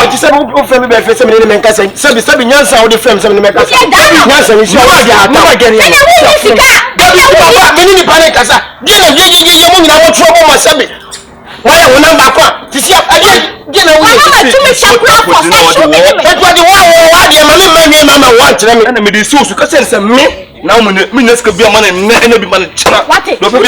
what you said, who family by face, and make us say, Sabi Yansa, or the friends, and make us say, Yansa is your again. Many panic as a woman, I want trouble my Sabi. Why I will not back up to see again. That's what the Mama wants. And I made the source because it's a me. Now, minutes could be a man and never be managed. What? Don't be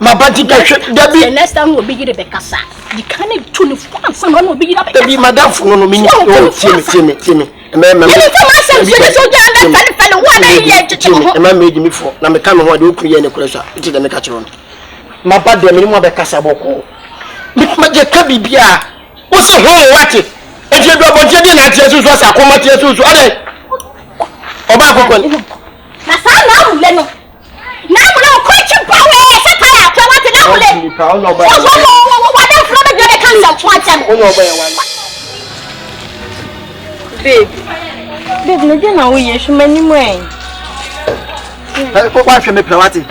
my body the next time will be the Becassa. You can't tune it. Someone will be the madam for no meaning. Timmy. I made me for. Now, come on, do create a pressure. It is the Mecatron. My body, the minimum Becassa Boko. Make Cabby Bia. What's the whole watch it? If you go, but you didn't Jesus was a commander to other. Obama. Now, quite your power. Babe, you know we use many ways. Why from the Prawati?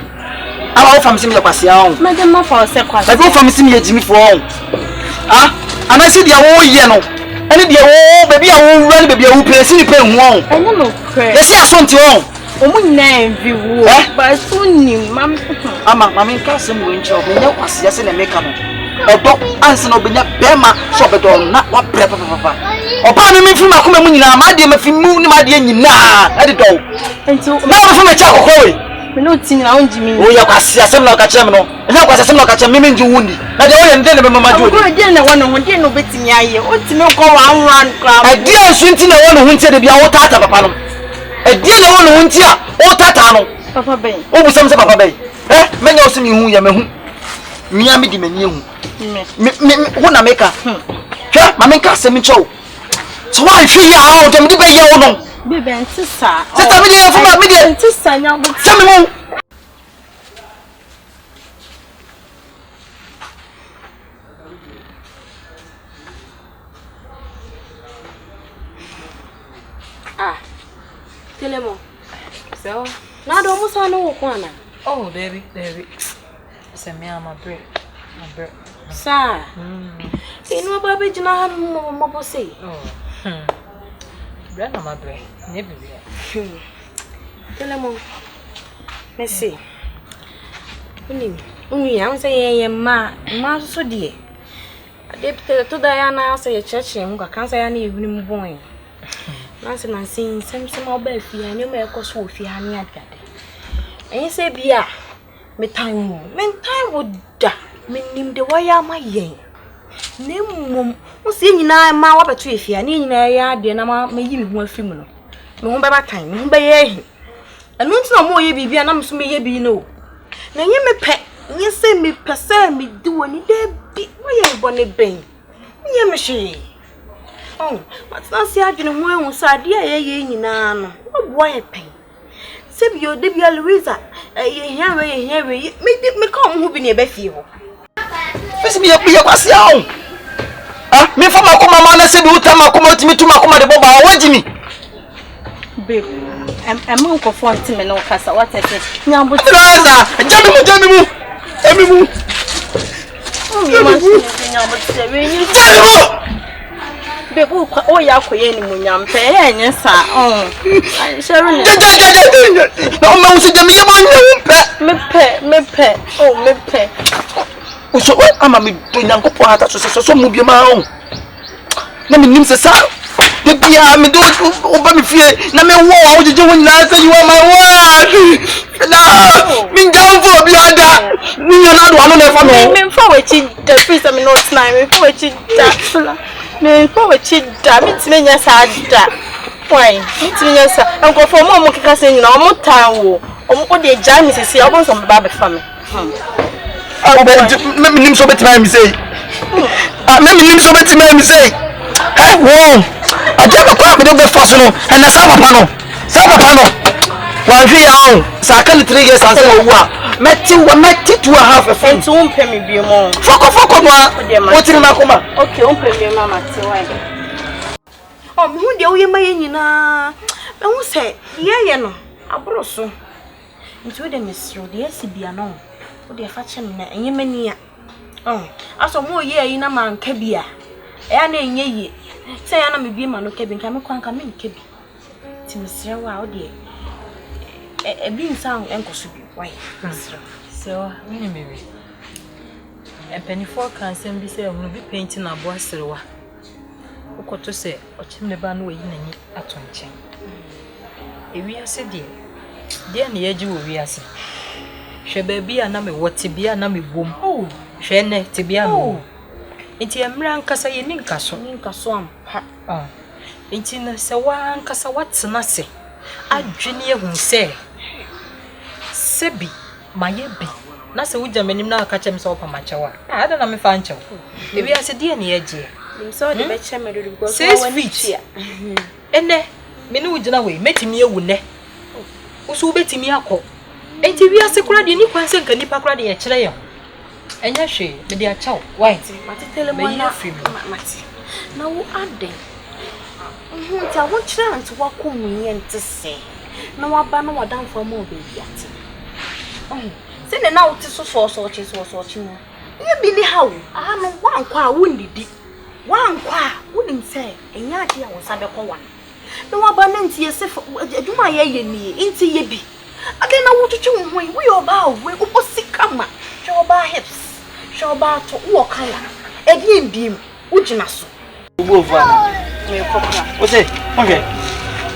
I'll from Simia Passion. Madame, for a second, I go from Simia Jimmy for all. Ah, and I see the old Yeno. And the old baby, I won't run baby, I will play silly pen wrong. I don't know, let's see us on to all. Name view, but soon you, Mamma, cousin, when you was yes in a make up. Or don't answer no be Bema, shop at all, not what prep of papa. Or pardon me from my community, my dear, if you move my dear, at it all. And so now from a child, we know Tin around Jimmy. Oh, you can see a similar catcherman, and now was a similar catcher, meaning to wound. Not the only then my do again, the one who didn't know betting ya, what to know go around. I dear Shintin, the one who said to be our tata upon him. A dear one won't hear, oh, Tatano, Papa Bay, oh, some Papa Bay. Eh, many also knew who you are. Miami Dimenu, Wuna Maker. Mamma Cassim Chow. So why feel out and be your own? Be bent to sir. Set a video for my million to sign out with some. Ah. So, now almost I know one. Oh, Debbie. Send me on my bread. Sir, you know, Baby, you know, Moppo say. Oh, bread on my bread. Never be. Tell them, let's see. I'm saying, Ma, so dear. I did to Diana, say a church, and I can't say any evening boy. Nancy and seeing some old belfry, and you may cost Wolfie honey at that. And you say, Bia, me time would die. Meaning the way I'm my yen. Name, who's seeing now my water tree if you are near a yard, and I'm making one female. No by time, no by ye. And once no more, ye be, and I'm so may be no. Now you may pet, you say me per se, me do any day, be my bonny bane. Ye machine. Oh, what's not see arguing when we saw dear Yan? What boy a pain? Save your debut Louisa, Harry, me come who be near Bethel. This be a beer was young. Ah, me for my command, said, you tell my command me to my command, Boba, what do me? Babe, I'm uncle for Tim and Ocasa, what I said. Now, but gentlemen, Bebu oh ya koye ni munyam pe enye sa Sharon no me usi de me mepe oh mepe so ama me do nyankopo ata so mu bi ma on na me nim se sa de bia me do oba me fie na me wo a ojeje wo nyina say you are my word na me ngan for bi ada ni na do anu na fa me fa wechi the priest me not nine me fa wechi da me fa wechi da me tine nya sa da why me tine nya sa enko for mo keka se nyina o mo tan wo o de ja me sisi o bon so me ba be fa me me nim so betima me say me nim so betima me say wo ajaba kwa me do be fa so no and na sa papa no wan hwe ya on sa ka 3 years ansa wo a meti 2.5 a friend to umpe me bi mo foko no wo tiri na koma okay umpe me mama ti why me hu de wo ye maye nyina me hu se ye no abro so nti wo de misro de asibia no wo de fa che me enye mani a aso mo ye yi na manka bia ya na enye yi se ya na me bi ma no ka bi nka me kwanka me nka bi ti misre wa wo de ebi nsan enkoso bi why so we maybe penny for can send be say we be painting na bo Serekwa ukoto se ochimle ba no yi nani atonche ewi ase de na yaji wo wi ase hwe ba bia na me wote bia na me bom hwe ne te bia no enti emra nkasa ye ni nkaso ampa enti na se wa nkasa watena se adwene ehun se sebi mayebi na se wuja menim na aka chem se opa machewa ada na me fa nchew ebi ase de na yaji so de be cheme do go so wani ene me ni wujina we metimi ewu ne usu betimi akọ enti wi ase kura de ni kwanse nka nipa kura de ye kire ye enya hwe me de achaw white matitele mo na mati na wo ade nta wo kire anti wakomunye ntese na waba na wadanfo ma obebi ate se ne na wote so chi no ye bi ni hawo no wankwa a wondidi wankwa a wonim se enya ade a wo sabe ko wa na waba na nti ye se aduma ye ni nti ye bi ade na wo twetwe wo ho wo yo ba we wo sikama show ba hips show ba to wo kala edi mbiem wo gina so wo vo ana me kokra o se onge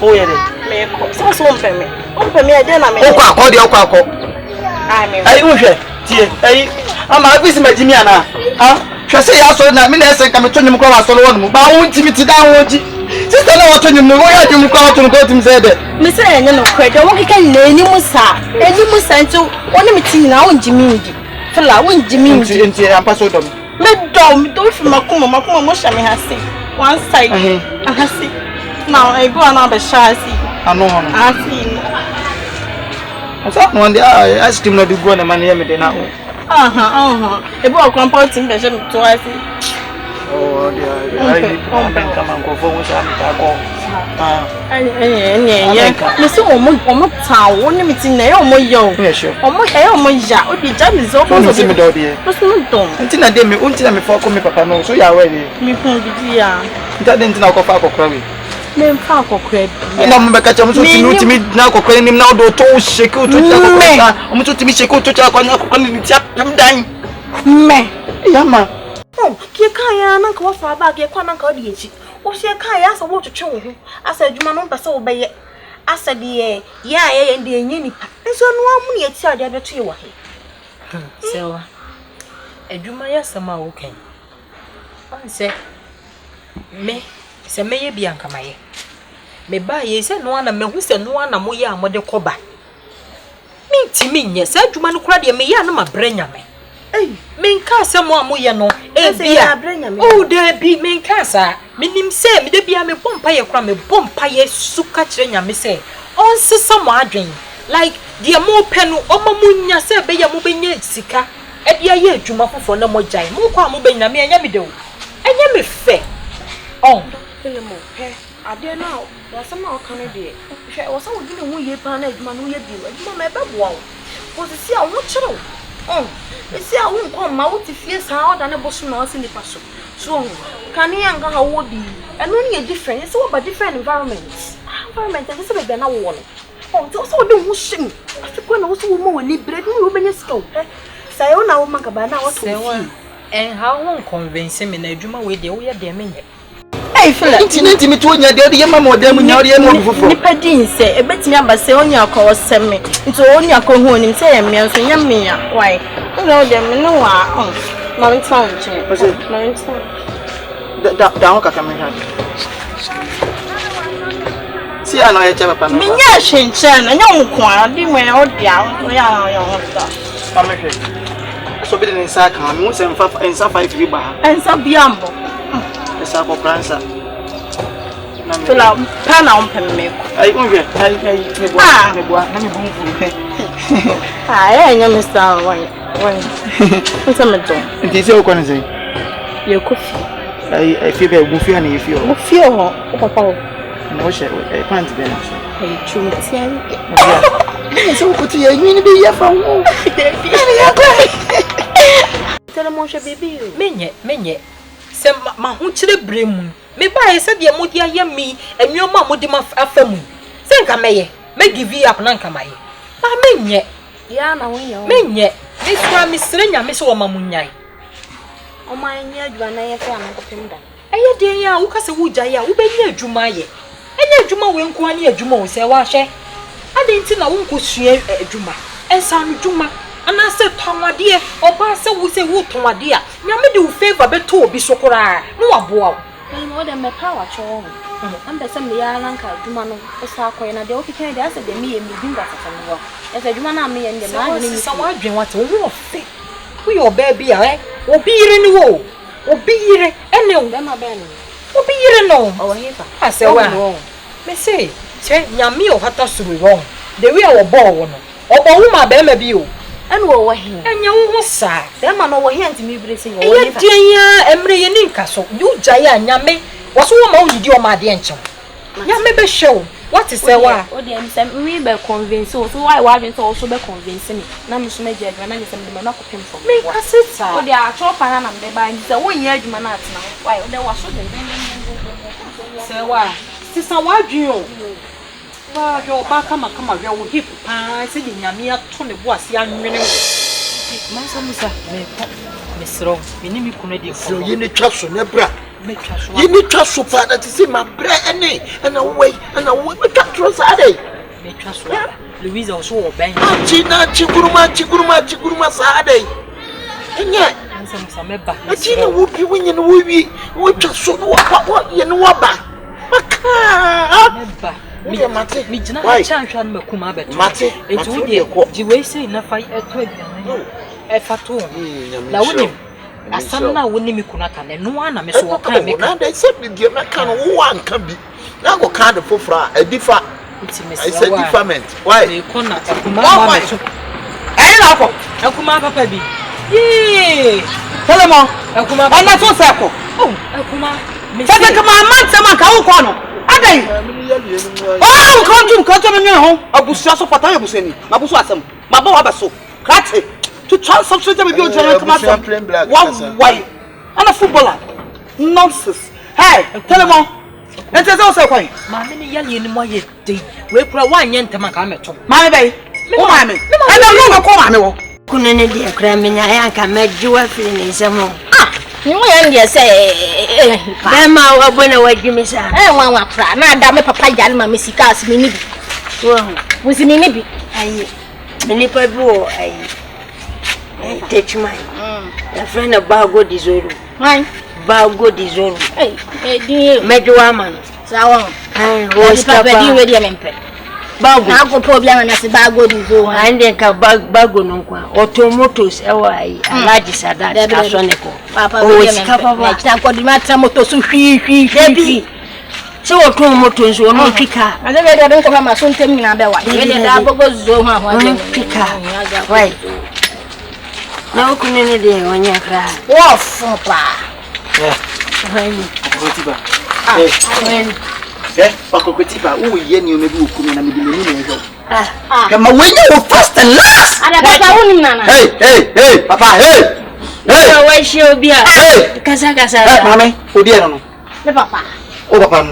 o ye de me ko so umpe me ade na me o kwa akọ ai uhwe tie ai ama abisi majimi ana hwe se ya so na me na ese ka me tonyim kwa so no mu ba won timi ti da woji sister na wotonyim no wo ya dwum kwa wotonyim kwa tim se de me se enye no kwede wo keka na enimu sa ntu woni me ti na won jimi ndi fela won jimi ndi enti ampa so dom me do fi makuma mo sha me hase one side hase now I go na be shasi ano hono hase asa no ndi ice cream no di go na mane me de na ebi okrampa tim be je me to hase ai kama ngofo wo sha mta ko me so omo tawo ni mi ti na e omo yo omo ya o bi ja mi zo ko so me do de so no don nti na de me unti na me fo ko me papa no so ya we ni mi hu bi ya nta de nti na ko fa kokora we me mfa kokora bi na mo be ka cham so ti mi na kokora ni na do to shake o to cha kokora o mo to ti mi shake o to cha kokora ni ti am dan me ya ma ke kan ya na ka wa fa ba ke kwa na ka odi echi o se kan ya so wo twetwe wo ho asa adwuma no mpese wo beye asa de ye de enye nipa nso no amu ne eti ade abeto ye wa he sewa adwuma ya sama wo kan onse me se meye bia nkamaye me ba ye se no ana me hu se no ana mo ye amode koba mi ti mi nye se adwuma no kura de me ya na ma branya me minka se mo amoye no bia o de bi minka sa minim se me de bia me bompa ye kura me bompa ye suka kire nya me se on sesa mo adwen like de mo penu o ma munya se be ye mo benya sika e bia ye adwuma fofo na mo jai mo kwa mo benya me enya me de o enya me fe on ele mo he ade na o se ma o kan de hwe o se wo gine wo ye pa na adwuma no ye bi adwuma me be boa o posisi a wo kire esi a wo nkọ ma wo ti fie saa oda ne bosu na o se nipa so Can you hang how would be? And only a different, it's all about different environments. Environment, and this is a one. Oh, also don't wish me. I think when I was a woman, when you bread, you will be a stone. Say, oh, now, Macabana was one. And how won't convince him in a Juma with the way they mean it? I feel like it's me to your mamma, them when you're the Nipadin say, a bit me about say on your call, send me. It's only a cohon and say, me and say, why? You know them, no, Mountain, down Akabenezar. See, I know a chapter. Minya Shinchan, and young quan, be my old young, so be in Saka, most and 5 riba, and some biambo. The Sako Prancer. To love Panam Pemme. I won't get I am Mr. What's a matter? It is your concept. Your coffee. I feel very goofy and if you feel, Papa. No, I can't be. Hey, true. So, put you in the year from tell him, Monsha baby. Menye. Some my hunchly brim. Maybe I said, your modia yummy, and your mamma would demand a family. Think I may give you up Nankamaye. I mean yet. Yana, we know. Menye. This one, Miss Serena, Miss Omamunyai. Oh, my near Juana, family. I dear, who has a wood jaya, who be near Jumaye. And yet Juma won't go near Jumo, say, wash. I didn't know I won't go share a Juma. And son Juma. And I said, Tom, dear, or Pastor will say, Wood, Tom, dear. Yammy do favor, but two be so cry. No, a boy. More than my power, Chong. I'm the same Yalan, Jumano, Osaka, and I don't care that's the me and me do that from the work. As a Jumana, me and the man, someone drink what a wolf. We your baby, eh? Or be in the wall. Or be here, and no, then my banner. Or be here, no. Oh, I say, well, may say, Yammy or Hatas to be wrong. The real ball, or my baby, you. And over here, and you was sad. Them man over here to me, blessing. Oh, dear, Emily and Castle, you Jaya and Yame was one more you, my dear. Yame be show. What is the why? Oh, dear, we be convinced. So, why wasn't also be convincing me? Now, Miss Major, when I send them not him for me. I said, oh, they are chop and I'm the buying the 1 year man now. Why, there was so the say, why? Sister, why do you? Well, your back come your hip. I said, Yamia, 20 was young men. Master, Miss Rowe, we need me connected. So you need trust on your bra. You need trust so far that is in my brain and away, we can't trust a day. Make trust Louise also bang. Chiguruma Saturday. And yet, I Gina would be winning we just so what you know about. Why? Mate, it's would you waste enough fight at 20. Now, Asana wouldn't me kunaka, and no one, I'm so kind. They said, you can one can be. Now go kind of for a differ. I said, deferment. Why? You cannot. Akuma, baby. Yea, tell them all. Akuma, I'm not so circle. Oh, Akuma, Mr. Command, oh, come to me home. I was just for time, I was saying, Mabusasam, Mababaso, Kratzy, to translate them with your general command. One way, and a footballer. Nonsense. Hey, tell them all. And there's also why. Mammy, yelling in my day. We put 1 yen to my cameto. My baby, oh, mammy, I don't know what couldn't dear cramming. I can make you a feeling some more. You will say, Grandma, when I wait, you miss. I want to cry. Now, damn Papa Yalma, Missy Cass, Minnie. Well, was in Minnie. I Minnie, I teach mine. A friend of Bargo Dizoro. Mine, Bargo Dizoro. Hey, dear, Medjoaman. So, I was ready, Mempe. Bago, I go problem and as a Bargo Dizoro, and then Bago Nonqua, automotos, a large Sadat, Papa, I got the matter motor so she. So, automotos will not pick her. I never don't come as soon to me. I goes pick her. Right. No, couldn't day when you cry. What for, Pa? Pacotiba, who Yene, you may be coming and be come away, you first and last. Hey, Papa, hey. Hey, why she be a Kasa. Mammy, Odiano. The papa. Oh, papa.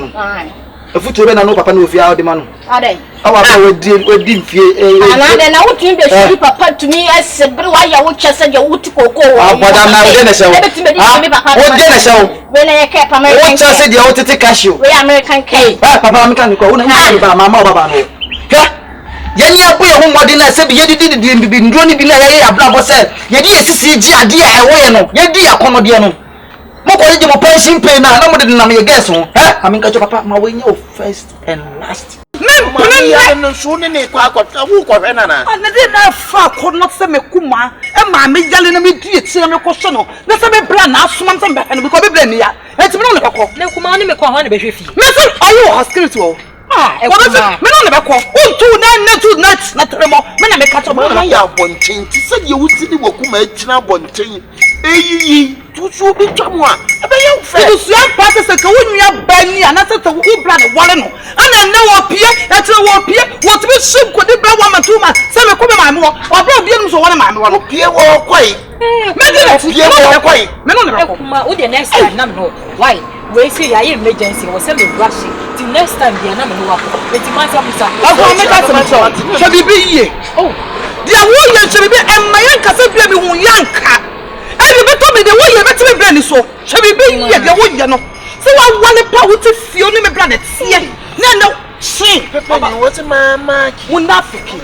A foot to no papa no fear the man. Are they? Our dear, we didn't fear. And then I would think they should papa to me as a blue wire, which I said you would go. What I'm now dinner show. What dinner show? When I kept American, I said you ought to take cashew. We American cake. Papa, I'm going to go and have Mamma Babano. Yenya boy who more dinner said you didn't be drowning below a bravo said. Yet, CG, dear, I know. Yet, dear, Comodiano. Mo ko je mo pension pay na mo de na me guess ho I mean ka papa ma we your first and last me ya no so ne kwa akota wo ko hwe na na de na fa ko no se me kuma e ma me yale na me die tire me ko so no na se me bra na asoma se me no because be bra ni ya e ti me no ko na kuma ni me ko ho na be hwe fi me so ayo hospital e kuma me no ne be ko untu na tremo me na me ka to ma ya bonchen ti se ye wuti ni wakuma akina bonchen eyi tutu bi twamo a ebe ye ufre tu su an pa se ka wonua ba ni ana se wo bra ne wale no ana na wo pie e tire wo pie wo ti be shim ko di bra wa ma tuma se me ko be ma me wo bra obi enu so wale ma me wo pie wo kwai me de pie wo kwai me no ne ko kuma wo the next time na me no why we say ya emergency we say me rush the next time dia na me no wa eti man say musa ako me ka se me so bibi ye oh dia wo ye se bibi e ma yan ka se bia me hu yanka e bi to me de wo ye beti me bra ni so se bibi ye dia wo ye no se wa wale pa wo ti fio ni me bra na tie na no shi pepe ni wo ti mama ki munafiki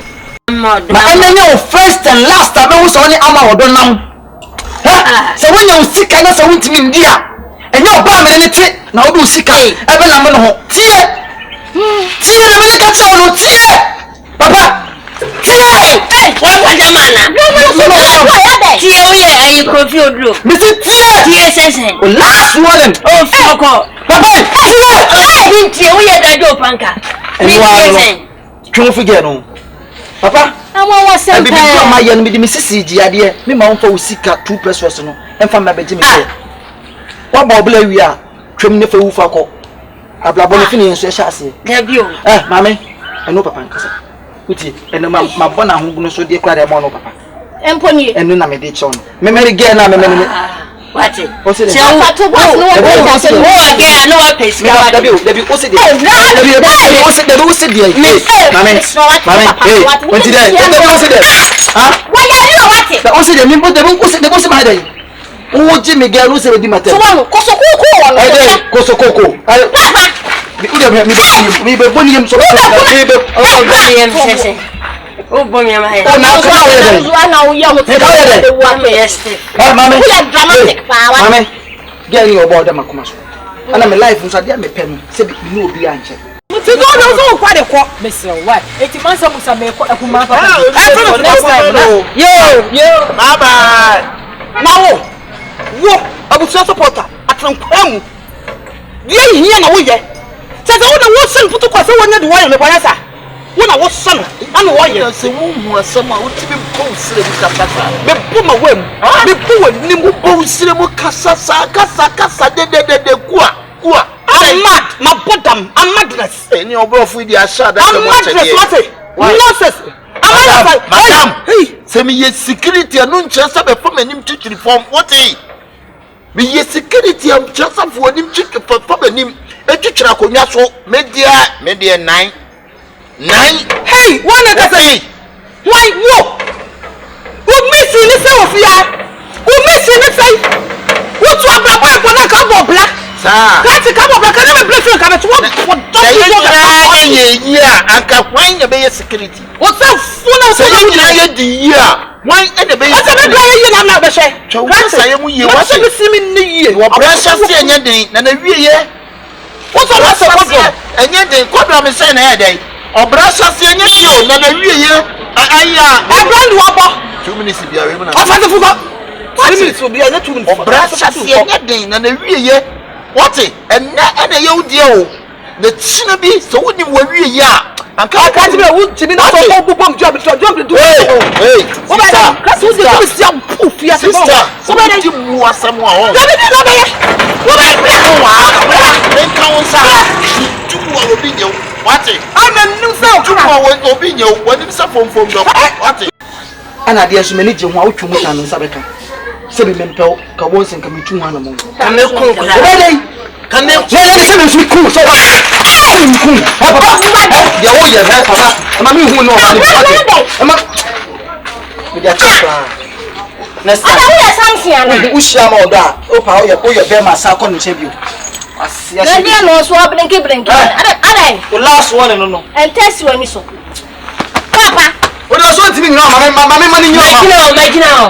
ma enye o first and last abe wo so ni ama odo nam ha se wo nya usika na se wo ntimi ndia enye oba me ne te na wo do usika ebe na me no ho tie na me ka cha wo tie papa What jamana? Tie o ye ayi kofi odro. Mr. Tie sesen. Last one. Oh foko. Papa, tie o ye dajo panka. Tun figure no. Papa, Amo wa sempe. Bibi ko ma ye no me di me sisi ji ade me ma won fa usika 2 pesos no. Emfa ma beji me se. Wa ba obla wi a twem ne fa wu fa ko. Ablabo no fini enso e sha ase. Dabio. Mame, eno papa nkasa. Uti eno ma bona ho no so de kwa de mo no papa. Emponi. Eno na me de che no. Me me ge na me me. What it? O se de. Se o to boss no wa se no again no wa pesi ka. Dabi o se de. Dabi o se de. Mame. Hey, what did I? Dabi o se de. Ha? Wa ya ni what it? O se de mi bo de bo se de bo se ma de. O ji me ge ru se di matem. So wa kosokoko wa no. Hey, kosokoko. Papa. Mi be boni yem so. Mi be o boni yem sese. O boni yem ha. O na ka wa de. Zo na o ya mo te wa me este. Mame. We are dramatic power. Mame. Get in your board makoma so. Ana me life nso ade me pem se bi no obi anche. ti go no so kwa de ko Mr. Why eti man say musa me ko akuma papa next time yo bye bye now wo abuso supporter atrankwamu die hia na wo ye se wo na wo sen putu kwa se wo nya de wo ye me kwa sa wo na wo sen ana wo ye se wo hu asema wo ti be bo sire mu kasa be bu ma wem be bu wa ni mu bo sire mu kasa de kwa I'm mad, my bottom, I'm madness. Any obrofo di asha da I'm madness, what? Nonsense. Madam, hey, say me ye security anu nche sa be fo manim chichiri form. What eh? Me ye security am nche sa fo anim chichiri fo manim. E chichira konwa so media 9. Hey, one na say. Why wo? Wo miss ni say ofia. Wo miss ni say. Wo to ababa ko na ka bo black. Sir. Kati ka bo black na me bless you ka me to what anka kwan ya be security. Wo say funa so na ye di year. Why e be o say be ye na na be she. Kati say mu ye wa say be simi ni ye. Wo pressure say enye den na wie ye. Wo so na say kodro. Enye den kodro me say na ye den. Obrasha say enye ti o na wie ye. Aya. E brand wo bo. 2 minutes bi are na. O say the fuga. 2 minutes will be na 2 minutes. Obrasha say enye den na wie ye. What it? And na you deal. The china be so wouldn't worry ya. And can't be a wood to be not so bomb job to do. Hey, what about that? Sister, poof, yes, sister. So when you was someone. What it? I'm a new self to our opinion when it's a phone from the what it? Ana dia so mani je ho awotwe mu kan sabeka se be mempel ka won sen ka mitu hanu mo ka me kun kra ka me se me su ku so ku papa ya wo ye papa ama mi hu no ama me dia tsa next time we are something na u shia ma oda o pa o ye be ma sa ko no chebio asia se dia no so blinky ada the last one no and test when so papa o do so ntimi no mama mani nyo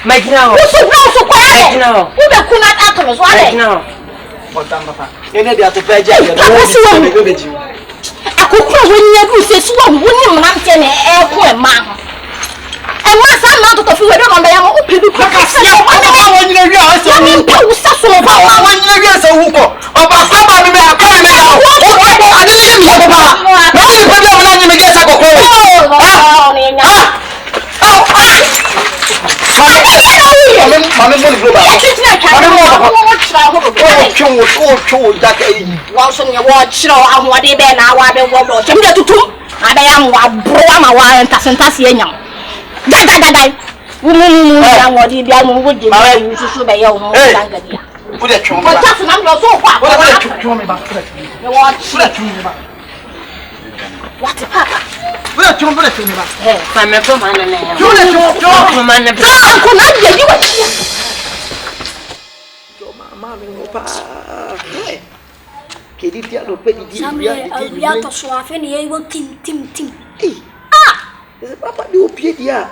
Magina. So kwa Magina. Ube kuna ato so ale. Magina. Otam papa. Ene dia to peja ya do be beji. Akokura woni adu se so woni mnamte ne e ko e ma ho. E ma sa ma to fi we do no be ya mo opebi kwa ka se o ma woni na wi a se o ni pa usa so ba woni na wi a se hu ko. Oba papa mi me akwa me ya. O ade se mi papa. Na ni pa dia mo na ni me gesa kokoro. Oh ni nya. Mami mo ni global. Mami mo papa. Wo jaka yi. Wa so ne wo chiro ahode be na wa be wo chem de tutum. Ada ya mo abro ama wa entasentase anyam. Dai. Wo mu ya ngodi bia mo wo di ma susu be ye wo mo tanga dia. Wo de twon Wo ta so na mo so kwa. Wo de twon me ba. Wo de twon me ba. What papa? Wo de twon me ba. fa me ko man na ya Twon man na Uncle Nadia, you were mami mo pa. Kedi dia do pe di dia to so afi ne ye wo tim. Ese papa di opie dia.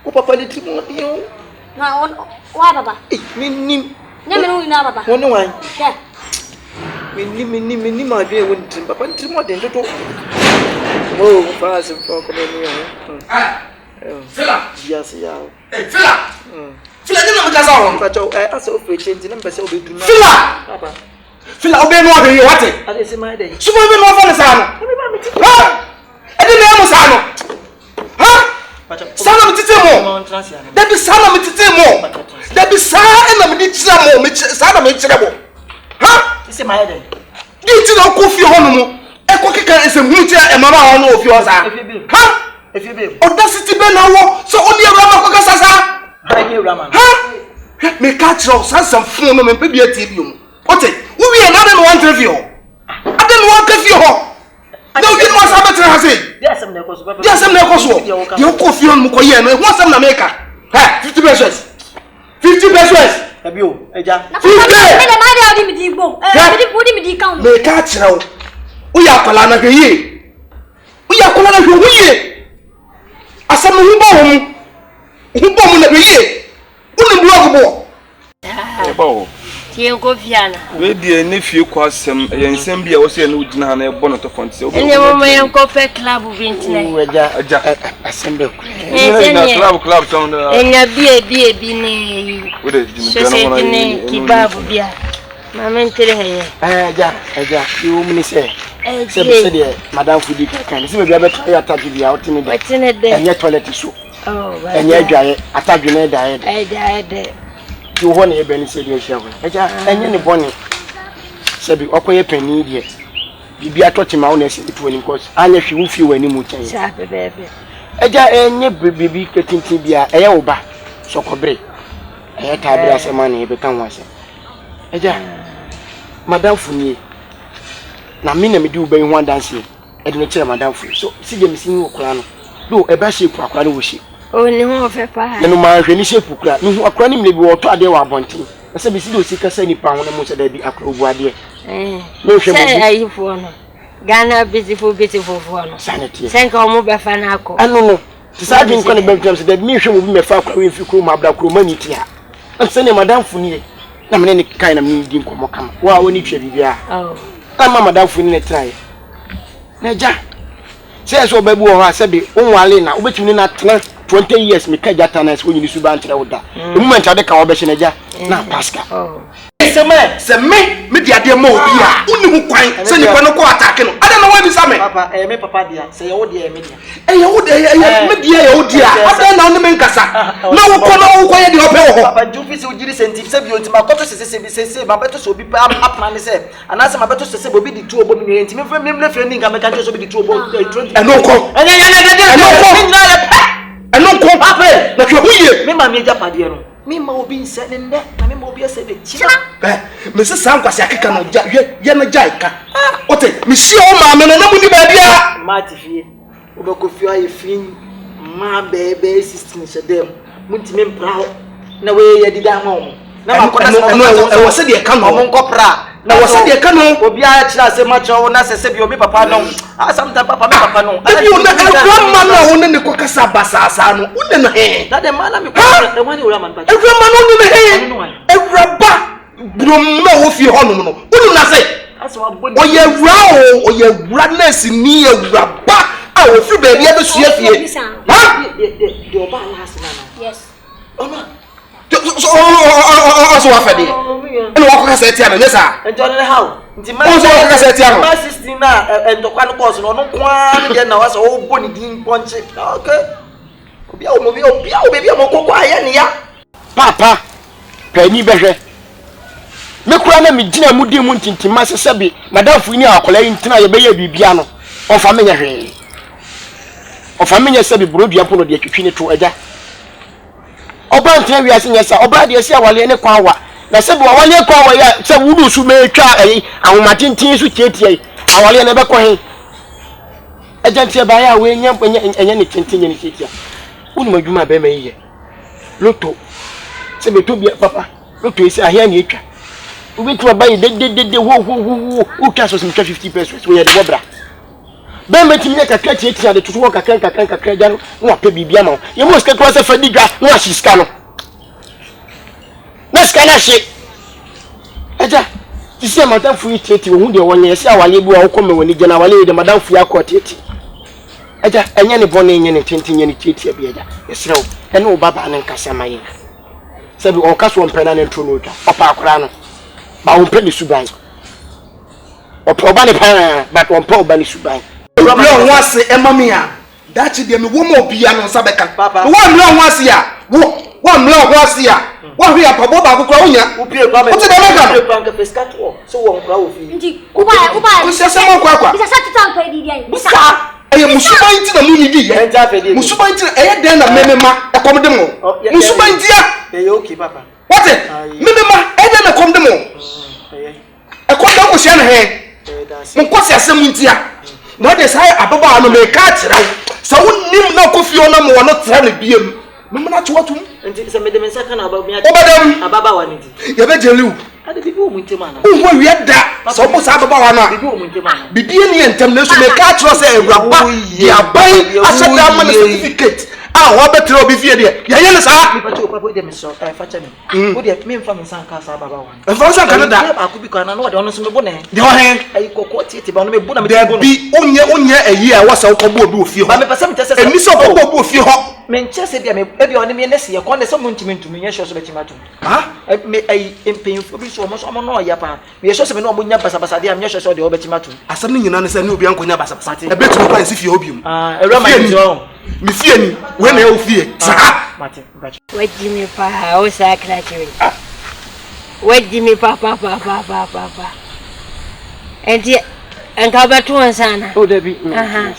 Ko papa di tim mo di o. Na on wa baba. Minnim. Ne me no ina baba. Wono wan. Yeah. Minnim ma de won tim papa tim mo de to. Oh, fa se fo ko ni o. Fila. Yes, ya. Fila. Fila ni na mkasa ho. Pacho asa o fe change na mbese obedu na. Fila. Papa. Fila obe no obe yo wate. Ade se mai dey. Sumo be no fa ne sa no. Ha? Ede me mo sa no. Ha? Pacho. Sana mi tete mo. Debi sana mi tete mo. Debi sa na mi di tira mo, sana mi tira mo. Ha? Ese mai dey. Di ti na ko fi ho no mo. E ko keka ese mu ti e mama ho no ofi o sa. Ha? Efi be. Audacity be na wo so oni Awurama ko kasa sa. Ha ni Awurama. Ha? Me catch up sansam fun no me pe bi ati bi o. Ote, wo wi na de no one interview. Ade no one interview ho. Na o gin wasa betre ha sei. Dia sem na ekoso papa. Dia sem na ekoso. Dia ko fi on mu ko ye no. Ho sem na meka. Ha, 50 pesos. 50 pesos. Abi o, eja. Na me ma de odi mi di gbo. Odi mi di count. Me catch now. O ya kwala na hwe. O ya kwala na hwe wo ye. Asam hu bo mu na hwe ye. Unu blog bo. Eba tie ko fiana we die ne fie kwa asem yensem bia wo se ne ugina ha na ebo no to fonte ene mo me ko pe club bintina Eja asem be ku. na club sound enya bie ne we de so ne kibabu bia mama ntere heye Eja you mini say se de madam fudi kan se be bia beto ya tagi bia otimi de otine de enye toilet so oh enye adwaye atadwene da de you ho na ebe ni se de hia ho eja enye ne boni se bi okoye pani de bibia totima wo na se itu ani cause anya hwi wo fi wani mu chen sa bebe eja enye bibi ketintin bia eye wo ba sokobre eye tabira se ma na ebe kan wa se eja madam funie na me na me di wo ban ho dance e de no kire madam fu so si je misi wo kura no do e ba shape akura no wo shape o ni ho fe pa no ma hwe ni shape kura ni ho akura ni me bi wo to ade wa abontin na se bi si do si kasa ni pa ho na mo se da bi akura obu ade no hwe mo ayi fo no Ghana beautiful fo no sanity senka o mo be fa na akọ no ti sa din ko ne bemtem se da mi hwe mo bi me fa akura we fi kuro ma abda kuro mani ti ha am se ne madam funie na me ne kai na me di nkomo kama wa woni twa bibia oh kama madam funie ne try na ja se so babu wo ha se bi onwale na obetumi na tena 20 years me ka jata na se woni su ba ntere wo da the moment ade ka wo be hye ja na pascal oh Se me di ade ma obi a uni hu kwan se ni kwa no ko attack no ade na wa bi sa me papa me papa dia se ye wo dia me dia ye wo de me dia ye wo dia ade na oni me nkasa na wo ko ye de ope wo ho papa jufi se ujiri sentif se bi ontima koto se ma beto so bi pa apna ne se anase ma beto se bobi di tu obo mi enti me fre ni nka me ka so bi di tu obo 20 eno ko eno ko papa na hwe huye me ma me ja pade no Me ma obi nse ne nde na me ma obi ase de chira me se san kwase akeka no ja ye na jaika ote me si o ma me no na mu ni ba bia ma ti fie obeko fie aye fin ma bebe 16 shedem muntime mpra na we ye dida ma o na ma kona no e wo se de ka no mo nkopra na wo se de ka no obi a chira se ma cho na se bi obi papa no sometimes papa me papa no abi o na Awurama na wo ne ko kasa basasa no wo ne no he that the man na me ko the one Awurama no ba Awurama no ne he Awuraba bro ma wo fi ho no no wo na se oye wura na si ni Awuraba a wo fi ba bia be sua fie ha the oba last man yes ona so wa fede ene wa ko kasa etia no nesa enjoy the how nti ma so wa kasa etia no ma 16 na endokwa no course no kwa ne na wasa o boni din ponche okay obi a mo kokwa aye ne ya papa pani behwe me kura na me gina mu di mu ntintima sesebi madamfu ni akola ntina ye beye bibia no ofa menya hwe ofa menya sebi brodua pono de atwitwi ne to agya oba ntina wiase nyesa oba de esi awale ne kwa wa na sebi awale kwa wa ya se wudu su me twa ahomatintin su tietie awale ne be ko he agya ntia ba ya we enya ne tintin ne tietia unu madwuma be me ye loto sebi to bia papa loto esi ahia ne etwa we to buy de wo cash was 50 pesos we had wobra ben betimi ne kakra tietia de tutu kakra ja no wa pe bibia ma ye mo ska to se fadigwa no a shiska no na ska na she aja tisi madam fu tieti wo hu de wonye se awale bi wa ko me woni gena wale de madam fu akọ tieti aja enye ne bone enye ne tintin nye ne tieti bi aja yesrew ene wo baba ne nkasa maye sabi on kaso on pena ne ntro no twa opa akora no ba on peni suban oba ne pa but on pa oba ne suban obi on wase emamia dachi de me wo mo bia no sabeka wo mle on wase ya wo mle on wase ya wo hwe apabo ba kokora onya upie kwa me o te de mega no bank fiscal to so wo nkra wo fi nti uba o se se mo kwa bisa sa tutampa di dia bisa eye musuba nti na mu ni di ye enja fedi musuba nti eye den na memema e kom de mo musuba nti ya e okay papa what memema eye den na kom de mo e kom de ko sia na he mo ko sia se mu nti ya na de sai ababa no me ka kira sa wonnim na ko fio na mo no tra na biem memena to watum nti se me de mensa kana aba mi obadam ababa wa nti ye be jeliu ade bibi o muntima na wo wi da so mo sa ababa wa na bibi o muntima na bibi ni entam na so me ka kira se Awuraba ya bai asada ma certificate ah wa betre obi fie de ya ye ne sa mi pacho papa de me so facha me wo de me mfa me san ka sa ababa wa e fa so kan da ba ku bi kana no de ono so me bo ne de ho he ai kokko tieti ba no me bo na me de bi onye ayi a wasa ko bo obi ofie ho ba me pesa me tese eni so ko bo obi ofie ho me nchese bia me e bia oni me nese ye ko ne so muntimi nye hwe so betima to ha me ai empenfo bi so mo so mo no ya pa me ye so se me no mo nya basabasa de am nye hwe so de obetima to asam ni nyina ne se ne obi ankonya basabasa e betu ko ansi fie obium Awurama nti o mi fie ni we na e ofie sa mate bacho wajimi pa ha o sakratiri wajimi pa enti enka betu sana o debi aha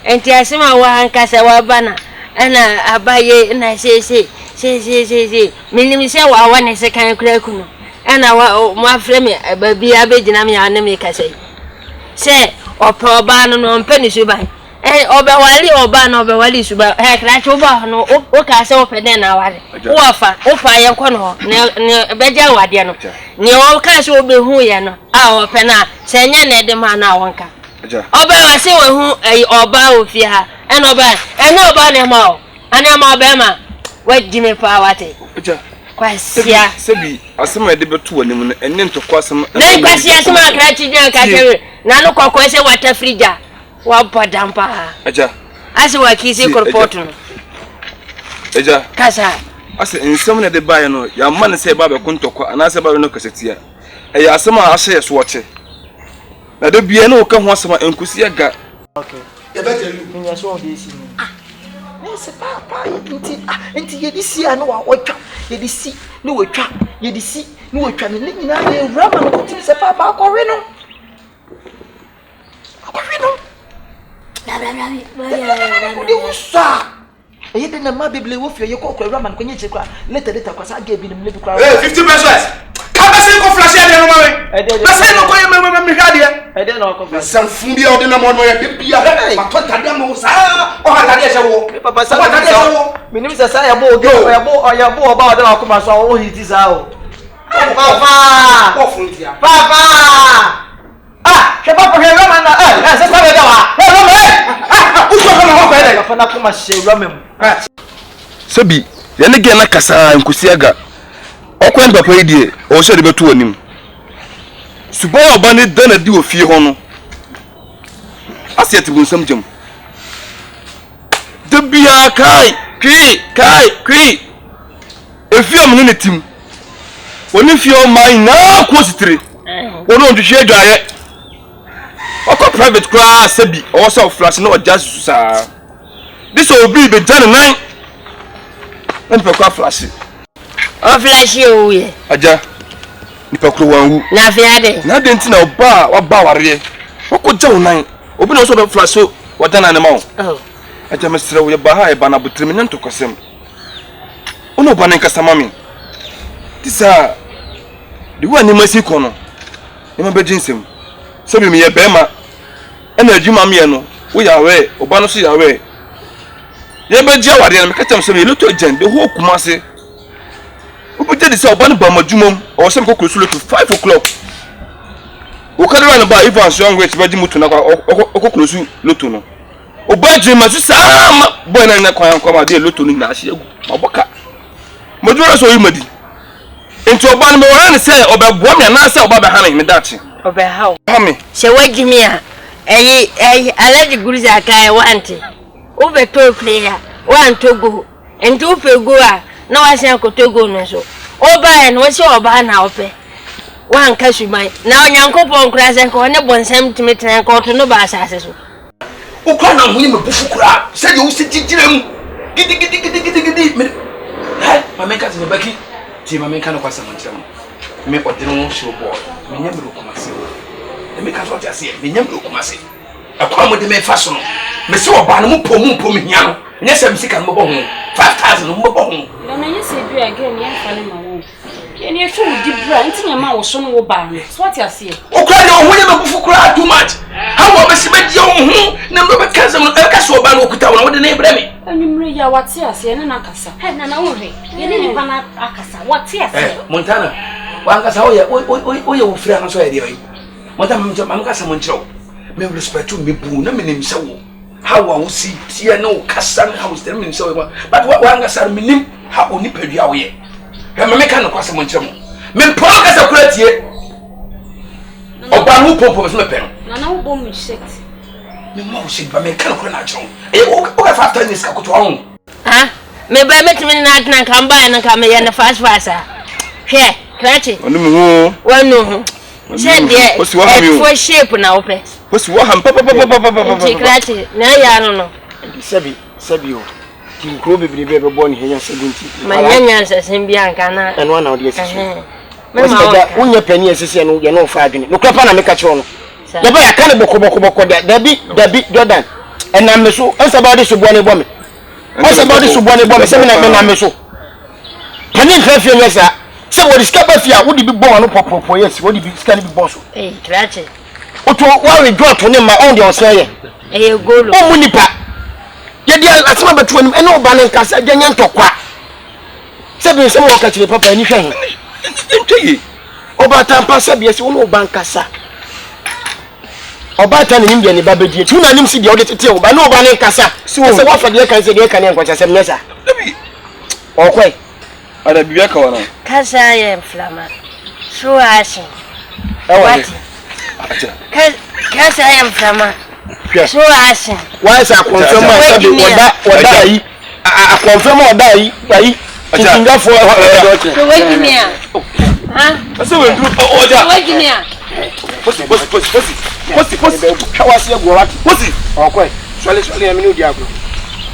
enti asema wa hankasa wa bana ana abaye na se minimi se wa wane se kan kura kuno ana wa ma frame babi abegina me ane me kase se opa oba no mpani suban obewali oba no obewali suban krachi oba no o ka se opede na wale ofa ye kono ne beja wade no ne o ka se obehu ye no a opena se nya na de ma na wonka oba wa se wehu oba ofi ha ena oba ne ma o ana ma oba ma wajime pa wate kwasia sebi asema de betu wani mu enne ntoko asema na kwasia asema krachi dwan ka tere na no kokko se wata frija wa bodampa ha aja ase wa kisi korpot no aja kasa ase nsem na de bae no ya man se ba be kontoko ana se ba no kasetia ya asema ahye so woche na de bia no ka ho asema enkusi aga okay e be jelu nya so de si ni se papa nti ye di si anu wa otwa ye di si ni wotwa ye di si ni wotwa ni nyina na Awurama no koti se papa akọwe no Bra. de usa e yede na ma bebele wo fie ye ko Awurama no kwenye chekwa later kwasa aga bi nim lebi kwa 50 pesos ka ba se ko flash ya de no ma we ba se no ko ye me hade e de na ko flash san fumbi o de na mo no ye bibia ba to tade mo sa o ha tade se wo papa sa minim sa ya bo oge ya bo oba o de na ko ma so o hiti sa o papa ko funtia papa ke papa ke Awurama na se sa be da wa Awurama uso ko na ho ko de na ko ma she Awurama mu Sabi, yene ge na kasa nkusi aga. Okwan papa yi die, o se de betu anim. Subo oba ne da na di ofie ho no. Asiete bunsam jam. De bia kai, kwi. Efie am ne tim. Woni fie o mai na ko sitire. Wono ndhwe adwaye. Oko private class Sabi, o so flash na o just sa. This will be the January 9. Nipa kwa flash. O flash yo ye. Aja. Nipa kwa wangu. Na fiade. Na de ntina oba wa ba ware. Woko ja onan. Obi na so be flash so wadana ne ma wo. Oh. Aja mesre wo ye ba ha e ba na butrimi ne ntokosem. Ono ba ne kasa mami. Tisa. De wo ani masi ko no. E ma be jinsem. So bi me ye be ma. Ena adwuma me ye no. Wo ya we, oba no so ya we. Ye be dia ware na me katam so me loto gen de ho kumase. Obi je de se oba no ba madwumom, o se me kokolo loto 5 o'clock. O ka na ba Ivan so ngwe be di mutu na kwa okokolo su loto no. Oba je ma su sa boy na kwan kwa ma de loto no na ahye egu. Oboka. Madwura so yi madi. Enti oba no me wora ne se obeboa me na se oba be hanan me dachi. Obe how. Ha me. Se wagimi a alaji guruza kai wanti. Ube to player one to go and to go na wa san ko to go no so oba en wo se oba na ope wan ka shuman na onyankopon kura se ko ne bonsam timetan ko to no ba asase so o kwa na ho ni me bufu kura se de wo se titire mu gidi me ha mama ka se baki ti mama ka no kwasa montra mu me odire wo show boy me nyam ro komase me ka so ti ase me nyam ro komase akwa mo de me fa so no me se oba no mo pom hia no nye se msika mo bo ho 5000 mo bo ho na nye se bi again ye fa le ma wo ye ne twu di bra ntinya ma wo so no wo ba no so what you say o kra de o ho ye me bufu kra too much how wo be se be die o ho na me be kanza mo e ka so oba no okuta wo de na ibre me anyumre ya wate ase ne na kasa he na na wo hwe ye ne nipa na akasa wate ase Montana wa kasa o ye wo fira na so ye de Montana mam kasa mo nchiro me respect me bu na me nim se wo how wa wo si tie no kasa na how still me se wo but wa ngasa me nim how oni padua wo ye he me ka no kwase mo nchiro mo me mpo kasa kura tie oba no popo me so me pe na wo bom shit me ma wo shit ba me ka no kura na chiro e o ka 5 minutes ka kuto ho ha me ba metimi na atna kan ba na ka me ye na fast he krachi Onu me ho. wanu ho se de for shape na ope What's what ham papa krachi na ya no Sabi o. Ti kro bebrebe be born henya segunti. manyanya nsasem bi anka na Eno na odi asisi. me ma Wasa da unya pani asisi no ye no fa adwene. No kwapa na meka kiro no. Ya ba ya ka ne boko dabi Jordan. Ena me so ensa ba de so bo ne bo me. Ensa ba de so bo ne bo me se me na me so. Pani nkrafie nyesa. Se wo diskapa fia wo di bi bo no popopo yes wo di bi skani bi bo so. krachi Oto wa we draw to ne ma on de o se ye. golo O munipa. Ye dia atema betu anim ene oba ne nkasa ganya ntokwa. Se bi se mo ka kire papa ni hwe he. Ntyi. Oba tampa se bi se wo no oba nkasa. Oba ta ne nim de ne ba bedie. Tu na nim si de o de tete oba ne oba ne nkasa. Se wa fa de kan se de kan ne nkwacha se mnesa. Dabi. Okoi. Ada bibia ka wana. kasa ye mflama so asin What? Aja. kasa ye mflama so asin Why is a confirm sabi oda yi a confirm oda yi bayi tinga for so wait me ha Asa we ndru oja. wait me Posi. Kawasi egwo wat. Posi. Okoi. Swale ya mini odi agro.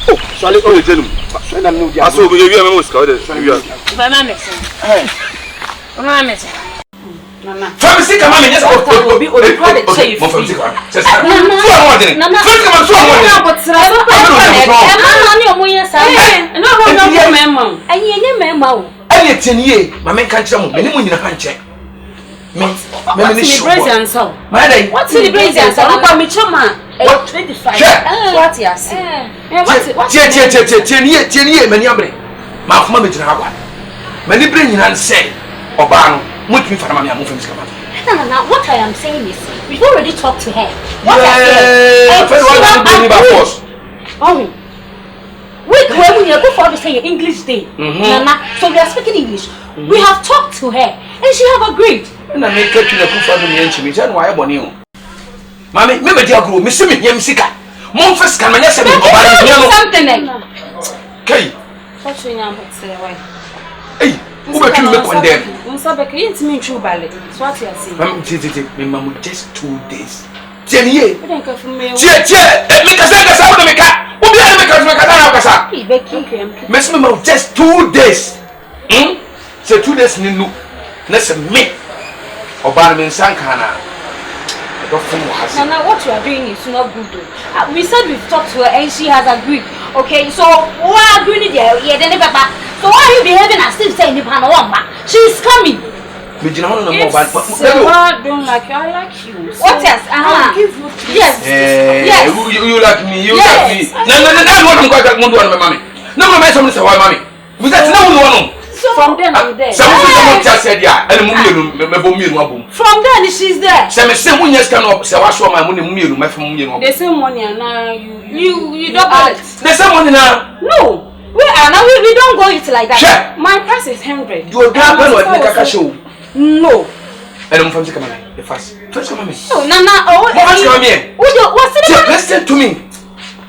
Oh, swale O jenum. swale na mini odi agro. Aso we wi am mo ska o de. ba ma mesen Eh. ma mesen Family come on, yes, what I am saying is, we've already talked to her. What I said, oh, wait, when you go for the say English day, Nana, so we are speaking English. We have talked to her, and she have agreed. And I make you the good for the ancient. Tell why I want you, Mammy. Maybe dear girl, Miss Simmy, Yemsika. Monfus can I say something? Okay. What's your name? Hey. Who are you condemn? Just 2 days. 10 years. Make just 2 days. So 2 days Ninu. Let's make Obama Sankana. Now what you are doing is not good. We said we've talked to her and she has agreed. Okay, so why are you there? So why are you behaving as if saying she's coming? Yes, I don't like you. I like you. So what else? I'll give you peace. Yes. Yes. You like me. You like me. No. No, somebody say why, mommy? We said no. From then I'm there. Someone just said yeah, and from then she's there. Some say when you can say I show my money my phone. The same money and now you don't have it. The same money now? No. We don't go it like that. Sure. My price is 100. You can't go with the show. No. And I'm from the first come on me. Oh, Nana, listen to me.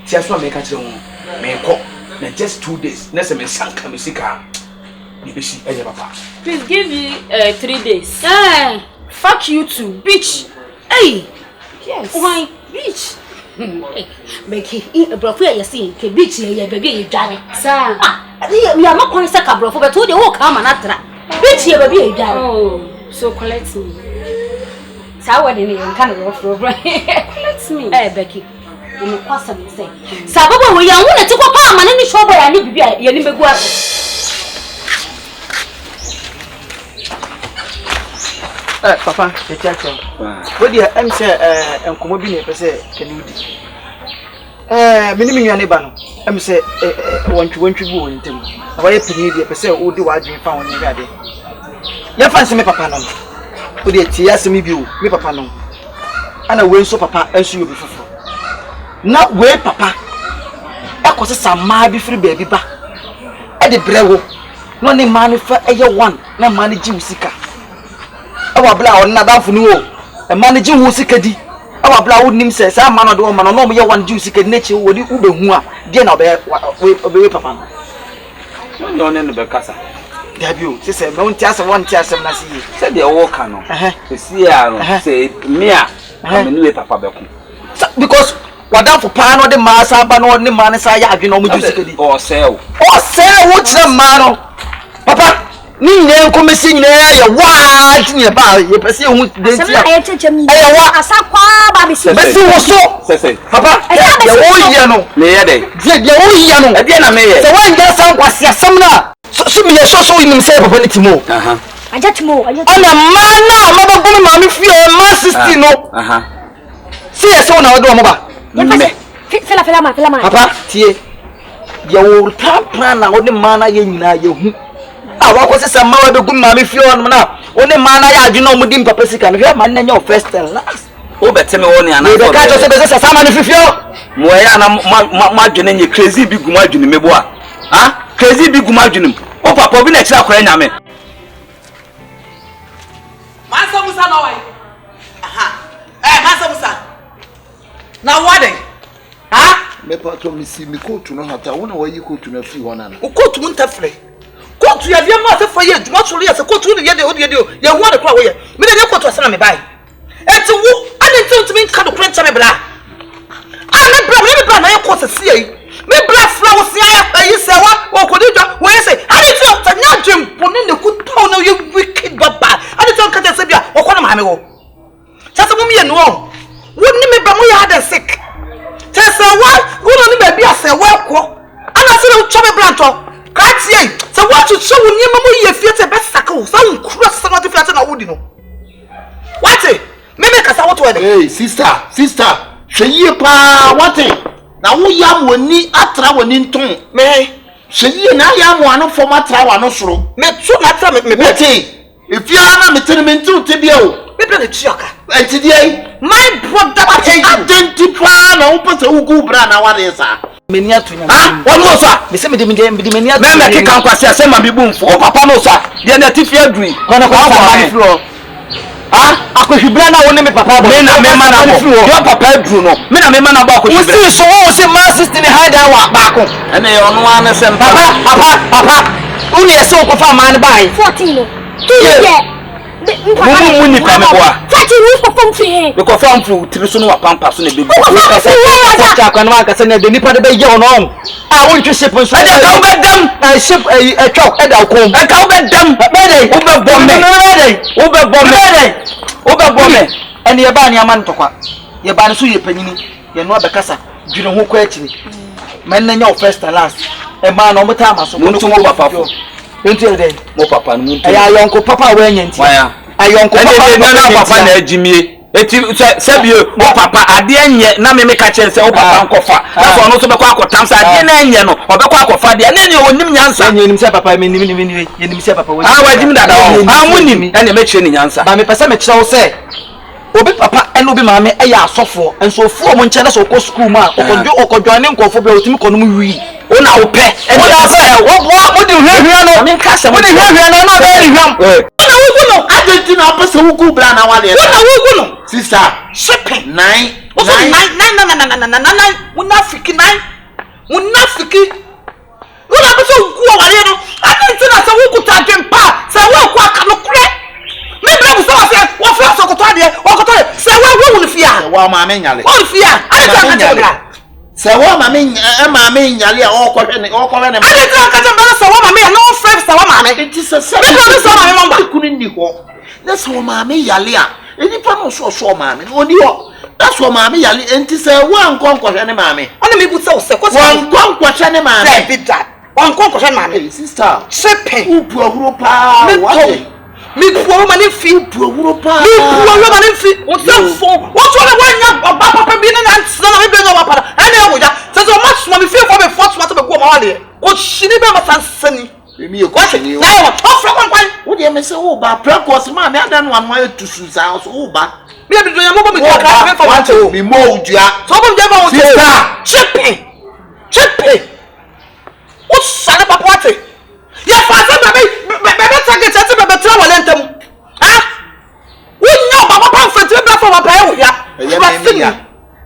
Just want to make a just 2 days. Next time, Sanka Misika. Please give me 3 days. Fuck you too, bitch. Hey. Yes. Why, bitch? Becky, bro, you see, bitch, you baby, you drive. Sir, we are not going to say, bro, but told you walk come and after. Bitch, you baby, you drive. Oh, so collect me. So what in you kind of rough over? Collect me. Hey, Becky. You know what I'm saying? Sababa, we are going to go palm and any trouble. I need to be a Yene go. Papa, the church. What do you answer? And come be per se, can you do? Minimum your neighbor. I'm say, want to go into him. Why penny per se, who do I drink found in the day? You fancy me, Papa. No, who did tears me view, me, Papa. No, and I will so Papa as you before. Not where Papa. I could say some my be free baby back. At the brew, no name money for a year one, no money Jim Sika. Our blow another for no, a managing who sick. Our blow name says, I'm man or woman, no more one juicy nature would you be who dear no bear obey Papa. No, no, no, Casa. Have you? She said, don't tell one tell some Nasi. Said the old canon. The Sierra say, Mia, I'm a new Papa. Because what down for pan or the massa, but no the man is I have you know, or sell. Or sell, what's the man? Papa. Ni come sing there, why about you pursue who they say, Papa, you're all yano, again, I may. So when there's some was summer, so me a social in himself of anything more. I just more. And a man now, Mother Bonnie, if you're a master, no. See a son of Doma. Papa, dear, your plan now, the man I you. I was some more the good mammy if you're now. Only man I do know Mudim Papa can hear my name your first and last. Oh, but tell me only another catch of the Saman if you're Moyana margin and you crazy big margin in Meboa. Ah, crazy big margin. Oh, Papa, we next up, Rename. Master Musa, no way. Aha, Master Musa. Now what? Ah, me part of me see me go to no hat. I wonder why you go to no free one. Who go to Montafre? Go to your dear mother for you, naturally as a coat to the other, you want to cry. Maybe you go to a son me by. And to woo, I didn't tell to me, kind of print me blah. I'm not blah, I caught a sea. Me black flowers, you say what could you do? When I say, I didn't tell to not jump on in the good tone of you wicked baba. I didn't tell Catasabia or what Hey, sister. Sheye pa what? Na wo yam woni atra woni nton. Me. Sheye na yam wano form atra wano soro. Me tu na atra me. What? If you are na me tenementu te bia o. Me bra na chiaka. Enti die. My brother identify na wo pese wo go bra na ware sa. Meni atunya. Ah, what no sir? Me se me de meni atunya. Me keka nkwase ase ma bibumfo. O papa no sir. Ye na tifi adui. Kono kwa floor. Ah, akohibra na woni me papa bo. Me na me ma na bo. Your papa adru no. Me na me ma na bo akohibra. Usi so wo se ma sister ni hide wa baako. Ene ye ono ana sem Papa. Uni ese ko fa man bai. 14 no. 2 years. Mumu ni pa me boa. 14 we for form free. Me ko fa mfru tiri so no wa pampa so na bebi. Ka kwa na ka se na de nipa de be ye ono. Ah, won twe ship so. Ade ka wo bedam. Ship twa e da kom. E ka wo bedam. Bede, wo be bom me. Ene ye ba ne ama ntokwa. Ye ba ne so ye panyini. Ye no abekasa. Dwine ho kwa akiri. Man na nya first and last. E ma na omota ama so. Muntu mo papa fo. Enti e dey. Mo papa no muntu. Aya yonko papa we nya nti. Waya. Ayonko papa na papa na ajimie. Eti sebio mo papa ade enye na me ka kyen se wo papa nkofa. Na so no so be kwa akotam sa ade na enye no obekwa akofa de na enye onim nyansa. Enye nim se papa me nim se papa we. Ah wajim dada wo. Ah munim ene me kire ni nyansa. Ba me pese me kire wo se obi papa eno bi maame eya asofo enso ofo mo nche na so ko school ma okojo ne nkofo be otimi kono mu wi ona wo pe ene da se wo di hwehwe no me nka se wo di hwehwe no na be hwam ona wo no adenti na pese wo ku bra na wale ona wo no sister shipping 9 also 9 munafiki 9 munafiki ona pese wo ku wale no adenti na se wo ku ta dempa se wo ku aka no kure me bra bu so se wo fra so koto ade wo koto se wo ni fia wa ma me nyale wo fia ade ta ka tebra se wo ma me nyale a wo kohwe ne ade ta ka tebra se wo ma me no fresh se wo ma me it is a se wo ma me mamba kunu ni ho na se wo ma me yale a eni pa no so ma me oni ho that's wo ma me yale enti se wo ankon kohwe ne ma me ona me bu se wo se ko wo ankon kohwe ne ma me se bi that wo ankon kohwe ne ma me sister shipping upu ahuro pa what mi puo ma ne fi puo pa mi puo ma ne fi o se fo o so le wa nya baba papa bi na ntsana na me be no wa para ene e woja se so ma so mi fi fo be fo so be go ma wale o shini be ma sansani mi e ko shini o o fra kwan o de me se o ba prekos ma me ada no anu aye tusu sa so o ba mi e bi do nya mo bo mi ka ka me fa wa to mi mo udua so bo mi ba wo to chipping o sale papa wate ya fa se bebe target ati bebe tra wale ntam ah wonyo baba pa mfati bebe fa baba e wo ya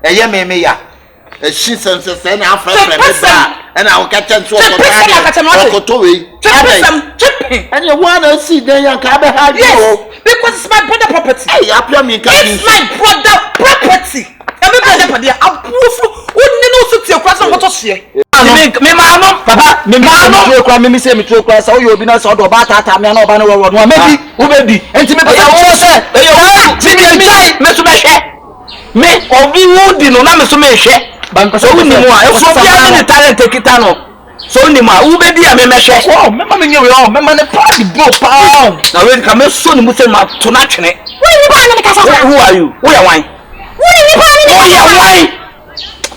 eye me ya e shi sense na afra beba e na o ka chen so ko to we chipping and you wanna see then you can be hard yes because it's my brother property hey appear me can it's my brother property every brother property abufu wonni no so tie kwa so ko to hye me mama papa me mama me kwa me se me tro kwa sa oyo obi na sa odo ba tata me na oba na wo no mebi wo bebi enti me pesa wo se ti me so me hwe me obi wo di no na me so me hwe ban pesa wo ni mu a e so bia me talent ekita no so ni mu a wo bebi a me me hwe oh me ma me nyewe oh me ma ne pa di bro pa na we ka me so ni mu se ma to na twene who are you who are wine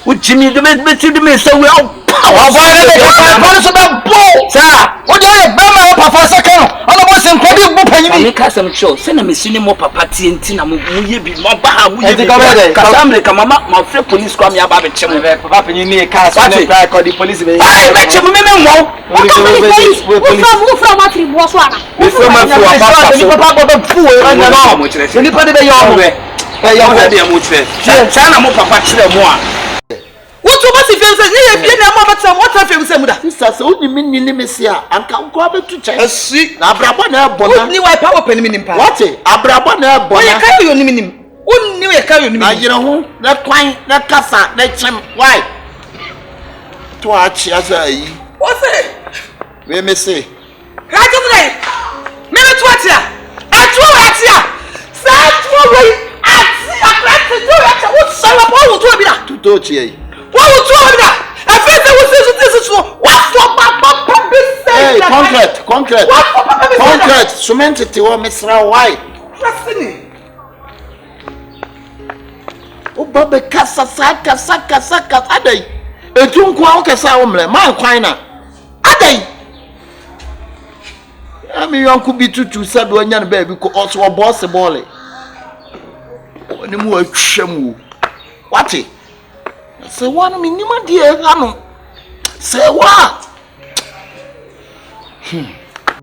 wo jimi de me so we all power wa ne de pa so be bo sir wo de be ma wo papa second ono bo se nkodi bu panyini me ka sam show se na me sini mo papa tie nti na mo ye bi mo ba ha mo ye bi ka samre ka mama ma frɛ police kwa me aba be chem papa panyini ka so ne pra ko di police be ai be chem me nwo wo from atri bo so ana me from afu ni papa bo fu we na no ni pa de be yo no be yo ho de mo kire cha na mo papa kire mo a wotu ba si fense ni ye bie na mo beta mo ta fense mu da sister so ni minni ni me sia anka nko abetu che asi na abrabo na ebona ni wipe power pen mi nimpa what abrabo na ebona o ye kai yo ni minim onni we kai yo ni na yire ho na kwan na kasa na chem why to achi asa yi o se me say ka to dai me to atia sa to we ati akrati to ya cha wo sa wa bo wo to bi da tuto chi yi wo to bi da afese wo se so wa fo papa bi say concrete cement ti wo misra why trustini Oba be kasa adai. Etu nko a kasa omle ma kwan na. Adai. Ami yanku bi tutu said onya na ba bi ko also boss ball. Oni mu atwam. What? Say one me nima die anu. Say what?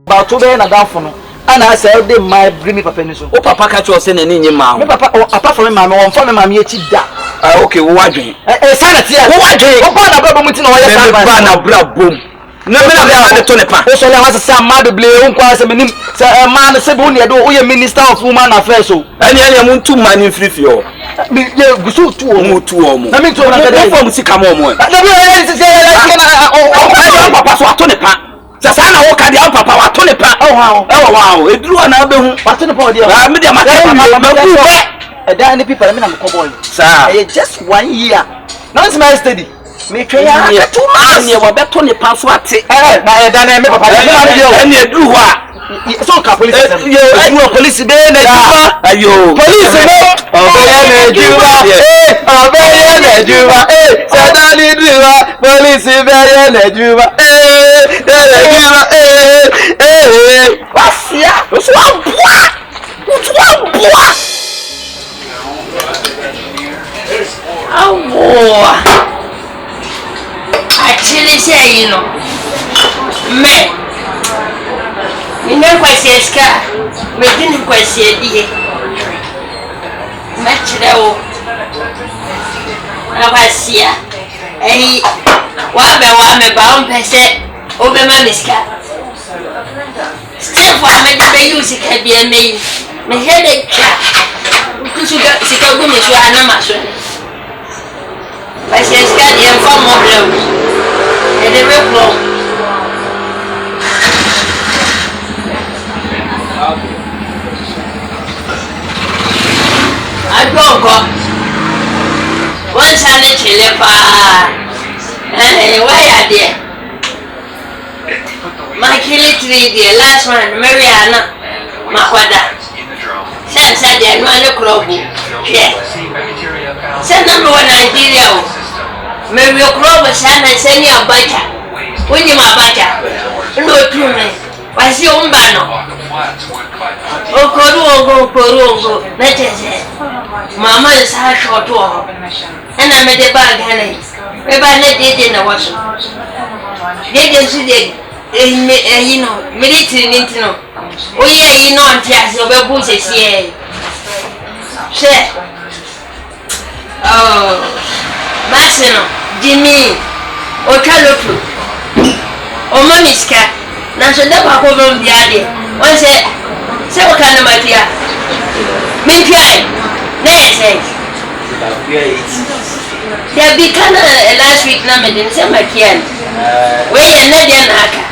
Ba to be na dafo no. Ana say dey my bring me papa ni so. O papa ka cho say na ni nyima. Me papa apart from me won fa me mama ye chi da. Ah okay, wo wadwen. Sanity ya. Wo wadwen. O ba na bra bomu ti na wo ye sa ba na bra bom. Na me na bra de to ne pa. O so le wa say ma do ble o kwa say me nim say ma na say bo ne do o ye minister of women affairs so. Ene mu ntu ma ni free o. Me ye gusu tu o mu tu o mu. Na me tu o na ka dey. Wo fam sika mo mo. Na me say o papa so ato ne pa. Sasa na wo ka dia papa wa to ne pa. Wow. Eduru na be hu. Wa to ne pa dia. Ah me dia ma ku be. Da any people me na ko boy. Sir. Just 1 year. Now it's my study. Me try ya 2 months. Ane wo be to ne pa so ate. Na da na me papa. Ane eduru ho a. So ka police system. Yo, eduru police be na juba. Ayo. Police no. Obeye na juba. Obeye na juba. Sadani juba. Police be na juba. Wasia. So aboa. Awo. Actually say, you know, me. Me no kwasi ska. Me didn't kwasi die. Me chrewo. Abasia. Wa me ba on pese. Obe ma miska. Step wa me de use ka bia me. Me head ka. Kusuga sika gumi so anama so. Mas esse cara é famoso. Ele é meu bom. Agora, once I let you live, why are there? My killing 3D, last one, Mariana, Makwada. Said there, no other crop. Yeah. Said number 1 Nigeria. Maybe your crop was sent and send you a butter. When you my butter, no to me. Why see on banner? Oh, Korongo, let us say. Mamma is hard short to her. And I made a bag, honey. Maybe I let it in the wash. They can see it, you know, military into no. Oh, yeah, you know, I'm just over bushes here. Say, oh, Massimo, Jimmy, or Calopu, or Mamiska, National Papa from the idea. One said, say what kind of material? Minky, nay, say. There be kind of last week, number in some Makian. Where you're not your naka.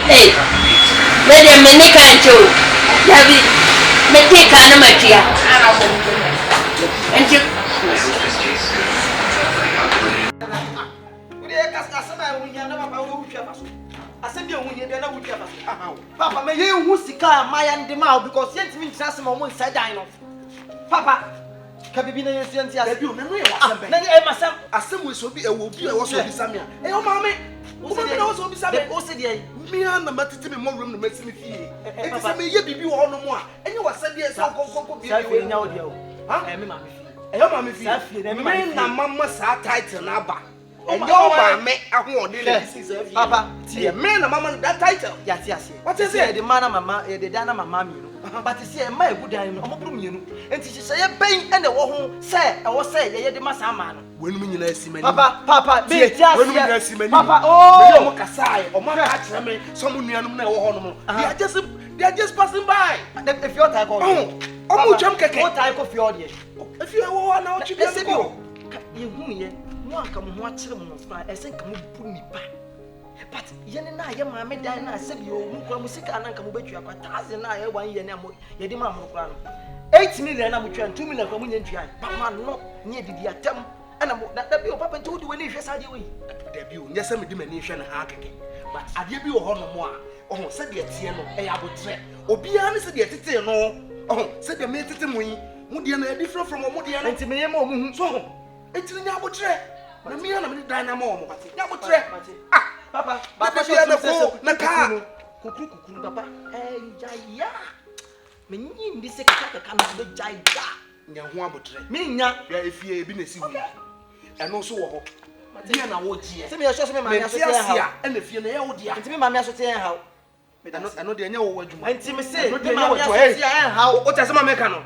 Hey, let them make a show. Yabi, make a kind of material. And you. Papa, may you who sika my and the mouth because yet means that's my own side dino. Papa, can be in a sense as you memory. As we so be a will be a was with Samia. Eh, oh, mammy, also be Sammy, also the me and the matter to me more room to make me feel. And Papa may you be all no more. And you was said yes, I'll go be now, dear. Huh? Eh, mammy, men, mamma sat tight and abba. And your mammy, I won't do this. Papa, dear man, a mamma that title. Yes. What is it? The man of mamma, the Dana mamma. But you see, my good dime, you and she say a pain and the one say, I was say, the Massaman. When we see me, Papa, be just when we see me, Papa, oh, Casai, or Mamma, someone near no, they are just passing by. If you're type of jump, what type of your dear? If you are now, you can go. You one come watch them, I think I'm put me back. But Yene na ye ma me dan na se bi o mu kwa musika na nka mo betua kwa 1000 na ye 1 year na mo ye di ma mo kwa no 8 million na mo twa 2 million kwa mo nya ntwa papa no nye didi atam ana mo da bi o papa nti wo di wani hwe sade we da bi o nya se me di mani hwe na ha keke but ade bi wo ho no mo a oh se de tie no e ya botre obi a ne se de tete no oh se de me tete mo yi Mudia na different from Mudia. Enti me yema omu so. Enti nya abotre. Na me na me dynamo mo. Nya abotre. Ah, papa, ba bia na ko na ka. Kukuru papa. Jaya. Me nyi ndi se kaka na be jaya. Nya ho abotre. Me nya ya efie bi na si hu. Eno so wo ho. Dia na wo gie. Se me yesho se me maami aso te ha. Ena fie na ye wo dia. Enti me maami aso te ha. Eno de nya wo wadwuma. Enti me se me maami aso te ha. O ta se ma meka no.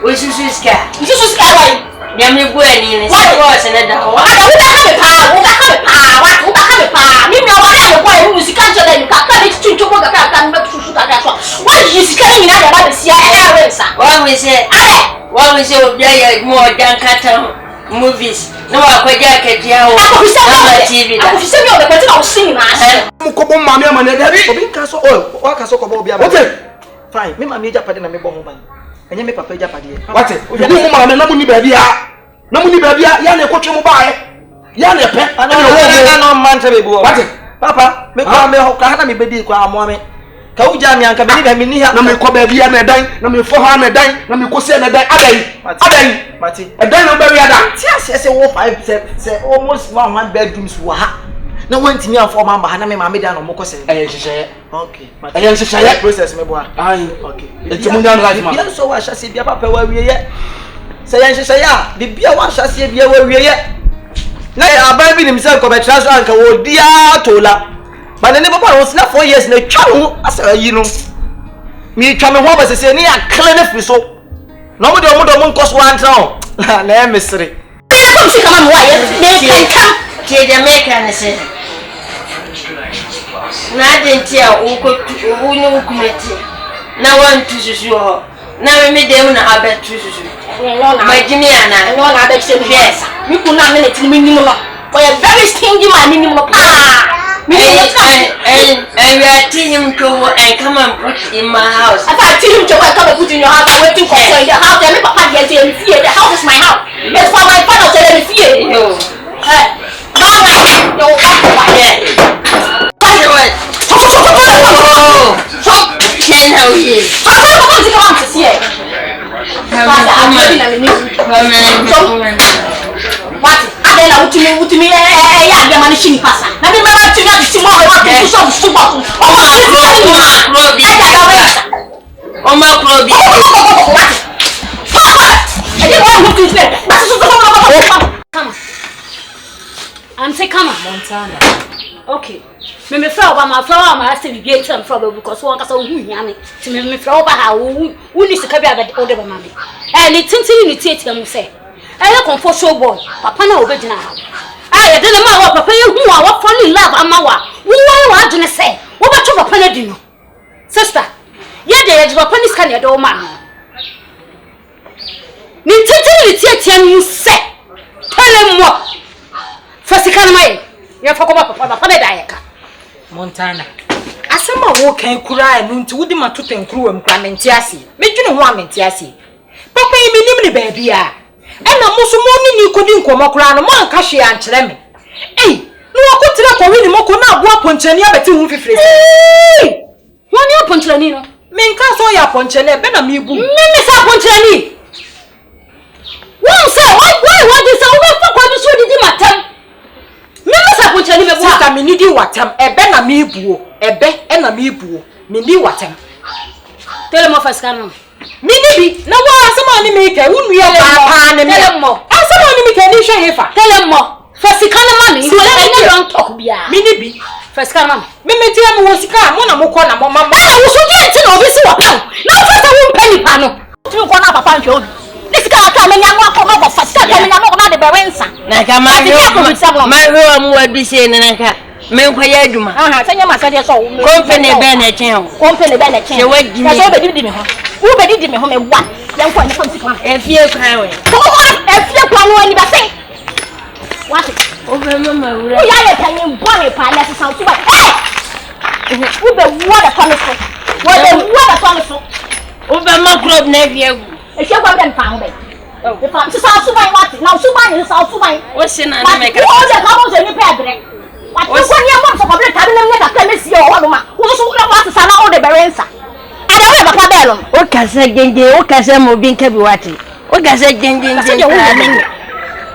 What Yami Bueni, and was in a dog. I don't have a power. You know, I have a boy who is cancer and can't to work and back to shoot at that one. Why is he coming out about the CIA? What we say, more than cat movies. No, I could get a TV. I was saying, I was singing. Mukobo mamia manede. Obinkaso oil. Wakaso kobo bia. Fine. Me mami japade na me bo ho ban. Enye me papa japade. What? You mama na muni bia. Na muni bia ya na ekotwe mu bae. Ya na pe. Ana no man se bebu. What? Papa, me kwa me ho ka na me bedi kwa amo me. Ka uja mi anka beni ba mi ni ha. Na me ko ba bia na dan, na me fo ha na dan, na me ko se na dan. Adan. Mati. Dan no ba wi ada. Ti ase se wo 5 se almost 100 bedrooms wo ha. Na wantimi afọ ma mba na me ma me dan no mo ko se. Hyehyeye. Okay. Hyehyeye Process me boa. Ai. Okay. Enti mu dan life ma. Bia so wa hyase bia papa wa wiye. Se hyehyeye a bibia wa hyase bia wa wiye. Na aban bi nim se ko be tra so anka wo dia tola. Ba ne papa wo sna 4 years na twa ho asa yi no. Mi twa me ho ba se ni akle na fi so. No mo de mo nkoso antra ho. Na e mesre. Come see come why? They come. Ke Jamaica na se. Na dentia unyu kumeti. Na wantu susu ho. Na me dem na abetu susu. My Jimmy ana. No na abet se yes. Mi kuna me let me nim no. For a very stingy man nim no. And we are teaching him to and come and put in my house. If I tell him to come and put in your house, I'm waiting for you in the house. And papa get in fear. The house is my house. It's for my father to let me fear. No. No, what? I don't know what to me. Yeah, the money she pass. Now me mama to me to more what to so super. Oh my Robbie. I didn't want to say. Come. I'm say come on Montana. Okay. Me fra Obama fra ma say be get am from because one kasa hu hia me. Ti me fra Oba ha hu ni sika bia be ode ba ma me. Ni tintin ni tietia mu say. I comfort show boy. Papa na obegina ha. I dey ma wa papa ye hu a wa fall in love ama wa. Wo wa adwene say. Wo beto papa na di no. Sister, ye dey papa ni sika na do ma no. Ni tintin ni tietia mu say. Tell him what. Fasika mai. Ya fakoba papa be da yeka. Montana. Asema wo kan kura enu nti wodi matoto nkuru wam kura menti ase. Medwene ho amenti ase. Papa yi minim ni ba bia. Ena muso mo ni kodi nkomo kura no mo anka hwe ankyere me. No akotire ko wi ni moko na abo aponchani abeti hu fifire. Woni aponchani no. Menka so ya aponchani be na mebu. Me sa aponchani. Won say why this so we for kwadu so didi matam. Me sa aponchani be bo. Sister me nidi watam ebe na mebu. Ebe na mebu. Me ni watam. Tell me first can. Minibi na wa asema ni me ka wunu ya papa ne me. Asema ni me ka ni hwe hefa. Tell him more. First can man you any don't talk bia. Minibi first can man. Me meti am wo sika mo na mo ko na mo mama. Wo so di enti na obi si wa pan. Na first won penny pa no. Tu ko na papa nhwe obi. Ni sika aka me nya no ko no first ka me nya no na de berensa. Na ka ma hwe mo wadu se ne na ka. Me nkwaya aduma. Aha, senya masade so. Company be na chen. Company be na chen. Se wadi me. So be di me ho. Wo be di me ho me wa. Yan kwa ni fam sika. Efie kwan we. Efie kwan we ni ba se. What? Over mama wura. O ya le tanyin bone pa na se san so ba. Wo be wo da kwa so. Wo be wo da kwa so. Over ma club na efie gu. Efie kwa den fa ho be. E fa se san so ba what? Na so ba ni san so ba. O se na na me ka. O de ka mo se ni pe adre. What? Wo ni am so ko bre ta na me ka ka mesi o ho no ma. Wo so wo what sa na o de berensa. Ada we ba ka belo. O ka se genje, o ka se mo bin ka bi wati. O ka se genje genje.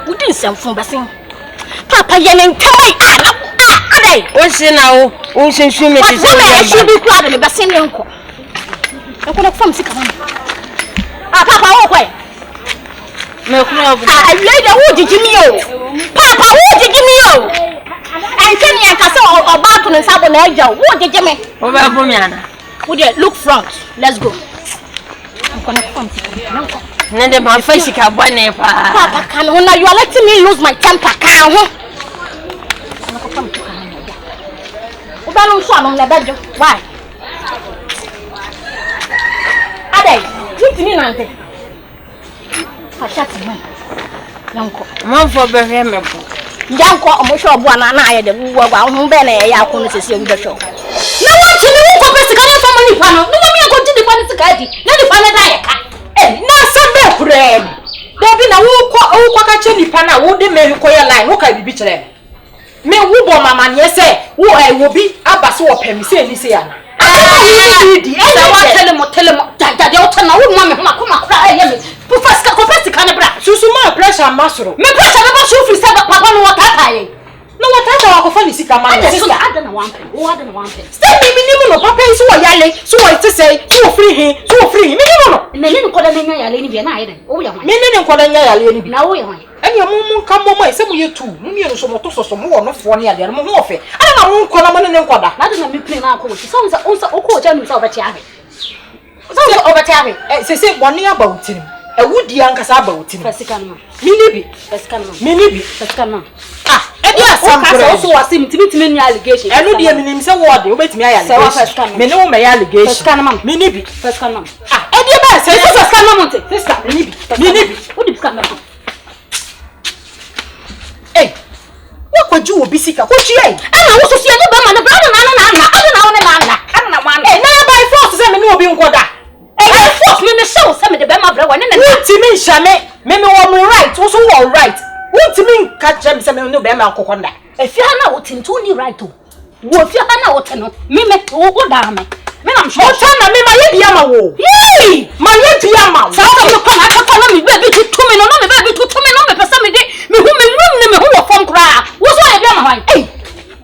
Wudi nsɛmfo bɛsen papa yɛ ne ntamai adai o se na o sunsun me ti se o ba shi bi kura de bɛsen ne nko na fam sika mama papa wo kwai me kura obu awie da wo jijimi o papa wo jijimi o ente ne aka se oba to ne sabo na agya wo jijimi o ba bu mi ana wo de look front let's go na fam sika nanko Nende ma face ka bone pa. Papa can when you are letting me lose my temper can ho. Oba no so am na bejo. Why? Adai, you tini nante. Fa shati me. Yanko. Man fo be he me bo. Yanko omo sho bo na aye de wuwa gwa ho be na ya akọ no sese wu be sho. Na wa tini wo ko pesi kan fa mo ni pa no. No mo mi ko tini pa ni sika di. Na di pa na da ye ka. Na sembe kurem. Dobi na wo ka che nipa na wo de me ko ye line wo ka bibi kire. Me wo bo mama ne se wo wo bi abase wo pemi se ni se ya na. Di wa tele mo da de o tana wo ma me ma ko ma kra ye me. Professor kan bra. Susu ma pressure masoro. Me pressure be ba so free say papa no wata kai. No wata wa ko fa ni sika ma no sister. Adana one pen. O adana one pen. Stay me ni mo no papa yi so wo yale, so wo ti say, so wo free hin, so wo free hin. Me ni mo no. Me ni ko da nya yale ni bi na aye den. O ya hwan. Me ni ko da nya yale ni bi. Na o ya hwan. Anya mo nka mo mai se mo ye tu. Mo mi no so mo to so mo wo no fo ne yale mo ho ofe. Ana na mo nko na mo ne nko da. Na de na me play na ko ti. So o ko ja nu sa obeti ahe. So obeti ahe. Se boni aba utirim. Ewudi ankasa aba utirim. Fasika no. Mini bi. Fasika no. Mini bi. Fasika no. Edi asam so wasi mitimi ni allegation. Eno de minim se wo de obetimi aya allegation. Me ne wo me ya allegation. Fasika no. Mini bi. Fasika no. Edi ba se fasika no monte. Sister, mini bi. Mini bi. Wo di fasika no. Wo kwaju obi sika. Ko tue. Ana wo so sie de ba ma na bra na. Ana na by force se me ne obi nkoda. By force me show se me de ba ma bra wa ne na. Utimi nhame. Me wo right. Wo so wo right. Utimi nka chem se me ne obi ma akokonda. Efia na wo tinto ni right o. Wo fia na wo teno. Me wo da me. Me na msho. Ota na me ma ye bia ma wo. Yee! Ma ye bia ma. Sa ka yo pa na ka na me baby to me no me baby to me no me pesa me de me hu me room ne me hu wo fon kra. Wo so ye bia ma hwan.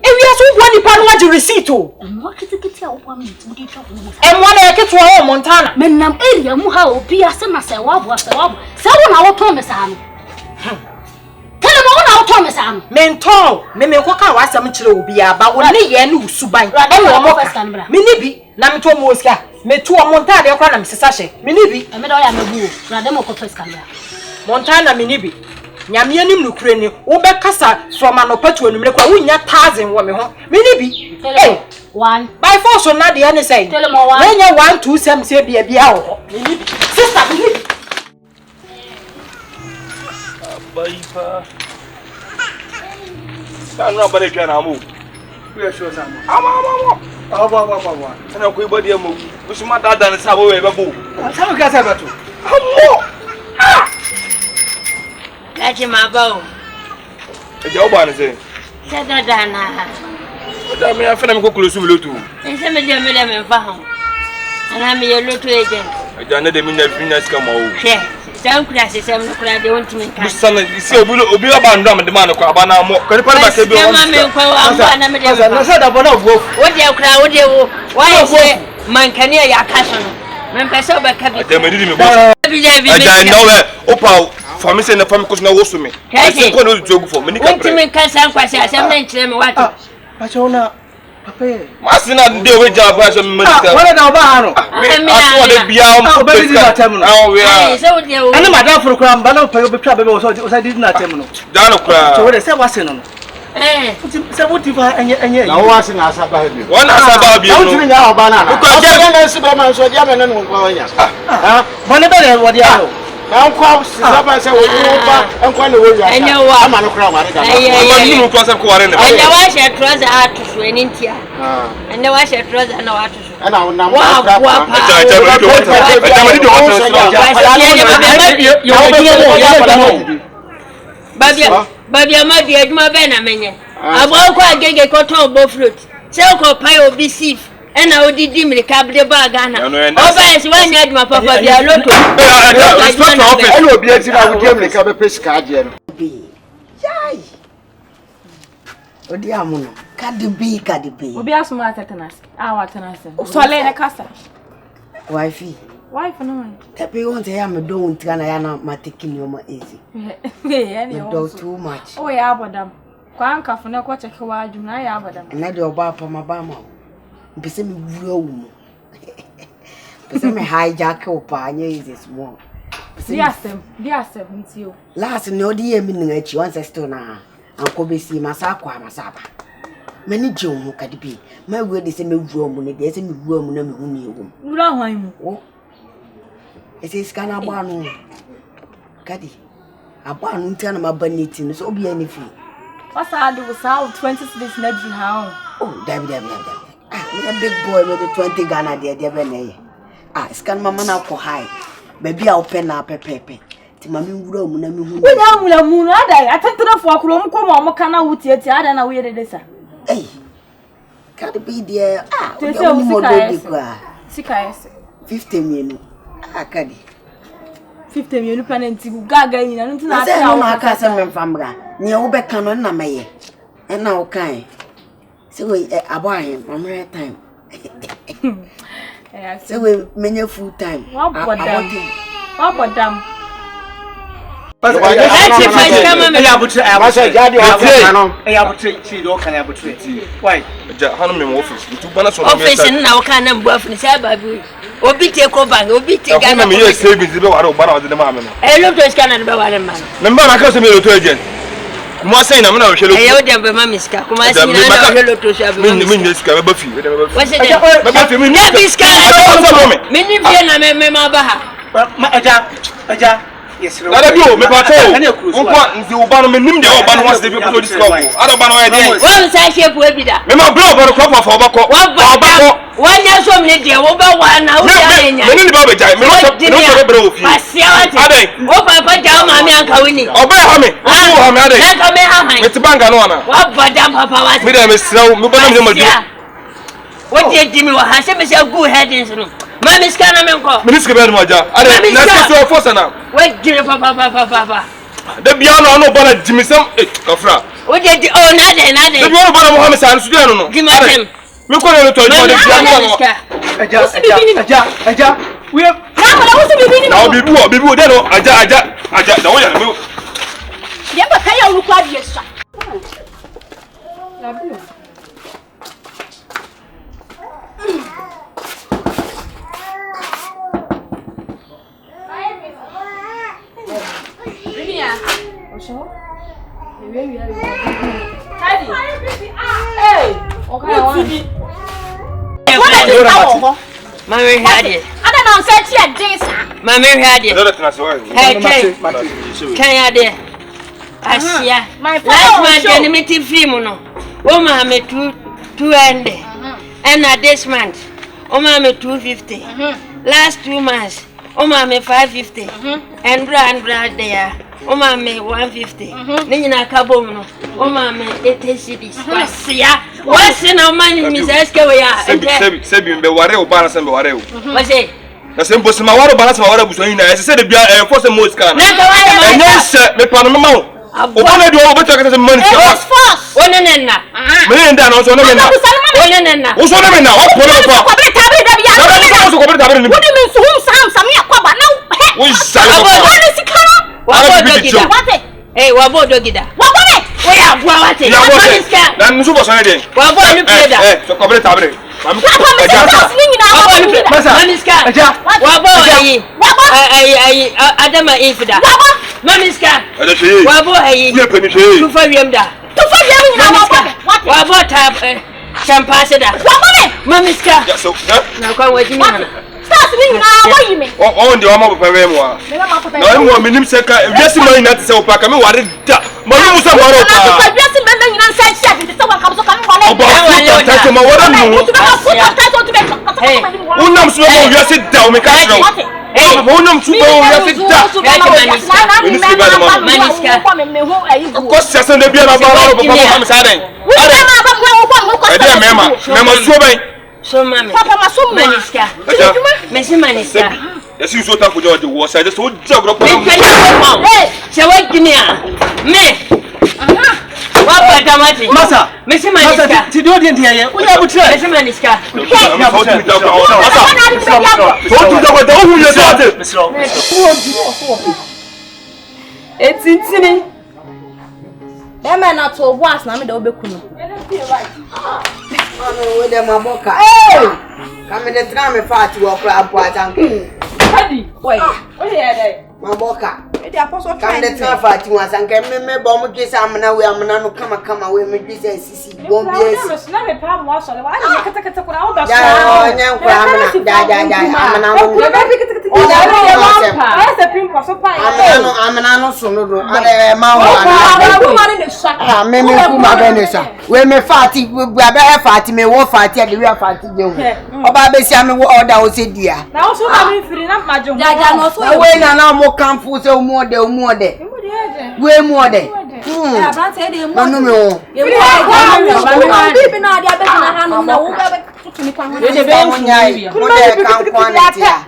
Ewi aso wo ni pa no agi receipt o. Mo kitikiti a wo pa me ti twa wo. Mo na ye keto o Montana. Me nam area mu ha obi ase na se wa bo. Se wo na wo to me sa no. Tell me na wo to me sa no. Menton, me ko ka wa asam kire obi aba wo ne ye na usuban. E wo mo ka. Me ni bi na me to mo osika. Me to o Montana de kwa na me sesa hye. Me ni bi. Me do ya mabu o. Na dem ko first camera. Montana me ni bi. Nyame anim nukure ni wo be kasa from anopatu anumre kwa wo nya 1000 wo me ho. Me ni bi. One by force na de any say. Tell me one. We nya 1 2 7 say bia wo. Me ni bi. Sister me ni bi. Baifa. Sanu abale twa na mo. We sure sam. Ama. Aba. Ana ko ibodi mo. Usuma dada ne sa wo we bebo. Sam ka sa beto. Amo. Lati ma ba o. Eja oba ne se. Se dada na. Da me afena me ko close mi lotu. Se me de me fa ho. Ana me ye lotu agent. Eja ne de mi na finya ska ma o. She. Sam kura se sam no kura de wonti me kan. Busana isi obi aba ndo am de ma no ko aba na mo. Ko ni pa ba se bi o. Ma me ko amba na me de. Na sa da bona wo. Wo de kura wo de wo. Wa se man kan ya kaso no. Men pese obeka bi. Ate me didi me bo. Eja no we opa fami se na fami ko na wo so me. Ase ko no jogu fo me ni ka pre. Wonti me kan san kwase asem na nkire me wato. Pachona papa. Masina de we ja ba so me medika. Wala da oba ha no. Aso de bia o be di na tem no. We Ai se wo de wo. Ana madam furu kura mba na pa yo be twa be wo so di na tem no. Da no kura. So we dey say wase no. Say what if I now was in Asaba. One Asaba, I was in our banana. Because I see by my so Yaman and whenever what you are. Now, Saba said, I'm going to work. And you are I'm on a crowd. you cross a quarter. and the wash your trouser out to swing in here. And the wash your trouser and the water. And I'll now Baby, I'm not the my Benamene. I won't quite get a cotton both fruit. Selko pie or be sieve. And I would dim the cab de bagana. Over as one had my papa, they are local. I will be able to give the cabin piece card. Yay! Oh, dear Mono, Cardi B. Obi asuma tetanus. Our tetanus. So I a casa. Wifey. Wife no. Tapi won't say I'm a don't can I am my taking you easy. You do too much. Oh, yeah, madam. Kwanka for no kwacha kwa juna ya madam. And I do about my bama. Pese me room. Pese me hijack opa is small. Diasem with you. Last no dear meaning at you once I stone and Kobe see Masaqua Masaba. Many Joe could be. My word is a new room when there's a room no room. Oh, it is Canabano. Caddy. A barn turn my bonneting, so be anything. What's I do without 20 cities never how? Oh, damn. A big boy with the 20 Ghana, dear Devene. Scan my man up for high. Maybe I'll pen up a pepe. Timmy room, no moon. I take to the fork room, come on, Mocana with your tired and a weird desert. Hey, can't it be dear? There's only more Sika 50 million. Caddy 50 million penalty gaga in and I say, no, I can't send from near Obeck na may. And now, kind. So I buy him from her time. So we many full time. What about them? Office now can and buff in Sababu. Obi take over, Obi take Ghana. Me savings the water of the man. I look to Canada about a man. Remember, I can't say to agent. Moi saying I'm not sure. I owe them by Miska. Come on, hello to Shabby. This guy, Buffy. What's it? Many Vienna, yes, I don't know, me pato. The Obama nim the Obama was the people to discover. I don't know idea. One side shape will be that. Me my blow for the crop of Obako. One year so many dear over one now. Me ni babe jai. Me no bro fi. Ade. O papa jam mami anka wini. Oba ha me. O ha me ade. Na ka me ha me. Me tibanga no na. Wa badam papa wa. Me dey me sraw, me bana me madu. What did Jimmy wa ha se me say good headings no. Mami skana me nko. Minister be no aja. Ade na so force na. Wait, Jimmy papa. The piano no bana Jimmy Sam kafra. O de oh na de. The piano bana Mohammed San Sudan no. Jimmy Sam. Me ko le to the piano. Aja. We have now bibi de no aja. Na wo ya me. Ye ba kan ya ru kwa die sha. Mammy had it. I don't know, said she had this. Mammy had it. Can you I see my last man enmity film. Oh, mammy, 200. And at this month, oh, mammy, 250. Last 2 months, oh, mammy, 550. And brand there. Oh, mammy, 150. Nina Kabono. Oh, mammy, 80 cities. What's in our money, Miss Escaway? Sebi be ware o balance be ware o. What's it? Na se mbo se ma ware balance ma ware buso yin na se se de bia force mo scan. Na ka ware ma. Enye se me pa no ma o. O ba na do o beto ka se money scan. Force. Onenenna. Me nda no so no me na. Onenenna. O so no me na. O po no pa. Ko be tabe da bia. Na so ko be tabe ni. Wo di me so hum sam ya kwa ba na. Wo sa yo. Wo ni sikana. Wa bo dogida. What? Eh, wa bo dogida. Wa bo me. We are what? Ya bo se. Na nso bo so ne de. Wa bo ni pleda. So ko be tabe. Mamiska, wabo ayi, Adama ifida. Mamiska, wabo ayi. Tufa wiemda. Tufa Wa bota champagne da. Mamiska. So, na kwa wajimi hana. Start me na why you me? Oh, ndi wama papa we mo. Na mo minim seka, wiase man na tse opaka me ware da. Mo mu so ware opaka. Na wiase man na nsa sia bi tse wanka so kan wale. Oba ta ma ware nu. Unam so mo wiase da o me ka tro. Unam so mo wiase da. Maniska. Ko sesa na bia na ba ro papa ma sa den. Mema so ben. So mami. Papa ma so mo. Maniska. Merci Maniska. Yes, you so talk with the war side. So jogro pa. Hey, se wa ginia. Me. Wa pa tamati. Masa. Merci Maniska. Ti do de ntia ye. Wo ya butre. Merci Maniska. Masa. So tu da hu ye so ate. Etintini. Ema na to boas na me da obekunu. We dem aboka. Hey! Come the tram me party wo kra apoatan. Hadi. Wait. What here dey? Maboka. E dey apostle Come the tram party wan san ke me bom twese amna we amna no kama we me twese sisi bom bies. Na me pa mo so le wa na kata kura wo ba so. Ya nya nkwa amna da amna wo. Amna no so no do. Ade ma wo ana. Me ku ma be ne sa. We me fati bua be fati me wo fati ade we fati je wo. Oba be sia me wo order wo se dia. Na wo so na me firi na majo. Ja no so. We na mo kamfu se mu ode. We mu ode. Abrante de mu. No me wo. Bibi na dia be na ha no na wo be tutuni kwa ho. De be nyai. Mo de kan kwa na tia.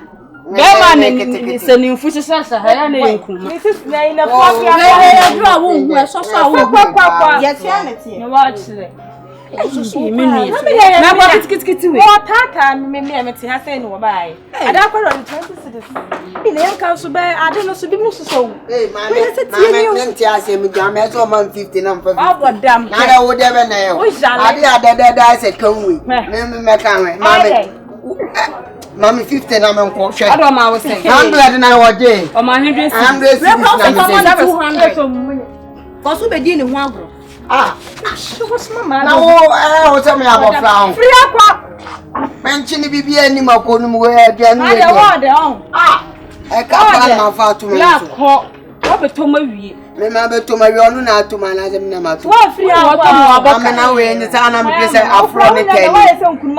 Gateman senimfu sisa haya na yenkuma. Mrs. na ina kwa ya dura wo hu so so wo. Ya tia na tie. No wa chire. Na ba kitikiti we. O tata me ti ha say no bai. Ada kwa 20 cedis. Ina yanka so be ade no so bi mu so. Eh ma me ti ase mi gwa me so man 50 na mfa. Abodam. Na da wo de be na ye. Ade adada se kanwe. Me kan we. Ma me. Mami 50 na me nko hwe. Ado ma wo say. 100 na wo je. O ma 100 na 200. Ko so be di ni ho agro. Na wo o se me abofra on. Free akwa. Menchi ni bibia ni makonu mu we dia nu we. Ade on. E ka ba na fa tu me. La ko. Wo be to ma wie. Me ma be to ma wie onu na to ma na ze me na ma to. Wo free akwa. Amena we ni sa na me pese afro ne tani.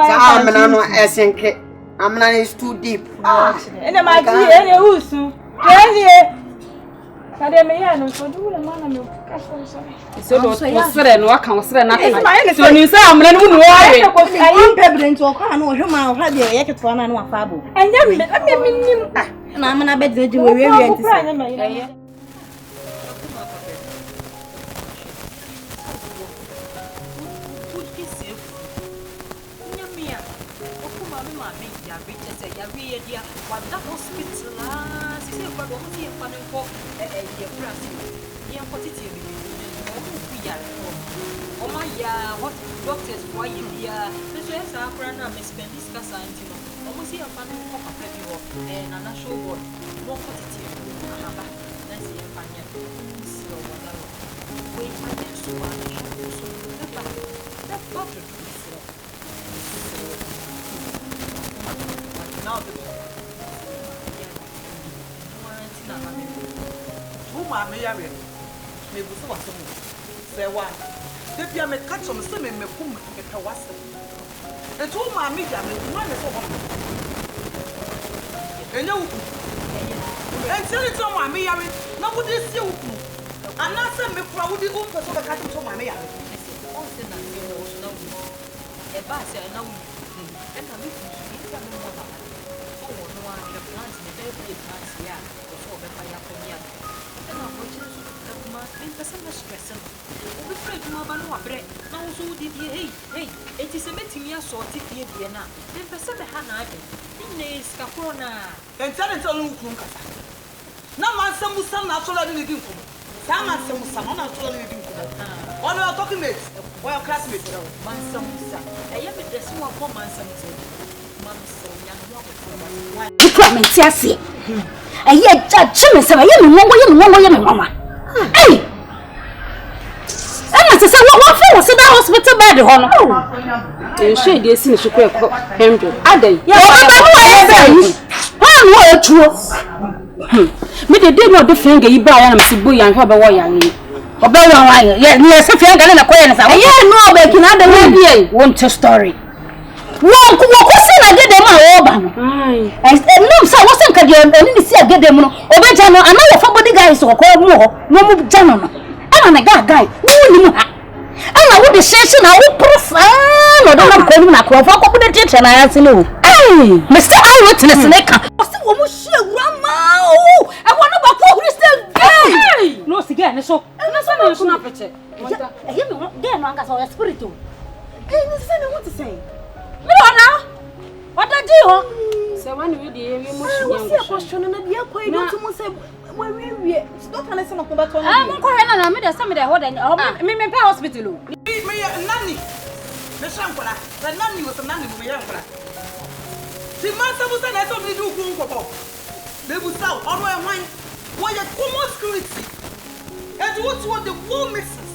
Sa amena no esenke. Amena is too deep. Ene ma ji ene usu. Kenie. Kade me ya no so du le ma na me ka so do sere no aka sere na ka. So ni sa amena no nu wa we. Ayi pebre nti okwa na ohwe ma ohwa de ye keto na no afa abo. Enya me nim. Na amena be de we nti se. Doctors why you here? This is our friend and Miss Bendy's Cassanti. Almost here, fan of a pretty walk and a national board. More quantity. Let's see if I can see whatever. Wait, my dear, so that's not the now Deputy me catch on some me kum me kawasa. E to ma me ya me ma me so ho. Enye wuku. E tell it to ma me ya me na wudi si wuku. Ana se me kura wudi um so be catch to ma me ya me. On se na se wo so na wu. E ba se na wu. E ka me fu ni ka me mo ba. O wo no wa the plant me be be plant ya. O so be pa ya ko ya. E na ko chi so da kuma en pesa na stress. We pray to my banner bread. Now, so did ye, hey, it is a meeting your sort of ye, Diana. Then Pesa Hana, in a scafona. And tell it all Kunka. Now, my son was some naturally living for me. Some are some naturally living for me. All our documents, well, classmates, my son, I am a decimal for my son. Mamma, so young, You promise, yes, and yet, Judge, I am one way, Hey! I say, what was in the hospital bed. You should have seen Shukwe Henry. Ade, what true? Me the day not the finger you buy and Sibu and have a wire. Yes, if you're going to acquire, no, making other way, won't your story. One question I get them over. I know so wasn't I didn't see I get them over Jano. I know if somebody guys or call more, no move Jano. I'm a guy. And I would session I would profound or don't call him a crop for the teacher and I answer no. Hey, Mr. I witness Neka. I want to go for Christian gay. No, again, so that's why I'm not pretty. I hear me again, I saw a spirit. Hey, I want to say. No, what I do? So when you did, you must see a question and a dear quite not to say where we stop and listen about one. I'm going to meet somebody hold and me hospital. Nanny, the Shankula, the nanny was a nanny with Yankula. The master was an atom to do Kunko. They would sell all my wine. Why a common security? And what's what the woman misses?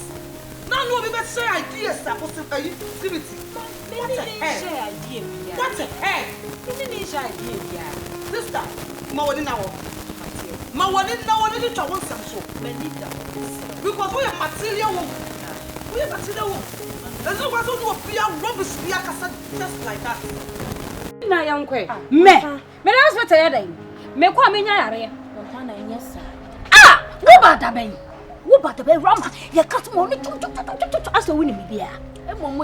Now, no, we better share ideas that was activity. What a head! What a head! Sister, Mawadina, to want some so. Because we are material woman. We are material woman. There's no one to be a rubbish just like that. Na yankwe. Me that's what I am. Me kwa me nyare. Montana yes sir. Ah, wo ba da ben. Wo ba da ben Rama. Ye cut mo ni aso wini me bia.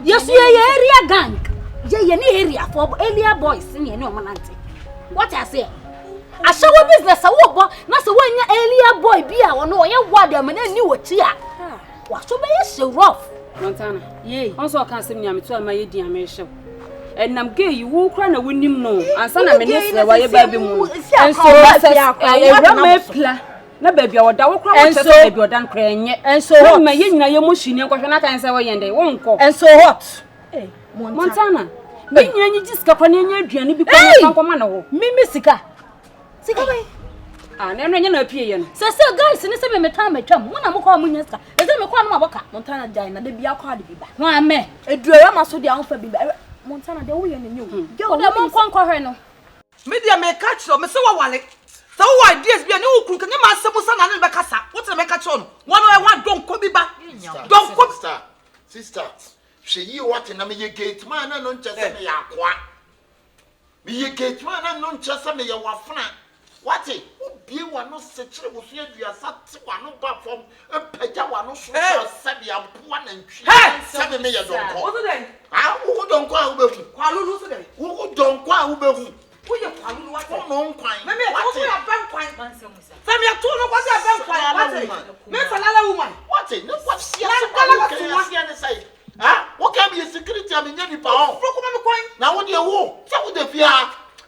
Yes, ye area gang. Ye ni area for area boys ni ene omanante. What I say? I show business wo bo na so wanya area boy bia wo no ye ward am na ni wo ti a. Wa so be ye show rough. Montana. Ye. Also can say me am to am ye di am show. And I'm gay, you walk around a winning no, and son of a minister, why you baby moon. And so I say, no baby, or dog and so baby, or done crying yet. And so my yin, your machine, and question I can say, and they won't call. And so what? Montana, when you just got on your journey because I'm commando. Mimissica. Sick. And then you know, opinion. So, guys, and it's a time I come. When I'm a communist, and then I call my worker. Montana dine, and they be a card. Why, man, a drama so down for Montana, the way and you. Go, the monk conquer her no. Media may catch so, Mr. Wally. So, ideas be a new cook and you must suppose an Albacassa. What's a make a chon? One I want, don't come back. Don't come, sister. She you what in a me Gateman and non just me aqua. Me Gateman and non just me your wafna. What it? Be one no such with you, you are such one from a Pejawan, so Sabia, one and 7 million. Who don't call who don't call who you call no crime? Maybe a bank crime. Sammy, I told you what's a bank crime. Miss another woman. What's it? No, what's the say? What can be a security? I mean, any power. Now, what do you want? So, would the fear?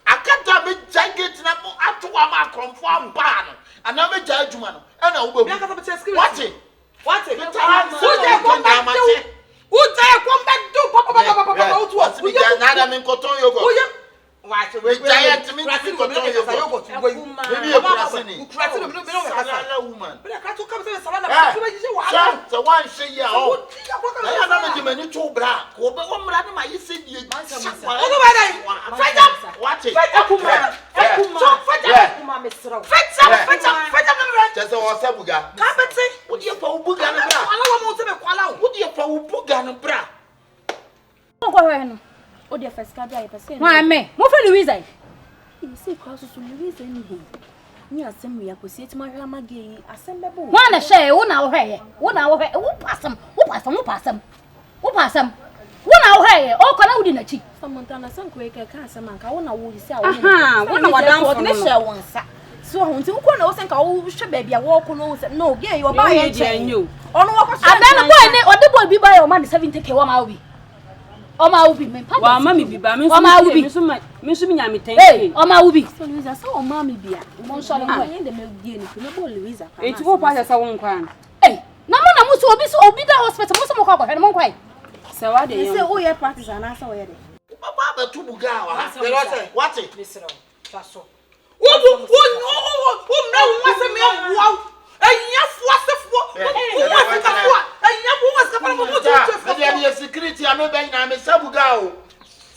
I can't have a giant number at to a conform ban. And I'm a judgment. And I will be a watch it. What's it? Who dare come back to Papa? What's the other man? Watch a giant to me. Maybe a woman. But I can't come to the salon. So, one say, yeah, oh, I don't know you too black. What my you said you watch it. Just all Sabuga. What do you for Buga? What do you for Buga and Bra? Oh, dear, first card, why, me? What for Louisa? You say, crosses to Louisa anything. You are sending me a pussy to my grandma gay. I send the book. One a share, 1 hour hair. 1 hour hair. Who pass them? Who pass them? Who pass them? Who pass them? 1 hour hair. Oh, can I win a cheek? Someone turn a son quick, a cancer man. I want to would sell. Aha, 1 hour down for the share one sack. So, until one knows and I should baby a walk on nose. No, gay, you're buying you. On what I don't know what the boy be by your money 70 k. 1 hour. Oma ubi me pa. Wa mama bi ba me so me nya me ten. Hey, Oma ubi. So Louisa so o mama bia. Mo so le mo yen de me die ni me bo Louisa. E ti wo pa se won kwan. Hey, na mo obi da hospital mo so mo kwa hwe mo kwai. Se wa de yen. Se o ye practice ana se o ye de. Papa ba tu buga wa. What it? Listen on. Chaso. Wo mra wo se me wow. Enya fo asefo. Wo asefo. Enya wo asefo mo mo security ame ben na me sabuga o.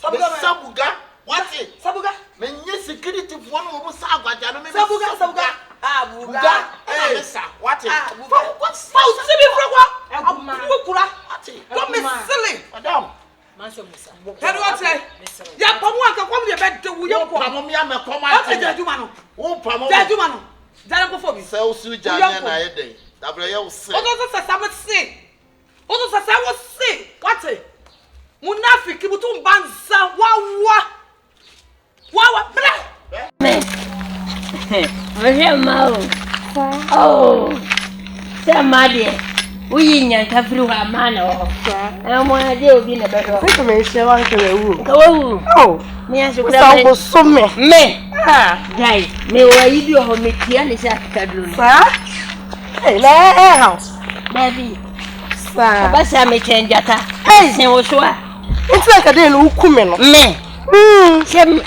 Sabuga. What it? Sabuga. Me nye security fo no mo sa agwaja no me Sabuga. Ah, buga. Eh, sa. What it? What? Fauzi bi frogwa. Abukura. Don't be silly. Madam. Manso Musa. Tell what say? Ya pamu anka kwam de bed wo ye ko. Pamu mi ame koma. Ate jaduma no. Wo pamu. Jaduma no. Jana ko fobi. Se o su janya na ye den. Dabre ye o se. Odo se sa mo se. Odo se sa wo se. What it? Munafiki butu mbanza wawa. Bra. Mama. Oh. Somebody. We nya kafiri wa mana wo. Amwa de obi na bedo. Sika me hye wan kere wu. Kawu. Oh. Me asukura. Sa ko some. Me. Ah, dai. Me wa yidi ho me tia ne sa kadru. Sa? Eh, la house. Baby. Sa. Basa me chenjata. Sin wo so a. Nti ka de no kume no. Me. Sem.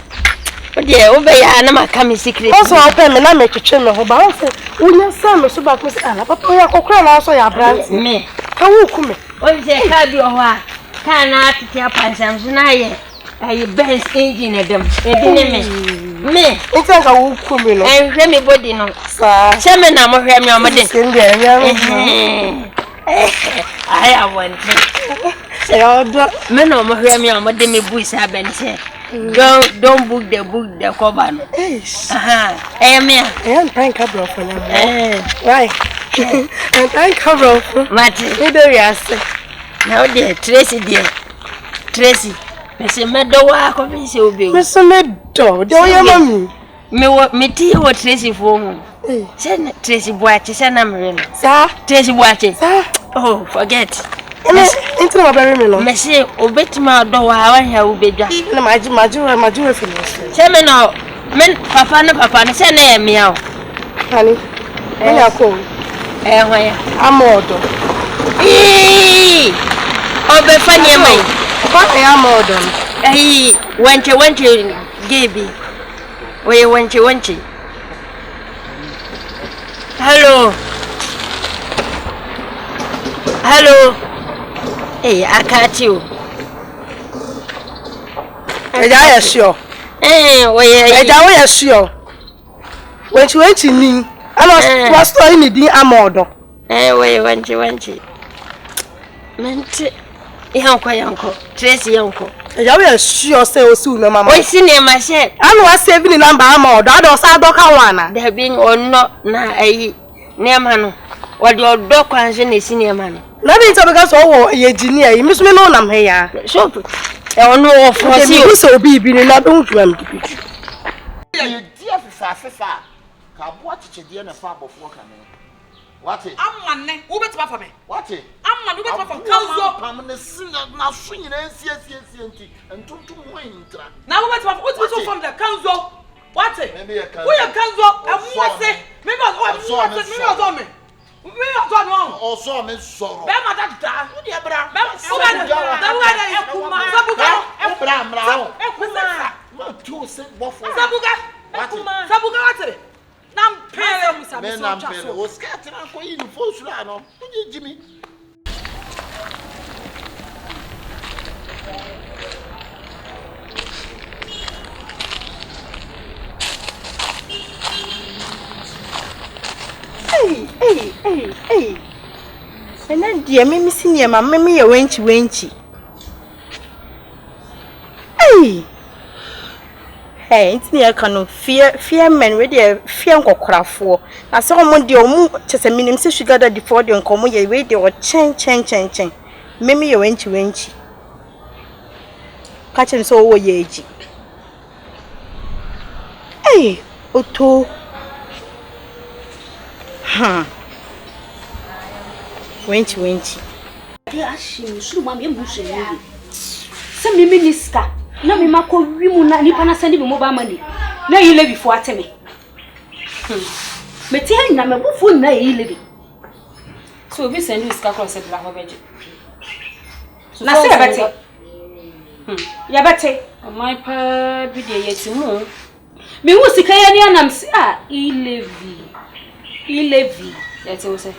Ode o be ya na maka me secret. Also open me na me twetwe me ho ba wo se wonya sa me so ba ko se ala papa ya kokora na so ya brand. Me. Ka wo kume. O se ka bi o ho a. Ka na atete apansam so na ye. Ayi Benz engine dem. E bi ne me. Me. Nti ka wo kume no. En hwe me body no. Sa. Se me na mo hwe me o mo de. Sende ya. I want it. Se odo. Me no mo hwe me o mo de me bu isa ben se. Don't book the cover no. Me. And thank you bro for now. Right. And thank you bro for. Mati. We do yase. Now there Tracy there. Tracy. Me se me do wa ko bi se obi. Me se me do. Do ya mami. Me ti wo Tracy fo mu. Se Tracy Boache se na me no. Sa. Tracy Boache. Sa. Oh, forget. Into my baby me no. Me se obetima do wa hia obedwa. Na maji finish. Se me no. Men papa no se na e mia o. Honey. When you come. Hwa ya. Amodo. Obe fanye mai. Papa ya amodo. Wenche gebi. Oye wenche. Hello. Hey, I catch you. Eja sure. Eja we sure. When you wait in me, I was storing me di amodo. Wenche. Mente. Yanko. Tracy yanko. Eja we sure say o su no mama. We see near my shed. I was saving the number amodo. I don't say doka wana. There being or not na near mano. What your dog question is senior man. Nothing because engineer, you miss me no nam here. So, I know for you so be na don't you am. You dear Fifa. Ka what you dear na fa before can. What it? I'm man, who bet for me? What it? I'm man, who bet for council. I'm na sin na swing na CNT and to wintra. Now who bet for what's from the council? What it? Maybe a council. Who your council? And what say? Maybe I me. We are done wrong. Also, Miss Sorrow. Bema that. Who the bra? Sabuga. Nam pele musa. Nam pele. O scatter na ko yi fo sura no. Ku Jimmy. Hey. And then dear me missing your mamma me a wenchy. Hey, it's near canoe fear men ready a fear craft for. I saw one dear moo just a minimum so she gathered before the uncommon ye radio or chain. Mimi a wenchy. Catching so over ye. Hey, Otto. Wenchy. Ashim, should mammy bushing. Send me minister. No, me mako wimu na nipa na send me mobile money. Na you live before me. Me tell you na me bufu na you live. So we send you scacross at la budget. Na say better. Ya better. My pa be there yet more. Me who sika ya ni anam si Ilevi. That's all say.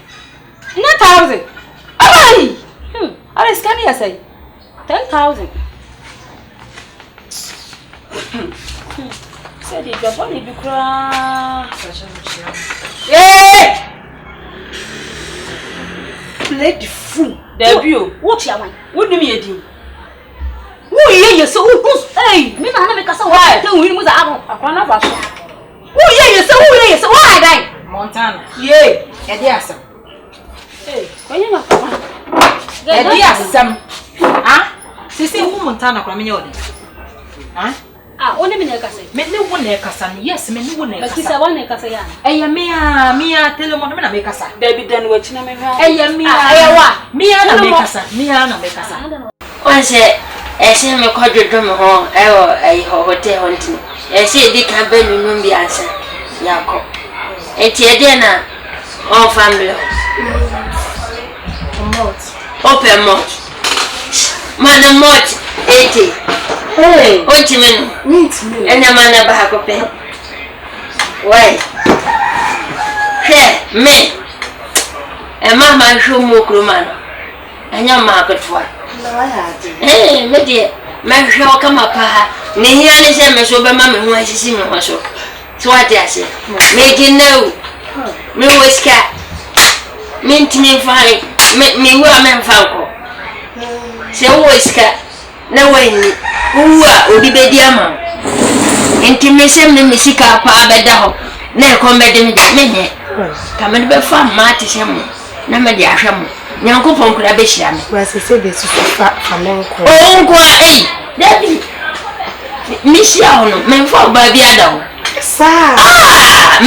Na 1000. Ai! Are scan ya say. 10,000. Said it, but only because. Hey! Let the fool. Debut. What you want? What do you do? Who you so who's hey? Me na make us why? Tell we must have a corner of. Who you so who you so why guy? Montana. Yeah. Ediasam. Hey, when you not come. Ediasam. Ah? Sisi who Montana kwa menye odi. Ah? Ah, only me nekasa. Me ne wo nekasa. Yes, me ne wo nekasa. Kisa wa nekasa ya. Eya mia telephone me na mekasa. David dan we china me hwa. Eya mia. Eya wa. Mia na mekasa. Onse ese me kwadwodo me ho ewo hotel ho ntini. Ese di kan ba nunum bi ansa. Yakọ. Enti ede na on family. Open mouth. Madam mouth 80. Hey, onti menu. Ena mana ba ko pe. Why? Hey, me. Mama shomu kruma. Anya ma akotwa. Eh, me die. Me hwe kama pa. Ne hia ne se me so be ma me ho asisi me ho so. So what I say? Me di no. Me weska. Me ntini fine. Me wo am fanko. Se wo weska. Na wani. Uwa obi be di ama. Enti me se me sika pa abeda ho. Na e ko mbede me nye. Ka me be fa ma ti se mo. Na me di ahwe mo. Nyankopon kura be hira me. Wa se be su fa menko. O nko eh. Daddy. Mi hia ho no. Me fa ba bi ada ho. Sa. Ah,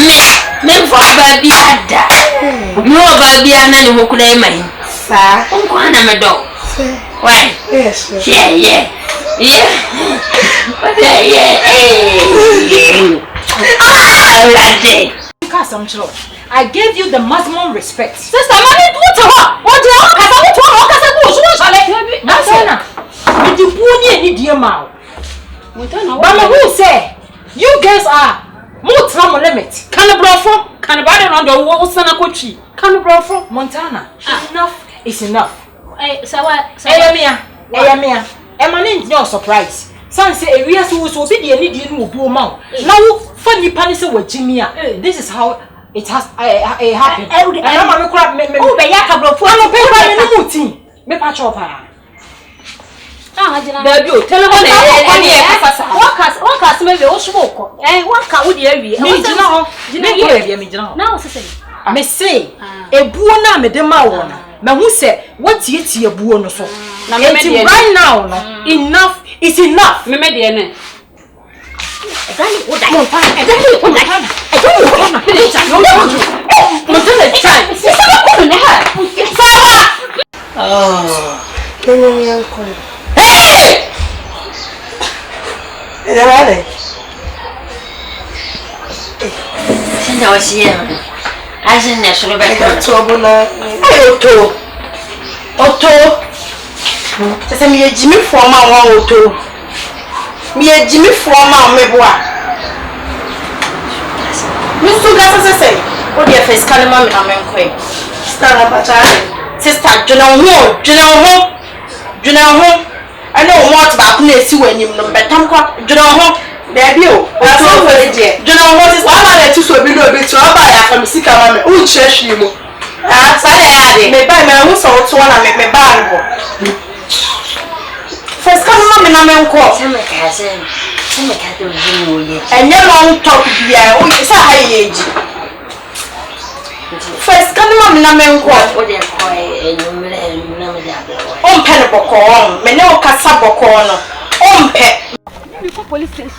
me fa ba bi ada. No ba bi ana ni ho kura e mai. Sa. Nko ana me do. Why? Yes. Yeah. But yeah. Ah, lady. I gave you the maximum respect. Sister, mommy, what to her? What to her? Kasa what to her? Kasa go so chale. Montana. Me di buoni ni die ma. Montana. But who say you guys are more time limit. Can brofo? Can body round the wo sana kwetwi. Can brofo? Montana. Enough is enough. Eh, sawa. Eyamia. Emani no surprise. San say area so be the ni die no obi o ma. Now for nipa ni say wagimia. This is how it has happened. I am me kura me be ya ka brofo. No paper me no mutin. Me pa chop ah. Baby, telephone e kasa. Waka me be o shoko. Waka wo de awie. Me gina ho. Me gina ho. Na o sese. Me say ebuo na me de ma wo no. Me hu say watietie ebuo no so. Na me de right now no. Enough is enough. Me de ne. Edani wo dai. Edani wo dai. Edani wo dai. Montana try. Sisa ko ne ha. Sawa. Oh. Kenyan yanko. Hey! Edawale. Senda wasiye. Azene solo ba To abuna. Ayo Oto. Sasa mi ejimi fo ma won oto. Mi ejimi fo ma meboa. Mi su ga sese. O de face kan ma mi na menkwe. Sister na bacha. Sister Juna ho. Ana o mo ba ku na esi wanim no betam kwa dwena ho baabi o aso fere je dwena ho sister wa na ti so bi no bi to ba ya fam sika ma me u chehwe mu sa ya de me ba me hu so to na me ba ngo first kan ma me na me nko se me ka do jinu ye enye long talk bia o sa ha ye ji first kan ma me na me nko o de ko enumre na me ja on pen boko me ne o kasa boko no on pe We go police station.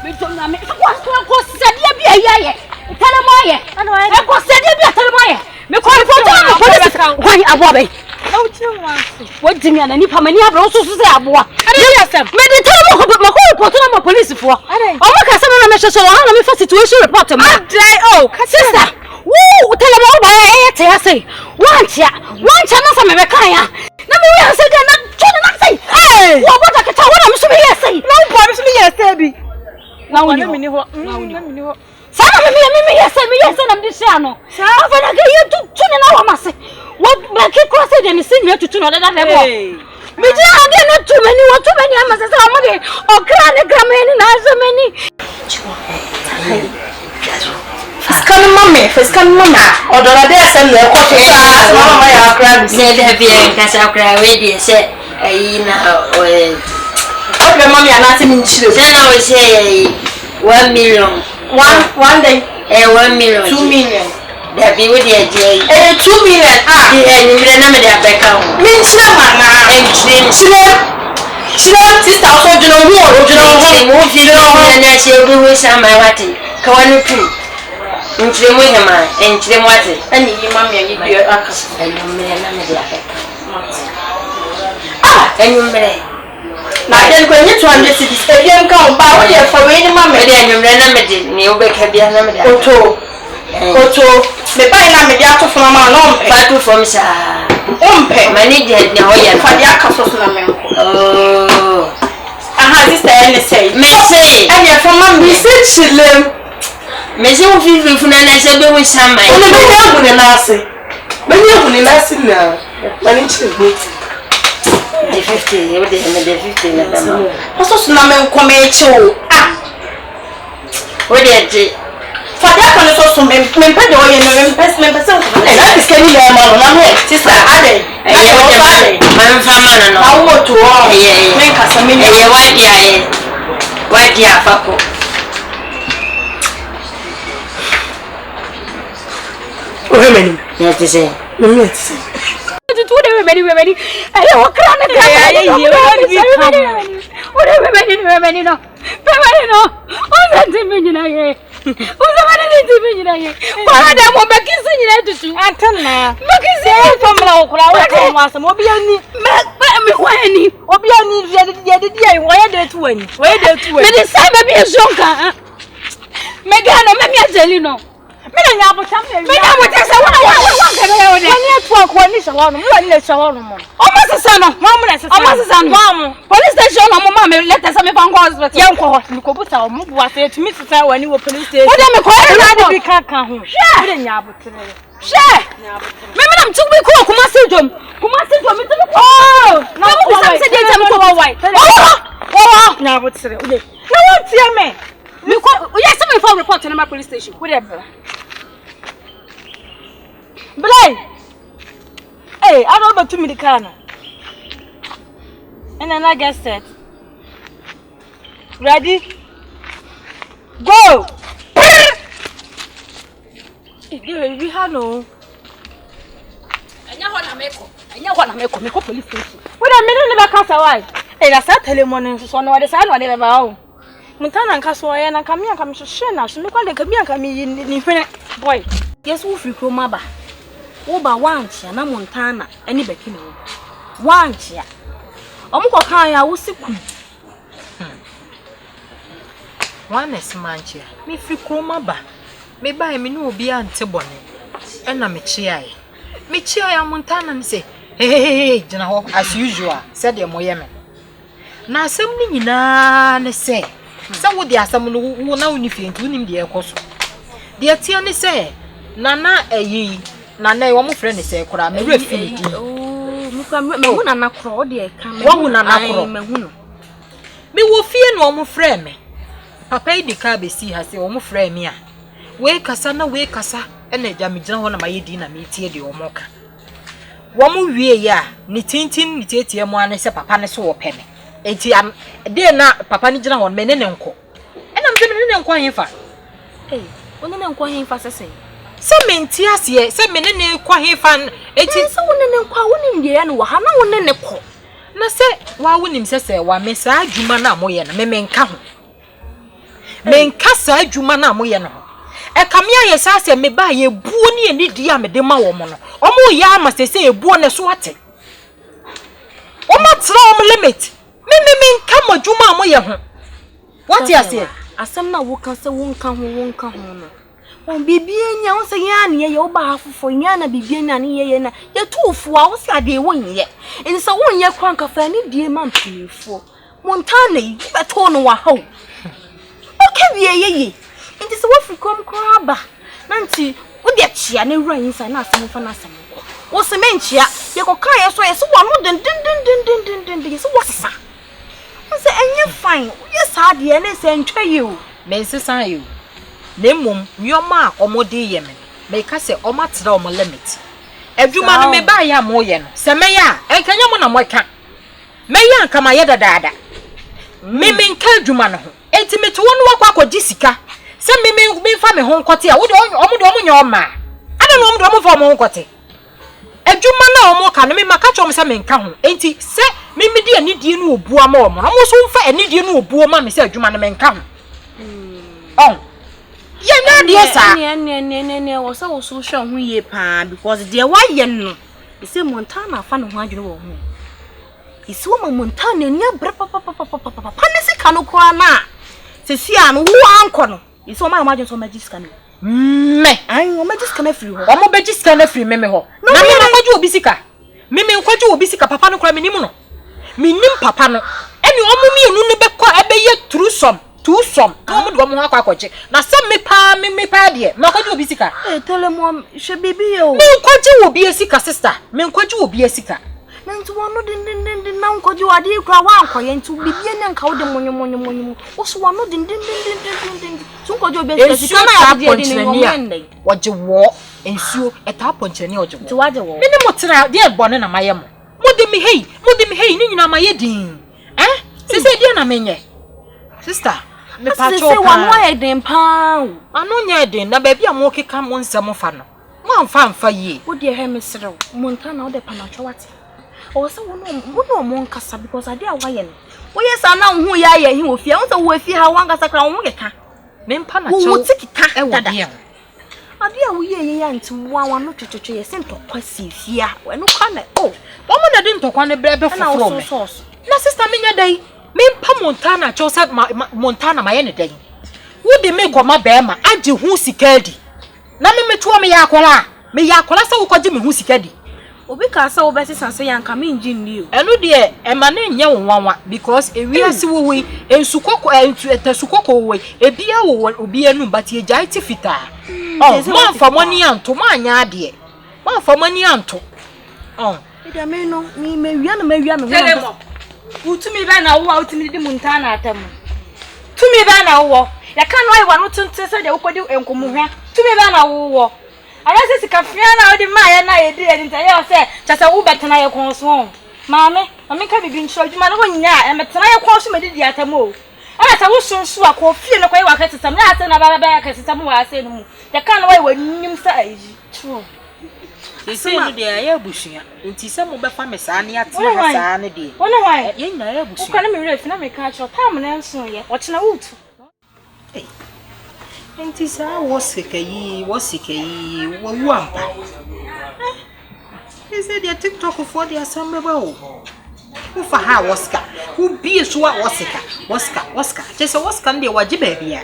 We don't know me. Go sadia bi ayaye. Tell mo aye. E go sadia bi tell mo aye. Me call for police. Why abobe? na uchi wansi what dimi ana nipa mani abro so so say aboa. Me dey tell mo ko report na mo police fo. O mo ka say na me hwehwe lo ha na me fa situation report mo. Sister. Woo, tell me ba e te ase. Wancha na sa me be kan ya. Na me we say na chona na say. Eh, wo boda ke ta wona me so me yes say. na wo me so me yes say bi. Na woni na me ni ho. Sana me yes say na me dey ano. Afa na ke you tu na wa mase. What make cross dey ni sin me tutu no that level. Me just again too many amas so amage. O kra ne grameni na so many. Fiscal mama. Odola dey send me coffee. Mama ya kra. Ne dey be kasa kra we dey say ayi na Okay, mommy, I'm not even sure. Then I will say 1 million. One day. 1 million. 2 million. That be with the idea. 2 million. Ah, yeah, you may not have back out. Means mama. And she sister also do no more. Do no more. If you don't want to say we will some my watching. Kawan tu. Into the winter man. Into the water. And you mommy and you be a custom. And you may not have back out. Ah, and you may. Na den ko nyi 200 cities e bien ka ba wo ye for we ni ma me de anyum na me de ni o be ka bia na me de oto me ba ina me dia to fo ma no mpe fa to fo mi sa mpe mani de na ho ye fa dia ka so na me nko oh aha sister Yene say me say and ye for ma me say chilem me say wo fi na na se be wo sama o ne be ya bu ne na ase me ni bu ne na ase na mani chilem the 50 you dey me the 50 na dama also so na me nko me eche o ah wo dey je for that kan so me pe de o ye no me pe se nko na that is keni le ma no na me sister ade man fa ma no awo to o me ka sa me ni wa dia fa ko o he meni ya te say me te say to the many I walk around the many no oh that many na ye o za mani ni na ye para da mo be kisi ni tutu antana me kisi famla okura wa ko ma so mo bi ani me ho ani obi ani de wo ye de tu ani me de sai me bi zonka me ga no me mi ajeli no me na nya botam me nya botam se wona wa ka na yo de ani atu akwa ni shawo no mo ni le shawo no mo o ma sesa no mo mo na sesa o ma sesa no mo police station no mo ma me letter se me fa nko hospital ye nko ho ko buta o mo bua se tumi sesa wa ni wo police station o de me ko na de bi ka ho me de nya botere me me na mtu bi ko kuma se dom me tumi ko na ko sa se de tem ko wai o nya botere o de na won tie me me ko yes me for report na my police station wo de bra Blay. Hey, I don't know to me the car now. And then I get set. Ready? Go! We have no. Me ko police station. Wait a minute, never cast away. Hey, that's a telemon, so no, the sign, whatever. Montana Cassoy and come here, come to Shena, so look like a me in boy. Yes, who free Cromaba. Oba wanchi na Montana eni beki no wanchi a omuko kan ya wo siku wanes manchi me free kroma ba me ba me no obi ante bone ena me chiae Montana ni say hey jina ho as usual said dem moye me na asem ni nyina ne say sa wo di asem no wo na wo ni fie nti wonim de ekoso de atia ne say nana eyi Nana, you want friend say, "Kura, me refi." Oh, me hu nana kro de ka me. Wo hu nana kro. Me wo fie no mo friend me. Papa yi di ka be si ha say wo mo friend me a. We kasa na we kasa e na ja me gina ho na ma ye di na me tie de wo mo ka. Wo mo wie ya, ni tintin ni tietie mo ane se papa ne so wo pe me. Enti am de na papa ni gina ho me ne nko. E na me se me ne nko ahefa. Eh, wo ne nko ahefa sese. Se menti ase se me ne kwa hefan eti se wonne kwa wonim de ya no ha na wonne ne ko na se wa wonim se wa me sa adwuma na moye na me menka ho menka sa adwuma na moye no e kamia ye sa se me ba ye buo ne ni di a me de ma wo mo no omo ya ama se ebuo ne so ate o ma tra o limit me menka mo adwuma moye ho what you say asem na wo kan se wonka ho no on bibienya on se ya ne ye oba afofo nya na bibienya ne ye na ye tufu a wo se ade wonye en se wonye kwanka fa ne die ma mpefo Montana yi beto no wa haw okay wie ye enti se wo frikom kraba nanti wo de chia ne wura yin sa na asem fa na asem ko wo se menchia ye ko kan ye so ye so wa no den fine. Yes, hard the NS and try you. Mensa you. Name your ma or more dear yemen. Make us say, or much down my limit. Every man may buy ya more yen. Samaya, and can you want a moika? Mayan come my other dada. Miming Keldumano. Intimate one walk or Jessica. Send me from a home quarter. Would on your ma. I don't know for my own quarter. Ejuma na omo ka no me maka chom se me nka ho enti se me die ni die no obu ama omo na mo so mfa eni die no obu ma me se ejuma no me nka ho on ye na die sa ne wo so so hwe ho ye pa because die wa ye no e se Montana fa no ho adwene wo ho isi wo Montana ni abra papa ne se ka no kwa na se si an wo anko no isi wo ma adwene so magic no me ai o magic na free ho o mo magic na free me ho na me nkwaje obi sika me nkwaje obi sika papa no kra me nim no me nim papa no eni o mo mienu ne bekọ ebeye true some no mo do mo akwa akwaje na se me pa de me nkwaje obi sika tell mom she bibi yo me nkwaje obi sika sister me nkwaje obi sika na ntu wono din na nkwaje wade kra wa ankoye ntu bibi ne nka wo de monyo wo so wono din so nkwaje obi sika na ya de ni waje wo ensuo eta ponchene oje ntu waje wo me ne motira de bone na maye mo mode mi hei ni nyina maye din sese de na menye sister me pa cho se wono aye din pa anu nya din na ba bia mo keka mo nsem fa no mo amfa yi wo de he mesrew Montana wo de pa na chwate o se wono mo nkasa because ade a waye no wo yesa na hu ya ye hi wo fie wo se wo fie ha wanga sakra wo keka me mpa na cho wo tikika e wo dia ade a wo ye ya nti wa no twetwetwe ye se ntokwa sifia we no kwa na wo mo na de ntokwa ne brebe foforo me na sister me nya dai me mpa Montana cho sa Montana maye ne dai wo de me goma be ma age hu sikadi na me metuo me ya akola sa wo kwaje me hu sikadi obi ka sa wo be sisanse yanka me engine ni o enu de e ma na nya wonwanwa because ewiase wo we ensukoko entasukoko we ebia wo obi anu batie jai ti fita ma fa moni anto ma nya ade ma fa moni anto ida me no mi mewia me telemo utumi ba na wo utumi di Montana atam tumi ba na wo ya kan no ai wa no tunte se de wo kodi enkomuhwa tumi ba na wo ayase sika fia na odi ma ya na yedi enta ye se chasa wo betena ye konso maame ka bibi nchiro adwuma no nya e metena ye konso medidi atam o ala ta wo sonso akọ fie no kwa ye wa kasesam na ase na baba ya kasesam wa ase no mu ya kan no wa nyim sa ayi tro ese ni de ya bushia enti se mo be fa me saa ne ate ha saa ne de wona wa ye nya ya bushia ukana me ref na me ka cho tam na nso ye o chena wutu enti saa wosika yi wo ampa ese de TikTok for the asambe ba o ufa ha woska u bi so wa woska just woska ndi waji ba bia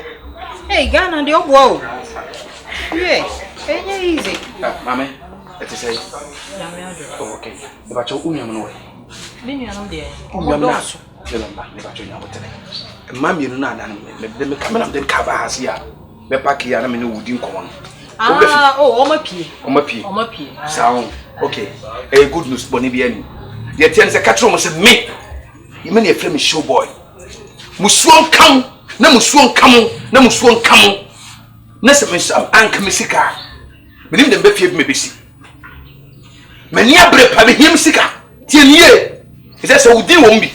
hey Ghana ndi obo o yeah enye easy mama eti say okay the bacho unya no we ni anu de omo doso leba le bacho nya hotere mama yenu na adan me kamera dem ka ba hasia be pack ya na me no wudi nkomo omo pie sound okay good news boni bi ani de tian se katro mo se me me na frame show boy musuon kam na se me sam anka mesika me nim dem be fie me besi me ni abre pa me him sika tie nie ise se wudi wo mbi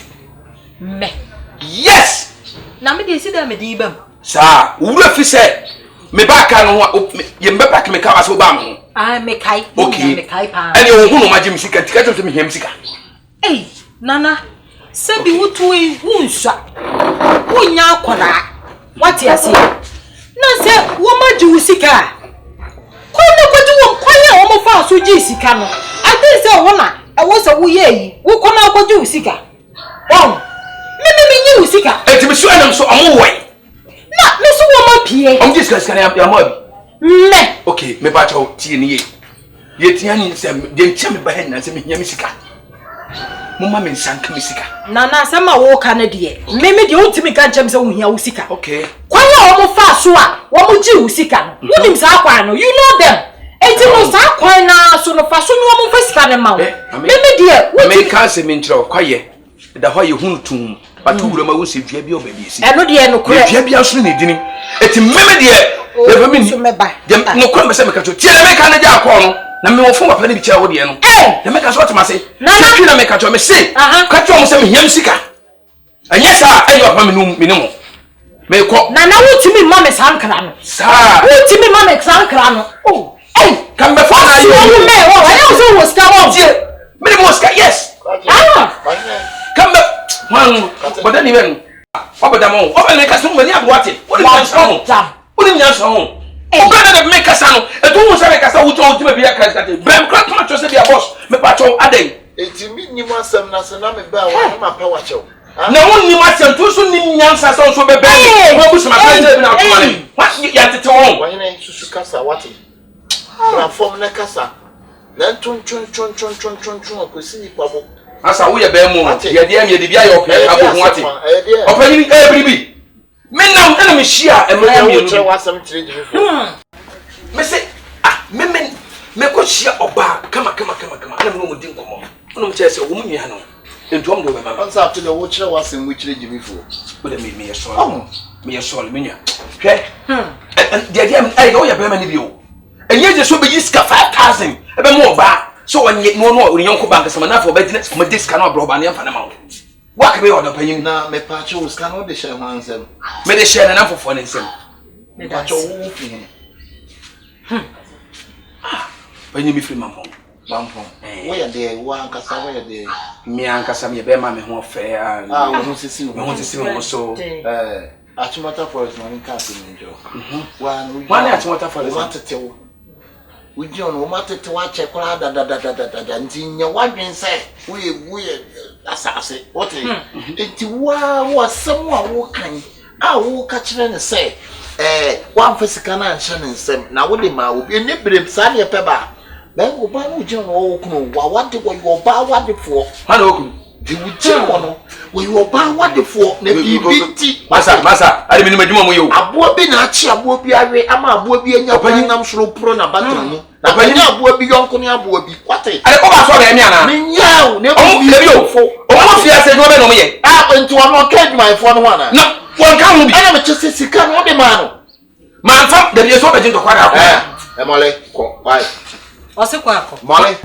me yes na me de si da me di bam sa wura fi se me ba ka no ye mbe pack me ka wa so ba mo me kai okay me kai pa ani o hu no ma jim sika tika to me him sika nana se bi wutu wunsa wunya akona wati ase na se wo ma ji sika ko no ko ji wo kwanya wo mo fa so ji sika no ade se wo na e wo so wo ye yi wo ko na ko ji sika me nyi sika enti me so anam so omo wai na me so wo ma pie om ji sika na ya mo bi me okay me ba cha tie ni ye tia ni se de nche me ba hen na se me nya me sika mama me nsanka me sika nana sama wo ka na de me de untimi ka nchem se wo hia wo sika okay kwanya wo mo fa so a wo mo ji wo sika no wonim sa kwa no you know them enti no sa kwa na so no fa so no wo mo fa sika ne ma wo me de me ka se me nchro kwaye da ho ye huntum batu wura ma wo se dua bi o ba bi si eno de no kure dua bi aso ne dini eti meme de e ba mi no kure me se me ka to tie na me ka na ja akọ no na me wo fo papa ne bi kira wo de no na me ka so otama se twi na me ka to me se ka to mo se me hiam sika anya sa ayo papa me no me ko na wutimi ma me sankra no sa wutimi ma me sankra no kan be fa na you me wo ayo so wo ska wo tie me mo ska yes kan be man boda ni ben oboda mo oba me ka so mo ni aboate wo ni nya so ho o brother de me ka sa no e to wo sa me ka sa wo to ultima bi ya ka sa te brem kra to to se dia boss me pa cho aden eti mi ni mo asem na se na me ba wa ma pa wa chew na won ni ma tem to so ni nyansa so be be wo bu so ma ka je bi na to mane what ya tete won wa hene susu kasa wate transform na kasa na tun akosi ni pabo asa wo ye be mu ye de am ye de bia ye opia abo ho ate opani bribi me nam na me hia e ma am ye no wasam kire di me se me ko hia oba kama na me mo din komo no me che se wo mu nua no entu am do be mama onsa to the wo kire wasam mu kire di fo wo de me ye so me nua hwe de am ai go ye be ma ni bi o enye je so be yiska 5000 ebe mo ba so wonye no onyanko bank sama na for be dina ma diska na bro ba na mfa na ma wa ka be odo panyin na me pa cho ska no de share hansem me de share na fofo ne nsem me pa cho wo fi panyin mi fi mampo wo ya de wa ankasa wo ya de mi ankasa me be ma me ho fe wo sisi wo so Achimota forest na nka se njo wa na Achimota forest wa tetewo uji ono ma tetewa chekora da ntinya wadwen se we asase what enti wa samu a wo kan a wo ka kire ne se wa mfasika na nche ne nsem na wo de ma obi ne brem sa ne peba ben oba no uji ono wo kunu wa wade wo oba wade fo ma na okunu di uji ono wo oba wade fo na bibiti masa ari mini madwuma mo yo abo bi na achi abo bi awe ama abo bi enya panam soro pro na batran mu na panya abo bi yonko ni abo bi kwate ari ko ba so be mi ana menyaw ne bi o mo fi ase no be no mo ye enti wono ka adwuma ifo no wana no won ka ho bi ana me chese sika no de ma no man fa de bi so be jin to kwara ko mole ko bye o se kwa ko mole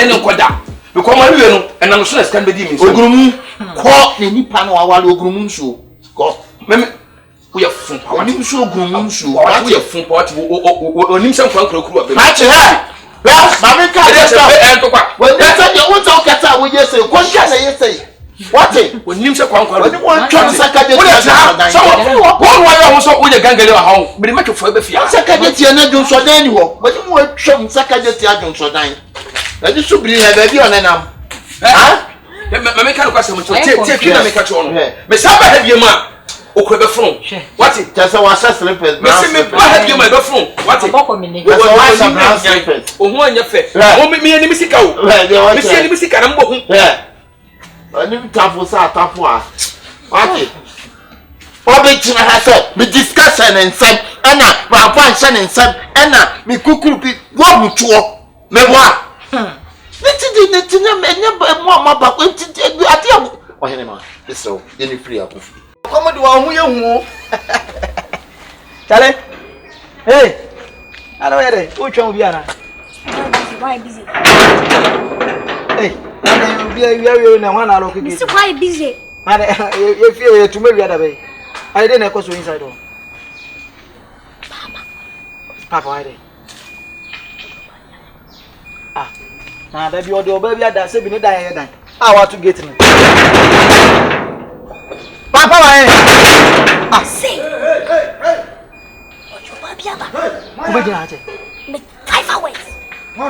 ni ko da because man we no enam so na scan be di mi ogurumu ko ne nipa no awale ogurumu nso ko meme wo ye fun pa oni nso ogurumu nso wo ye fun pa onim se nkwan kura be ma che he ma me ka de to kwa wo ne se de wo ta okata wo ye se ko sha na ye se what onim se kwan kura oni wo twa saka de wo ye ho so wo ye gangale wa ha me make fo be fia saka de tie na dun so dan ni ho oni wo twa saka de tie adun so dan edi subiri he ba bi onenam me ka kwa sem tie twi na me ka cho no me sa ba ha bi ma okure be fun what tesa wa sa slippers me se me ba ha bi ma be fun what ohu anya fe o me ni misika o me se ni misika na mbo hu ani tafu sa tafu a what obi tina ha se me discussion and said ana ma fa nshan and said ana me kukuru bi wo mutuo me wa niti na me nya mo ma ba ko niti ati am o hene ma eso ye ni free apo komo de wa hu ye hu chale hey ara were o twa obi ara why busy hey na we na wana alo kike Mr. Why busy mane ye fie ye tuma wi ada be ai de na ko so inside o papa why de na da bi o de oba bi ada se bi ni dan ye dan wa to gate ni papa wa say ojo ba bi aba ko be jina aje me 5 hours no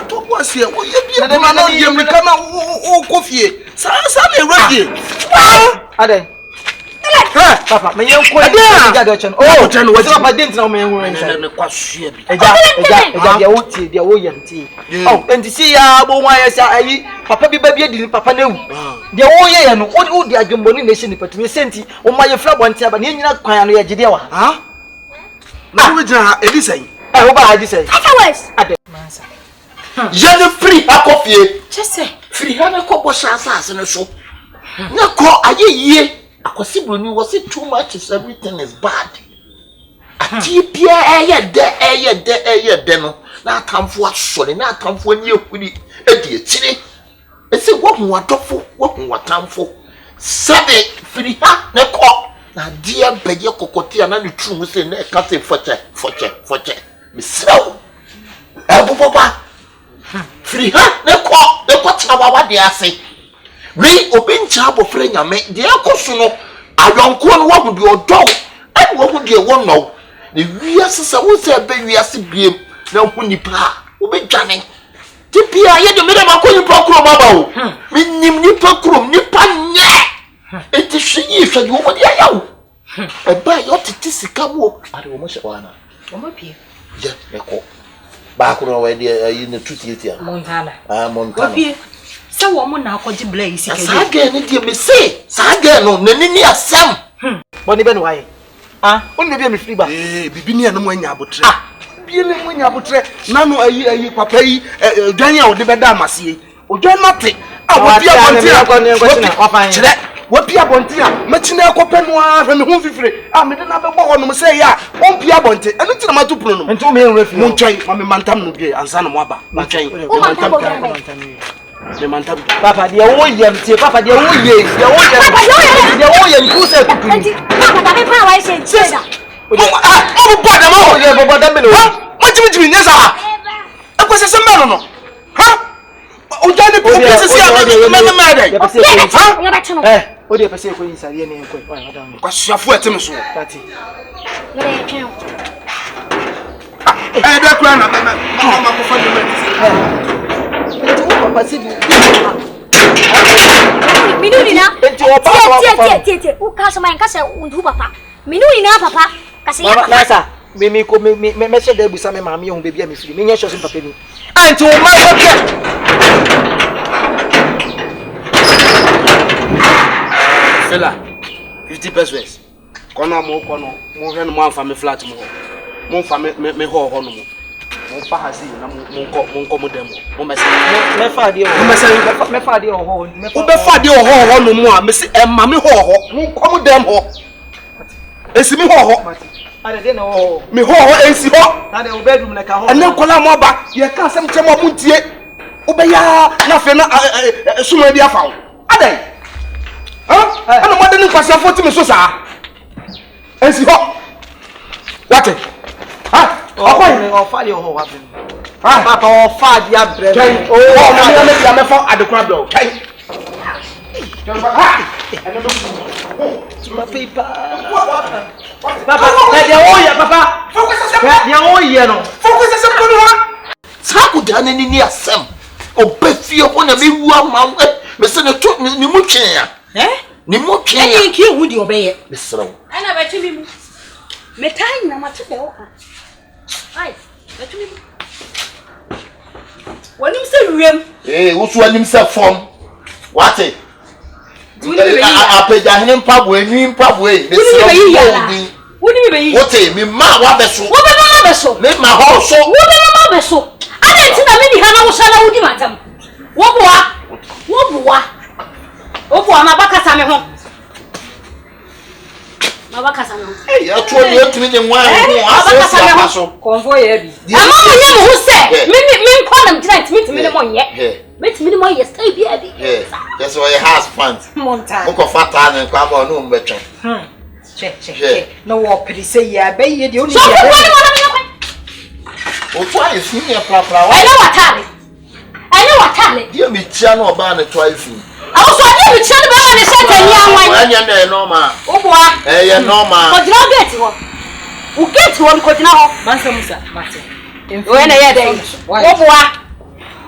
to boasie wo ye bi na de ma no ye mi kama o kofie sa me ready Ade. Papa, me yen ko eja de chen. Oh, papa didn't know me won. Me kwasua bi. Eja dia wo ye nti. Oh, enti si ya bo wan ya sa ayi, papa bi ba bi edi papa na wu. Dia wo ye no, wo di adwumboni na shi ni patumi senti, wo ma ye fla bonti aba na nyina kwan no ye gide wa. Ha? Na wo jira Elisa. Wo ba haji say. Otherwise. Ade. Yene free akofie. Chese. Free ha na ko bo asase no so. Na ko ayeye. Akosibuni was it too much is everything is bad. Atipia eye de no. Na atamfo asore na atamfo ni ehuri edi etire. Ese wo hu adofo, wo hu watamfo. Sabe free ha na ko. Na dia beye kokote na ne tru se na ka se foche. Misrawo. Ebuboba. Free ha na ko chawa wa de ase. We obencha abofre nyame de akoso no ayonko no wo hu de odo e wo hu de wo no ne wiase se wo se be wiase biem na hu nipa wo be dwane tipia ye de me da makoni pa kuro maba o minim nipa kuro nipa nye eti hwi hwe wo de ayawo e ba yo titi sika mo are wo mo hye wana wo ma pie je me ko ba kuro we de yi ne tutietia Montana Montana pie se wo mo na akọji blay sika saga ne die me say saga no nani asem Boni be no waye. Oni be me free ba. Bibi ne no anya abotre. Bibi ne mo anya abotre. Na no ayi papa yi dwan a wo de be da amase. Odwan mate. Wodi abonti a. Chire. Wodi abonti a. Machine akopɛ no a hwe me ho fifire. Me de na be bɔ hɔ no say ya. On pia abonti. Eno ti na matu pro no. Nti o me enwe fi. Mo ntwɛn, ma me mantam no bi ansa na mo aba. Mo ntwɛn. Me mantam. Papa dia wo yem tie, papa dia wo ye. Dia wo yem ku se kutu. Papa da me pa wa se tieda. O bo da ma o ye bo da me no. Mo jimi nyesa. Akwese se ma no. Ha? O ja ni po se se a me dai. Ha? O de pese ko yin sare ne ko. Kwasuafo etem so. Tati. Mere twen. Da kura na ma ko fa de Papa si bi. Minuni na. Enti o papa. Tie. U ka so man ka se undu papa. Minuni na papa. Ka se ya papa. Nasa. Me she da busa me maami hu baby a me firi. Me nya sho sin papa ni. Enti o ma wo ke. Fela 50 pesos. Kono mo hwe no mo amfa me flat mo. Mo mfa me ho no mo. Mo pa ha si na mo nko mo demo. Mo mese. Me fa de o. Me fa de o ho. Wo be fa de o ho no mo a me se emma me ho. Mo nko mo dem ho. Esi me ho. Ade de na ho. Me ho esi ho. Ade o bedroom na ka ho. Ene kola mo ba ye ka asem che mo muntie. Wo be ya na fe na suma bi afa wo. Ade. Ana mo de ni kwasa fo ti me so sa. Esi ho. Wate. O fa de o ho wa bin. Papa o fa de abre. Me me fa adekwa bro. Kai. Papa, dia o ye papa. Dia o ye no. Focus se ko no. Sa ku da ni asem. Oba fie ho na me wu ama me se ne to ni mu twen ya. Ni mu twen ya. ki hu di obeye. Me srawo. Ana ba tumi mu. Me tan na ma tebe o ka. Ai, ba tumi mu. Wonim se wiem. Wo so anim se fom. Wate. Apeja hene mpabo enwi mpabo e. Me srawo. Woni me yi. Wote me ma wa beso. Wo be ma beso. Me ma ho so. Wo be ma beso. Ana nti na me ni ha na wo sha na wodi matam. Wo boa. Wo ma baka sa me ho. Ma baka sa me ho. Ya to ni otumi ni nwa ho asese apaso. Konfo ye bi. Ama mo ye mo ho se. Me nko na mtina ntimi ni mo ye. Metimi ni mo ye stay bi abi. Yes, we has funds. Montana. Mo ko fata na kwa mo no mbetwe. Che. No wo prise ya be ye de oni So ye. O to ayi fi ni pra. Ene watale. Dia me tia no oba na to ayi fi. Awo so ade mi tia no ba na se tani anwan. Anya na normal. Wo boa. Ye normal. Ko dina gate ho. U gate ho ko dina ho. Mansa Musa, Mate. We na ye dey. Wo boa.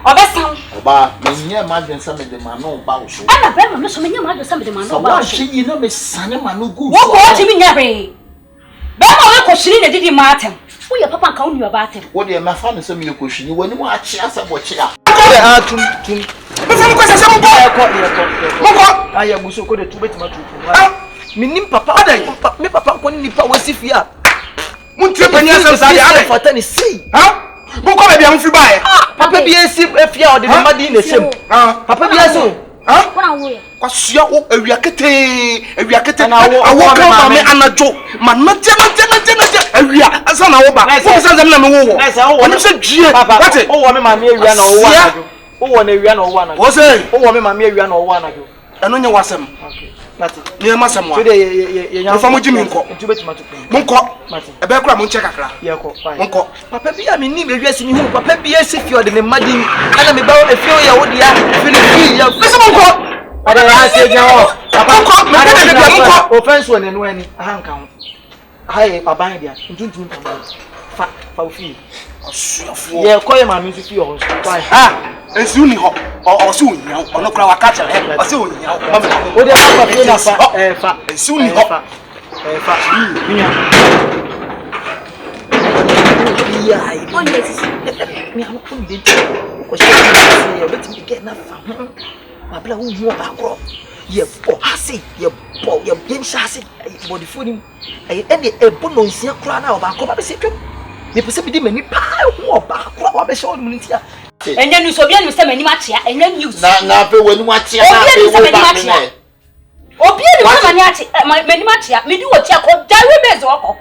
Obesan. Oba, menye madwen sa me de ma no ba wo so. Ana be ma so menye madwen sa me de ma no ba wo so. Wa hwe yi na me sane ma no gu. Wo ko ti mi nya hwe. Be ma we ko shiri na didi ma atem. Wo ye papa nka wo nua ba atem. Wo de ma fa no so me ko hwini wani mu achi asa bo chi a. Tum. Befam ko sese mo ko. Aya buso ko de tu betima tu. Minim papa adai. Me papa ko ni nipa wasi fia. Muntie pani asem sa de ade. Fata ni si. Ha? Mo ko be bia mfi bae. Papa bi esi efia o de madi na sem. Papa bi esi. Ha? Kwasua wo awiakete na awo ka me anajo manaje awia asa na wo ba wo san na me wo wo se dwie wate wo wo me ma me awia na wo anajo wo wo na awia na wo anajo wo se wo wo me ma me awia na wo anajo eno nye wasem mate me ma sem wa so de ye nya fa mo jimi nko betima to monko e be kura mo nche kakra ye ko monko papa bi a me ni me wiase ni hu papa bi esi fi o de me madi ana me ba o efi o ya wo dia fi ni fi ya bese monko ada ya se jawo papa monko me de bia monko offense one no ani ahanka ho hai aban dia ntuntun kan fa ofi asuafo ye ko ye ma me fi o so ensu ni ho o so onyia ono kura waka chere o so onyia mama o de papa fi na fa ensu ni ho fa miya ya ai onye sisi mi am ko de ko se ye betim get na fa mabla wo mo ba kro ye bo hase ye bo ye bensha hase body phone ai ene ebo no nsia kra na ba ko ba be se twem me pese bi di mani pa wo ba kro wa be se on muntia enye ni so bia ni se mani ma chia enye news na pe wani ma chia na pe wo ba me na obi ni mani ati mani ma chia me di wo chia ko dawe beze woko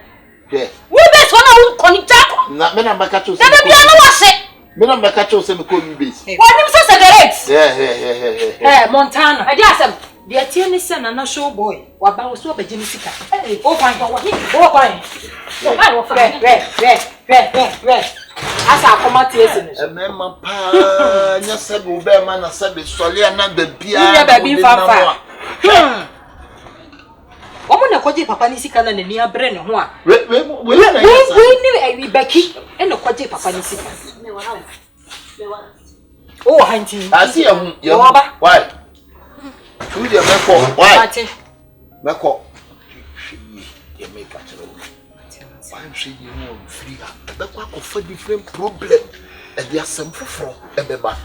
we beze wona wo koni jako na me na mbaka cho se na bia no wase me na mbaka cho se me ko mi base woni so cigarettes Montana adi asem dia tie ni se na show boy wa ba wo so ba jini sika o kwan o kwan wo fa re asa akoma tie se ni emema pa nya se be be ma na se be sole na be bia ya ba bi fa omo na kwaje papa ni sika na ni abre ne ho a we ni baki eno kwaje papa ni sika oh hanti asi ya why tu je meko why meko ye make a tell why she you know free da kwa ko fa different problem e dia sem foforo e beba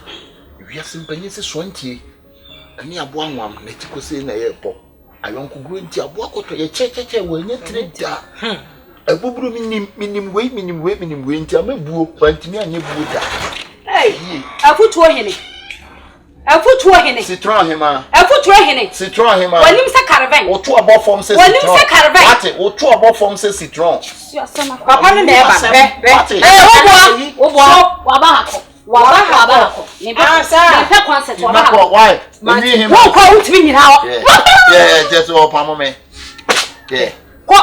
wi asem panye se sontie ani abo anwam na ti ko se na ye po ayonko gro nti abo akoto ye checheche wo nya treda ebuburu minim we nti amebuo pantimi anye buo da afutuo hene citron hema citron hema wanim se caravan o to abo form se wanim se caravan ate o to abo form se citron papa ne ba wo waba ni ba sa pe concept waba why ni hema wo ko utimi nyina ho just o pamo me ko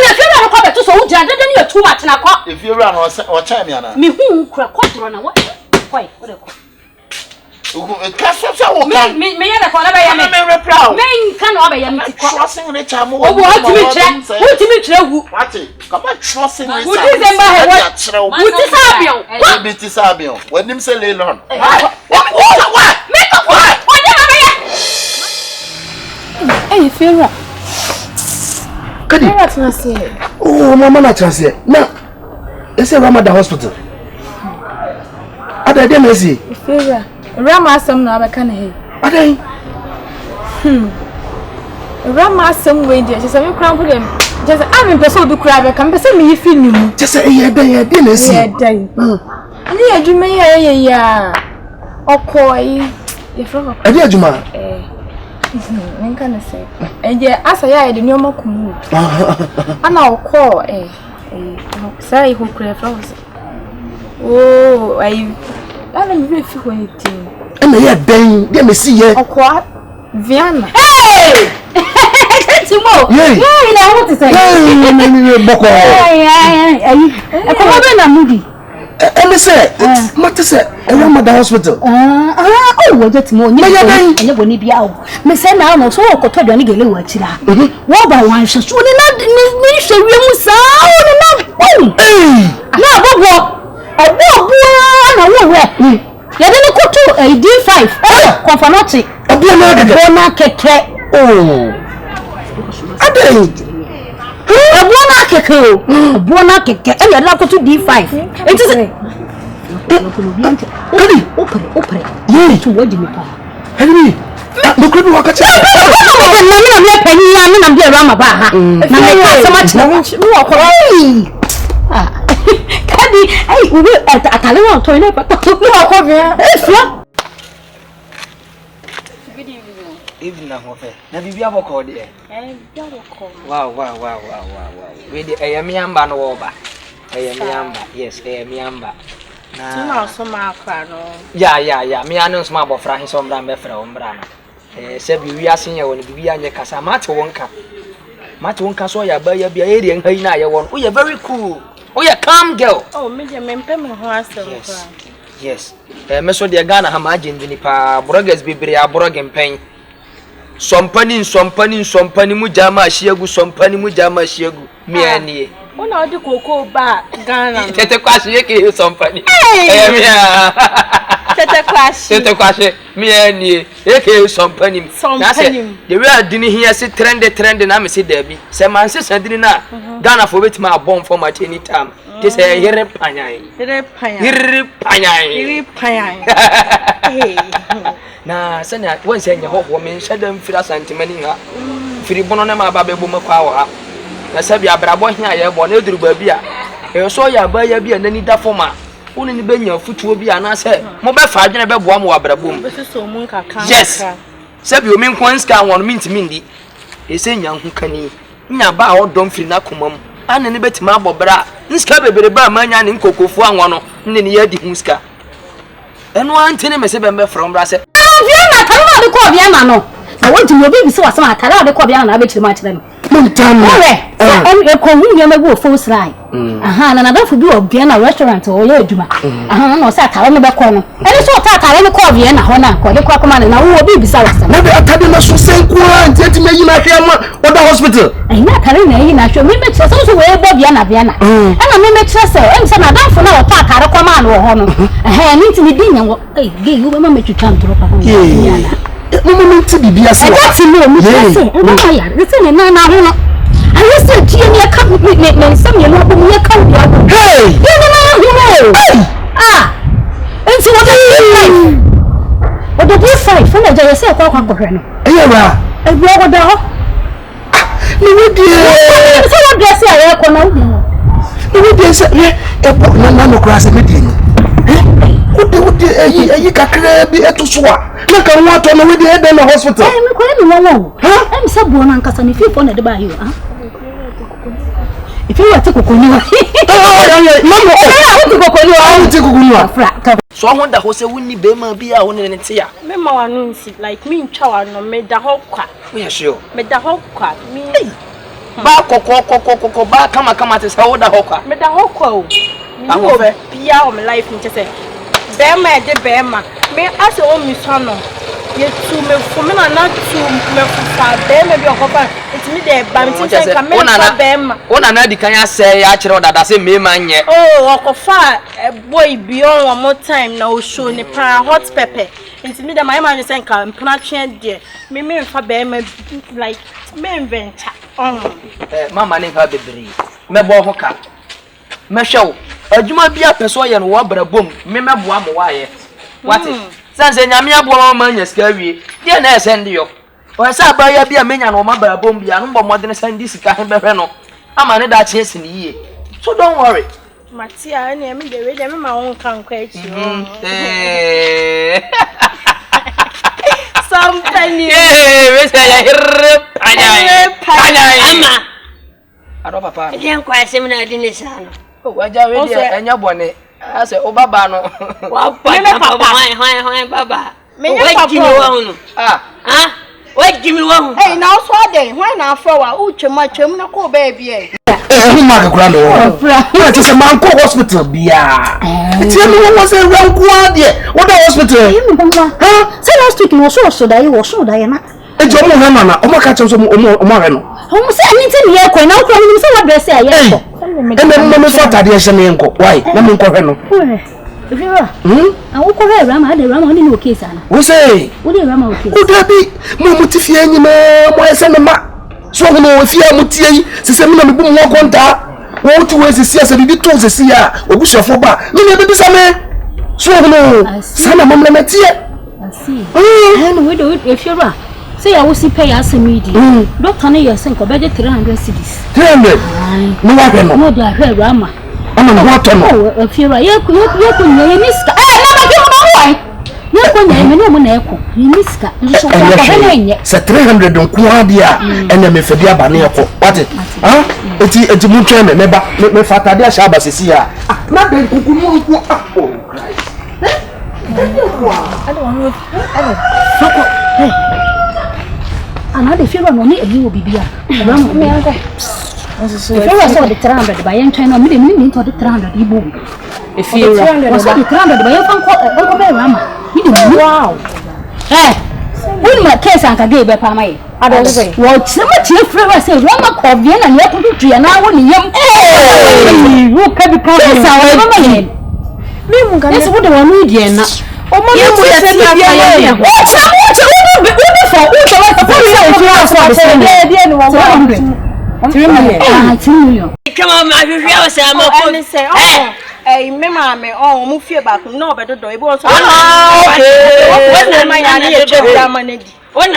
na fe na ko beto so wo jira dede ni etu ma tena ko if you run o cha me ana mi hu kura ko dro na wo koi wo de ko ka so wo kan me ya da ko na ba ya me me kan o ba ya mi ti ko trusting ne cha mo wo utimi kire hu wate ka ba trusting ne cha wo December he wo ti sabion wo bi ti sabion wanim se lelon Fera. Kadi. Oh, mama na chance. Na. Ese Ramadan hospital. Ada dem ezi. Fera. Rama asem na abeka na he. Ada. Rama asem we dia. Jese me kran ko dem. Jese am pese obi kura abeka. Me pese me yifi nimu. Jese eye den na ezi. Ye den. Ani adwuma ye ya. Okoi. Ye fro. Adi adwuma. Nka na se. Eje asa ya de nyoma kumu. Ana okọ sai ho kura France. Oh, ai ana mi fi ho eti. Ana ya den, de me si ye. Okọ Viana. Hey! Timo. Yeah, ina ho ti sai. Me boko. Ai. E ko ba na mudi. Emi se, mate se, Ramadan hospital. Oh, we get mo nye boni bia o. Me se na no so okoto do ni gele wa chira. Wo ba wan hwe so ni na ni hwe wi mu sa o ni na. Na bobo. Obo na wo we. Ya de ko to D5. Conformity. Obo na keke. Oh. Adey. Obo na keke. E ya de ko to D5. It is Opere. Yeah. To what me pa. Henry. No could walk at me penny na be Awurama ba ha. Na me ka sama no ko. Kadi ai we atale won to ile pata no ko be. Even na hofe. Na bibi aboko de. Biaboko. Wow. We de eyamiamba no wo ba. Eyamiamba. Yes, eyamiamba. Na so ma akra no. Ya. Me anu so ma bofra hin so mbra me fra mbra na. Se bi wi asen ye won bibi anye kasa mate wonka so ya ba ya bia area nhan na ye won. We very cool. We calm girl. Oh, me je mempe me ho asem kwa. Yes. Me so de Ghana ha ma agendini pa brothers bibiri abrogen pen. Sompani mu jama ahiagu sompani mu jama ahiagu. Me anie. Una odi koko ba Ghana. Tete kwashi yeke sompani. Me Tete kwashi me anie. Yeke sompani. Na se the way adini here se trend na me se da bi. Se man se sadini na Ghana for betima abon for my any time. They say here panyan. Hey. Na sanya won se nya ho me shadam fira santimani ha. Firi bono na ma ba bebo makwa wa ha. Na sabi abrabo hia ye bo na eduru ba bi a. E so ya ba ya bi a nani da foma. Woni ni benya futuo bi a na se mo be fa adwene be boa mo wa brabo mu. Yes. Sabi o min kon ska won mintimi ndi. E se nya hu kani. Nya ba a odom firi na komam. Ana ne betima abobra. Nska bebere ba manya ne nkokofu anwo no. Ne ne ya di hu ska. Eno antene me se be me from bra se. Viana karama de ko viana no. Na wonti mo bi so wasama atara de ko viana na be chirima chire no. Montana. E ko hu nyama bi o force line. Aha na da fu bi o viana restaurant o ye aduma. Aha na o se atara me be ko no. Eni so atara ne ko viana ho na ko de ko akoma na wo bi bi sa wasama. Na be atade na so senku anti me yina hwe ma oda hospital. Ai na atara na yina hwe me be chire so we bo viana. Ana me chire se em se na da fu na o ta atara ko ma na wo ho no. Aha ni ti ni din yan wo ge wo ma metwitwa ntoro pa ho. Mama ti bibia se wa. Ati no mi se e ma ya se ne na ho no. Ayi se tie ni aka me se me no bo me aka bia. Hey! You know. Ah! Enti wo dey. O do D5 fo na je se kwa hwe no. Eya ra. E bi o da ho. Ni we die. Se wa dress ya ye ko na wo. Ni we die se e po na no kra se me die. Udi eyi kakra bi etuso a na ka ho ato na we dey dey na hospital. Me ko ni wo. Ha? Em se bo na nkasa ni fifo na de ba yi o. Ha? If you want to cook on so I wonder who say we need Bema be our own in it here. Memma one like me in chow no made the whole quack. We are sure. Made the whole quack. Me ba come at his hold the hawker. Made the whole quack. I will be out of my life and just say, Bema, the Bema. May ask your own Miss Hanno. Yet to me for me not to me for Bema be a hopper. It's me there, but it's a man. One another can I say, actually, that doesn't mean man yet. Oh, walk far a boy beyond one more time now, show the hot pepper. It's me that my man is saying, I'm planting dear. Me for Bema like men venture. Mamma, name her baby. Me bohoka. Me show. A juma be up a soy and wabber boom. Me my boam wire. What is? Sans a yamia boom man, yes, scary. Dear Ness, send you. Or sa ba ya bia menya no mabara bombi anu bo modern send this ka hebe hwe no amane da chase ni ye so don't worry Matia na me de we de me ma won kan kwa echi Something we say ya hirre panya ama ado papa Yen kwa asem na adi ni sa no o waja we de enya bone ase o baba no wa papa hwan baba me papa ah What give me one? Hey, now so then, why not for a uchem na ko baby? Who mark grand what is a man ko hospital bia. Tell me what was a wrong quad what hospital? Huh? Say last week no so that you was so that na. E jo mo na na o ma ka che so mo no. Ho say anything here ko na ko ni say what dress here. me fata de sheme nko. Why? Na me nko hwe no. Viva. I will call Rama, the Rama in no case. Who say? Who the Rama okay? Who there be? Mutifia nyima, mo ese ma. So no ofia mutie, se se me na me bu mo konta. Wo tu we se se bibi to se sia, obusuafo ba. Me na bibi sa me. So no. Sana mamle metie. I see. And we do it if you're say I will see pay as a media. Doctor na yes nko budget 300 cedis. 300. No wa hwe no. No do ahwe Rama. Ama na what no. If you're ye ku nye miska. Na ma bi mo wai. Ye ku nye me no mo na eko. Ye miska. So ko na nye. Se 300 nko adia ene me fedi aba na eko. What it? Ah? Eti mu twa me ba me fata de sha aba sesi a. Na de kuku mu nko. Oh Christ. I don't want to. Another fear of money, you will be here. Around me, uncle. If you saw the 300 by young China, me to the 300 boom. If you was the 300 by your uncle Rama. Wow. When my case Uncle gave up my I don't say. What so much your friend was a Rama Covian and you put to an hour in young. Hey, who can be called? That's what I want again. Oh, my God, what's up? Come on, my house. I'm say, hey, me, oh, move here back. No, but the door was when I do what I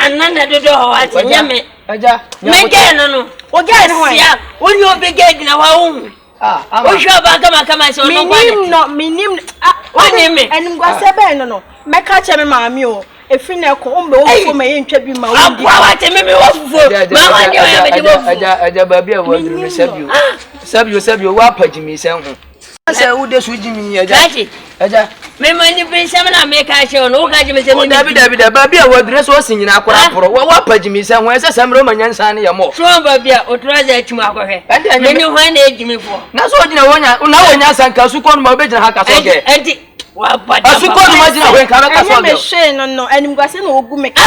am. Again, no, when you begin our oh, sure, come on, so no, me name, and was a band, no, my catcher, mammy. If you know, come over my interview, my I said, who does with me? My money pay some and make a show. No, I baby, I dress was in Aqua. What page and where's some Roman son? You're more strong, baby, or try that to my head. And then you find it me for. That's what you know when I san Kasuko, my bed and Haka. What, but I suppose imagine when Caracas Shane no, and I'm going to make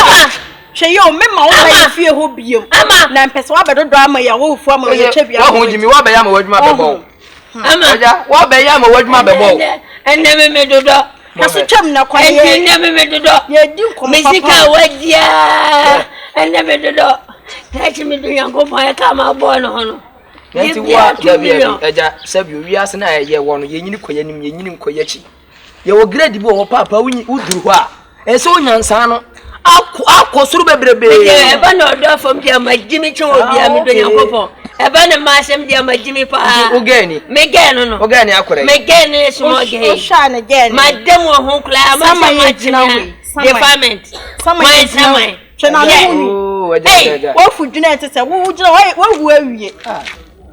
Shay, your memory, fear who be you. Nan Peswaba drama, your whole form of your chip. Who give me what I am a word my ball. What I am a word my ball. And never made the door. That's a chum now, quiet. You never made the door. You do come, Mr. Yeah, and never the door. Catch me the young go by a camera born on. That's what you are saying. I want you in Koyachi. You were glad to go, Papa, when you would do what? And so, Yansano, I'll suru bebrebe. Eba no do from dia ma Jimmy Cho bia me do Yankopon. Eba na ma sem dia ma Jimmy pa. Ogani. Me gen no. Ogani akore. Me gen small gen. O sha na gen. Madam wo ho kla ma sama china we. Deferment. Sama sama. Chena no. Oh, aja. Wo fuduna ete se wo gina wo wu awie.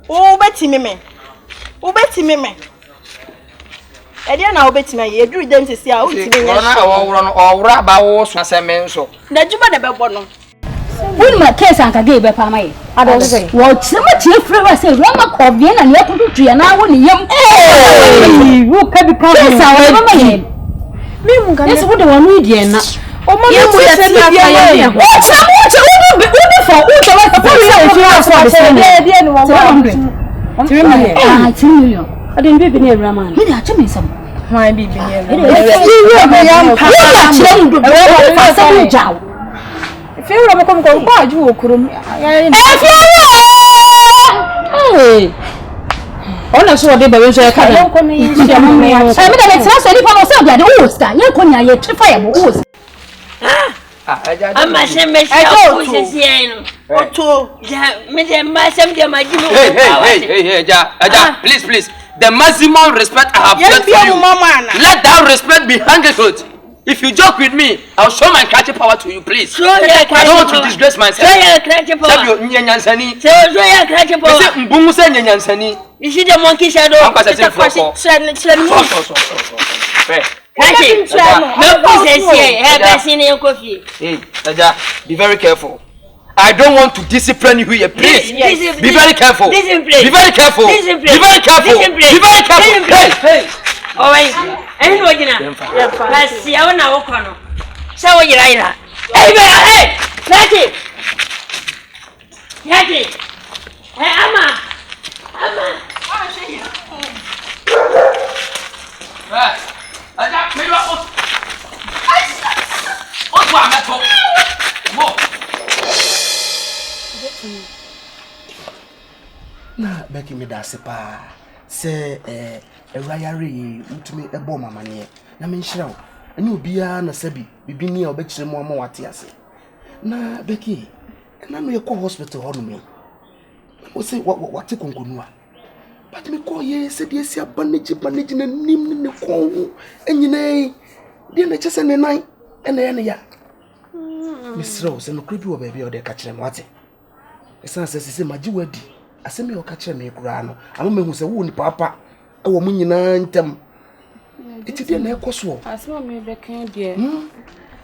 Wo betimi me. Wo betimi me. Edia na obetima ye duru dem sisi a otimi nya. Ona owuro no owura ba wo so aseme nso. Na juba de bebo no. When my case Uncle gave up my I don't say. What so much your friend was a Rama Covian and you put to an hour in young. Hey, who can be called my me that's what the one we did na. O ma me say na what so much who for who the for 200 million. I didn't be near Raman. He had to me some. Why be near Raman? If you ever come to watch you, could I saw the baby. I don't come in. I mean, it's not any part of the Osta. You couldn't yet to fire. I'm a shame. Please. The maximum respect I have felt for you. Let that respect be handled. If you joke with me, I'll show my catching power to you, please. I don't want to disgrace myself. Show your catching power. Show your catching power. You see the monkey shadow? Be very careful. I don't want to discipline you here, please. Be very careful. Be very careful. Be very careful. Be very careful. Hey. Oh wait. Ain't no gina. Let's see. I wanna walk on. So what you like? Hey. Yati. Hey, Ama. Ada, me wa o. O tu ameto. Mo. Na beki me da se pa. Se ewayare mutumi ebo mamane. Na me nhira wo. Ani obia na sabi bibini a obekire mu ama wate ase. Na beki na no ye ko hospital ho no me. O se wate konkonua. But me call ye said yes ya banage na nim ne ko enyine de na chese ne nan ene ya. Misro se no creepy wo baby o de ka kire me wate. Esa se magi wadi. Asemi o ka kire me kura no. Ama mehu se wo ni papa e wo mu nyina ntam. Iti de na ekoso. Asema me be kan de.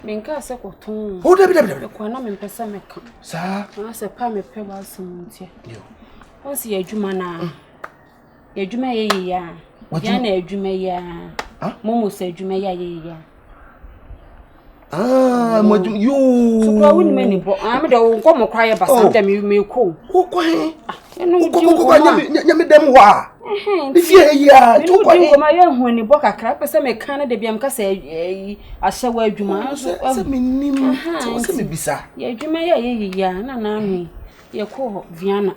Me nka se koton. O de. Ko na me pesa me ka. Sa. Na se pa me pe wa suntie. Yo. O si adwuma na. Adwuma ye ya. Ya na adwuma ya. Momo se adwuma ya ye ya. Madum yo. So ko win me ni bo. Me de wo ko mo kwa ye basa de me ko. Ko he. Enu ko nyame dem ho a. Ifie ya. To ko he. Ko ma ye hu ni bo kakra pese me kan na de biam ka se ahye wa adwuma so me nim. So me bisa. Ye adwuma ye ya na na hu. Ye ko Viana.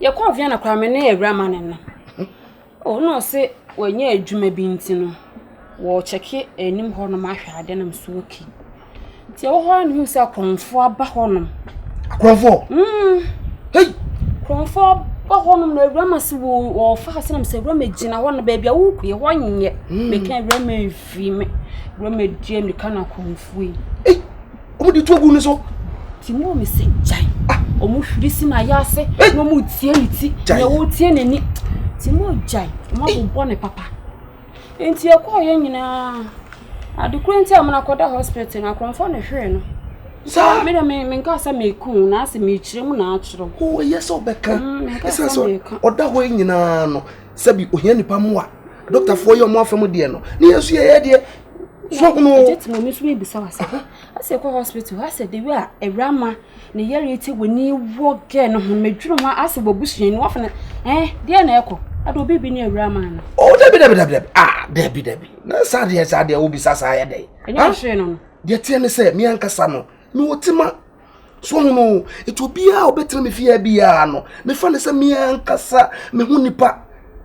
Ye ko Viana kwa me na Awurama ne na. O no se wanya adwuma bi ntino. Wo cheke enim ho no ma hwade na msuoki. Ti wo ho anu se akonfo aba ho no. Akonfo? Hey, konfo aba ho no na Awurama se wo fa se na se Awurama gina ho no ba bia wo kuye ho nye. Me kan Awurama mfi me. Awurama die me kana konfo yi. Hey, omo di togu ni so. Ti mo me se jai. Omo hwiri si na ya se, no mo tie ni ti. Na wo tie nani. Ti mo jai, mo bo ne papa. Enti ekọ ye nyina adekuru enti amana koda hospital na kronfo ne hwe no sa me nka sa me ku na ase me kire mu na akiro o yes obeka esa so oda ho nyina no sabi ohia nipa mu a doctor fo ye mo afam de no ne yesu ye de so no jet mo mi so me bisa wasa ase ko hospital ase de wi a Awurama ne yare eti woni wo ge no ho medwuro ho ase bobusuan ni wo fa de na ekọ ado bibi ni Awurama na o debi debi na sade wo bisa sa ya dai enya hwe no de tie ne se mi ankasa no mi wotima so no etobia obetre me fia bia no me fa ne se mi ankasa me hu nipa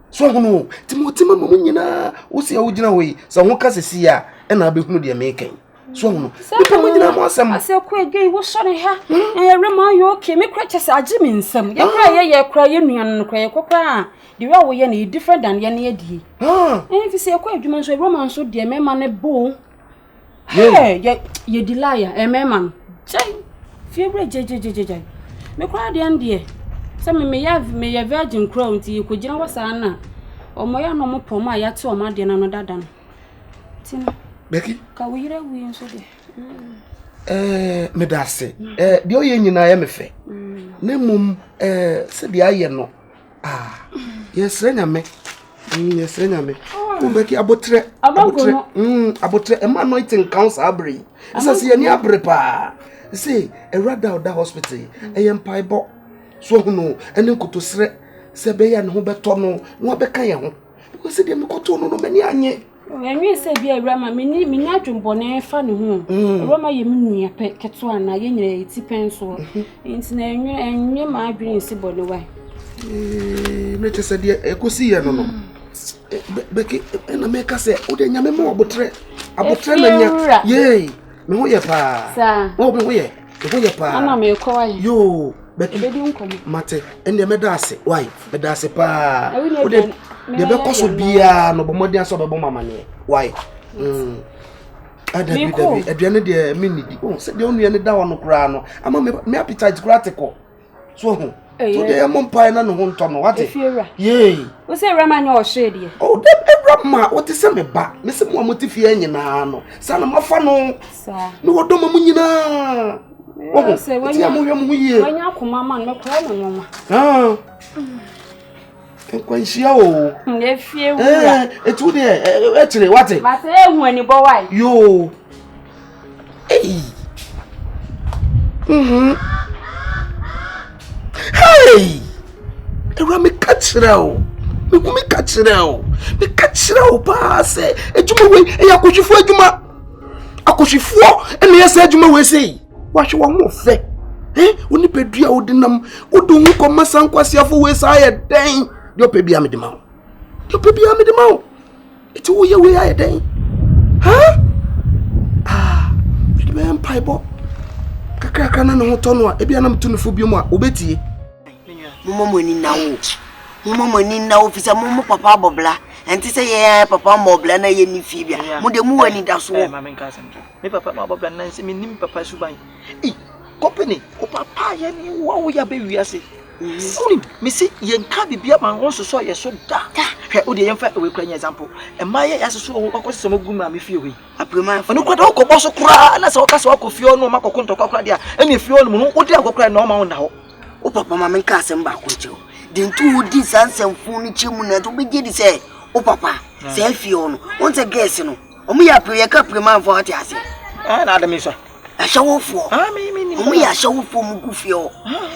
so no timotima mo nyina wo se wo gina hoyi sa ho kasesi a na abehunu de me kan so no nipa mo nyina mo asem ase ko ege wo sore ha Awurama yo okay me kra chese agi me nsam ye kra ye nuan no kra ye kokra the way we ye na different than ye na ye die fi se ko adwuma so Awurama so de me ma ne bo ye dilaya me ma jai fi bre je me kra de ande se me ya virgin crown ti ko gina wasa na omo ya no mo pom a ya te o ma de na no dada no tino Becky ka wire wi nso de me da se de o ye nyina ya me fe na mum se de aye no yesre nyame Becky abotre e ma anointing council abre isa se ye ni abre pa se e rada oda hospital e ye mpai bo so hunu ene nkotosre se be ya ne ho beto no no be kan ye ho because de me koto no mani anye enwe se bi Awurama me adwumbo ne fa ne ho Awurama ye menua pe keto ana ye nyina eti penso nti na enwe ma adwin si bo ne wai me chese de ekosi ye no Becky na me ka se o de nyame mo abotre na nya ye me ho ye pa sa o me ho ye pa ana me ko wai yo Becky be di nkom mate ende me da se wai me da se pa o de be koso bia no bo modian so be bo mama ne wai Dabi aduane de me nidi se de onua ne da wono kra no ama me appetite critical so ho to de am mpai na no ho nto no wate ye o se Awurama nya o hwe de o de Awurama o te se me ba me se mo amotifie anyina no sa na mafa no sa me wodo mamu nyina o se wanya mo hwem hu ye wanya akoma ma no kra no nwa Enquantia o ne fie wura etu de etire wate ma se ehu ani bo wai yo hey hey Awurama kachira o chireo. Meka chireo pa se. Ejuma we e yakohwefo ejuma. Akohwefo e me yesa ejuma we sei. Wa hwe wo mo fe. Oni pedua odinam. Odo hu komasa nkwasiafo we sa ye den. De opebia me de ma. De opebia me de ma. Eti wo ye we aye den. Ha? Me empaibo. Kakaka na no to no a ebia na mtunufo bi mu a obetie. Momo ni nawo. Momo ni nawo fisa momo papa bobla. Enti se ye papa mobla na ye ni fi bia. Mo de mu wani da so. Ma men ka asem. Me papa ma bobla na nse me nim papa suban. Company o papa ye ni wo ya be wiase. Uni me si ye nka bibia ma ho so ye so da. He o de ye mfa we kura example. E ma ye yaso so o kwese mo gu ma me fie we. Aprema ono kwada ko boso kura na se o ka se o ko fie ono makoko ntoko kura dia. E me fie ono mo o de akokura na o ma ho na ho. O papa ma men ka asem ba ko che o. Den tu di sansem fu ni chemu na to be gedi se o papa se fie ono. Won se guess no. O mu ya pre ye ka prema fo ati ase. Na adam so. Ashawofo. Me Omo ya ashawofo mu gufie o.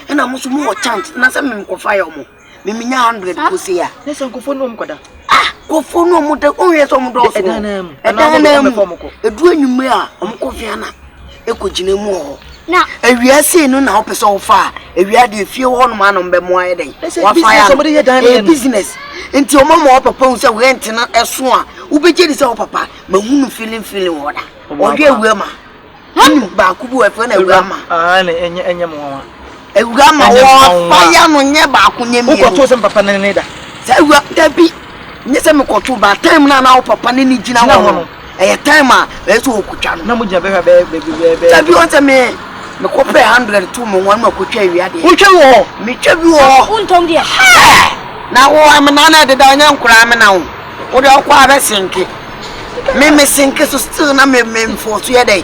E na mo so mu o chance na se me nkofa ya mo. Me minya 100 ko se ya. Na se nkofo no mkwada. Kofo no mo de o ye so mo do so. Edu anwume a o mo kofia na. Ekogine mu o. Na ewia se no na opese o fa. Ewia de fie ho no ma no mbe mo aye den. Wa fa ya. Business. Enti o mama o papa u se rent na eso a. U be je di se o papa. Ma hunu feeling wo da. O de ewia ma. Ba kubu e fe na Awurama. Na enye mo wa. Awurama wo fa ya no nye ba ko nye mi. Wo ko to se papa na ne da. Se Awurama da bi. Nye se me ko to ba time na wo papa ne ni gina wo. E time a e so okutwa no. Na mo gina be. Da bi won se me ko pay 100 to mo wan ma ko twa wi ade. Wo twa wo. Me twa bi wo. Untom dia. Na wo amana na de da nya nkura me na wo. Wo de ko abesinke. Me sinke so still na me for so yede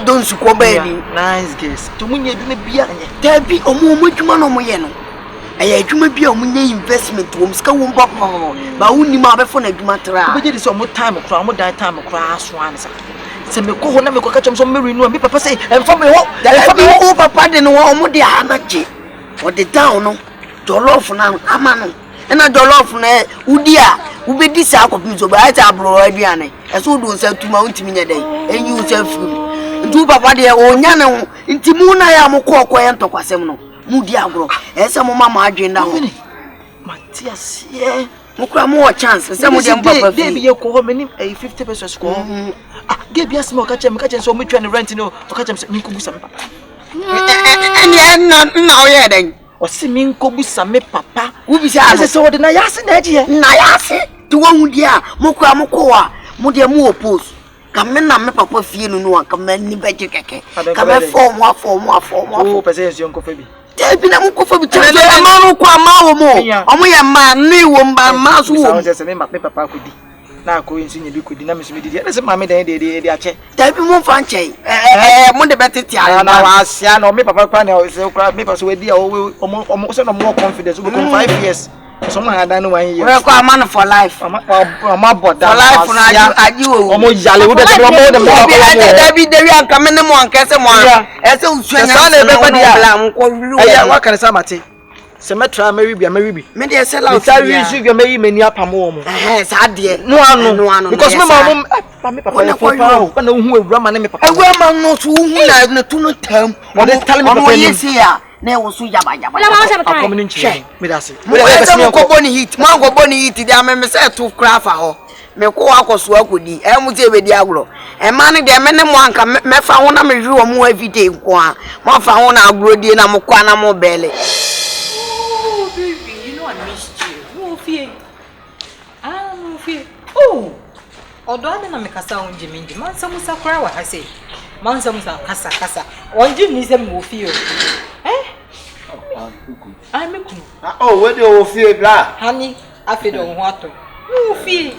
do nsuko ba ni nice guys to munye dwuma bia anye da bi omo dwuma no mo ye no aya dwuma bia omo nye investment wo mska wo mba ba woni ma be fo na dwuma tra be je di so mo time kra mo dan time kra aso an sa se me ko ho na me ko ka chem so me renew me papa say emfa me ho papa de no omo de anaje o de down no jollof na ama no ena jollof na udia ubedi sa akopim so ba ata abro aduane eso do nsa tuma untimi nya dai enyi usa furu ndu papa de onya ne ho ntimu na ya mo kokko ye ntokwasem no mu di agro ese mo mama adwen da ho Matias ye mo kura mo o chance se mo de papa fi be ye ko ho meni 50 pesos ko ge bia se mo ka chem so mo twa ne rent no o ka chem se mi ko busa me papa na o ye den o si mi ko busa me papa wo bi sa se o de na yase na eje na yase to wo dia mo kura mo ko wa mo de mo oppose kame na me papa fie no no kame ni beje keke kame form o pese enso nko fa bi te bi na mo ko fa bi tire ma no ko ama wo mo omo ye ma ni wo mba ma so wo se me papa ko di na ko enso nya bi ko di na me so me di na se ma me dan de ache te bi mo fa nche mo de betete ala na wa asia no me papa kwa na se kra me papa so we di omo se no more confidence we go 5 years someone had done 1 year. We call man for life. Mama boda. For life na aji wo. Omo yale wo de mo de mo. Dabi dewi anka me ne mo anka se mo. E se usuanya. Sa na be pa dia. Nko wiru. Eya wa kan sa mate. Se metra Mary. Me de se la. Me tari issue be me mani apamo mo. Sa de. No ano. Because me mama me papa na papa. When hu Awurama na me papa. Awurama no so hu na tu no tam. Mo de tell me papa ni. Na wo so yaba. La ma se papa me nchi. Me da se. Mo ko boni hit. Mo go boni hit dia me se tu craft ho. Me ko akoso akodi. E mu te be di agro. E ma ne de me ne mo anka me fa ho na me hwe wo mu everyday nko a. Mo fa ho na agro die na mo kwa na mo bele. Oh baby, you know I missed you. Mo fie. Mo fie. Oh. Odo ade na me kasa onje minji. Man samu sakura wa hase. Man samu kasa. Onje ni se mo fie o. Me kunu. Oh, where do you feel bla? Honey, afi do ho ato. Mo fie.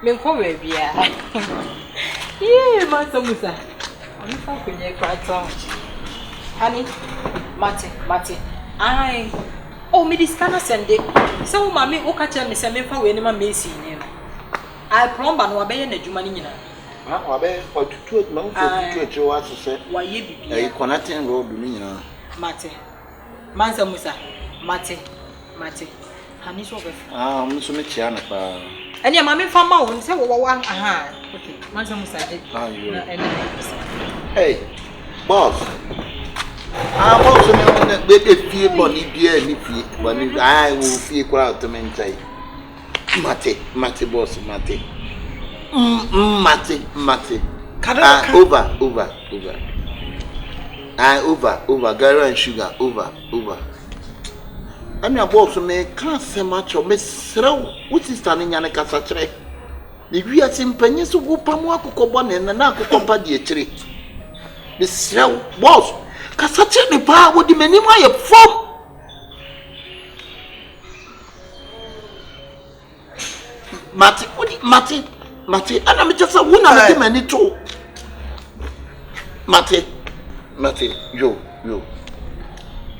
Me ko we bia. Man samu sa. Oni fa kunye kwato. Honey, mate. Ai. Oh, me discana sende. So mama o ka cha me se me fa we ni ma me si ni. I plumber no abeye na djuma ni nyina. Wa be otutu ma otutu eche wa se. Wa ye bibia. E connecting road ni nyina. Mate. Mansa Musa. Mate. Hani so be. Ah, I'm so much yana pa. Eni ma me fa ma won se wo aha. Okay. Man say musaje. Ah, you. Hey, boss. Ah, boss me on the fie boni bia ni fie. Boni I will fie kwa to mentai. Mate boss, mate. Mate. Over. Over. Gary and sugar, over. I'm your boss, me can't say much or Miss Row, which is standing in a cassatre. The real simple so go Pamuaco Cobon and an Uncle Company tree. Miss Row, boss, Cassatre the power would diminish my form. Mate, and I'm just a woman at him and it too. Mate, yo.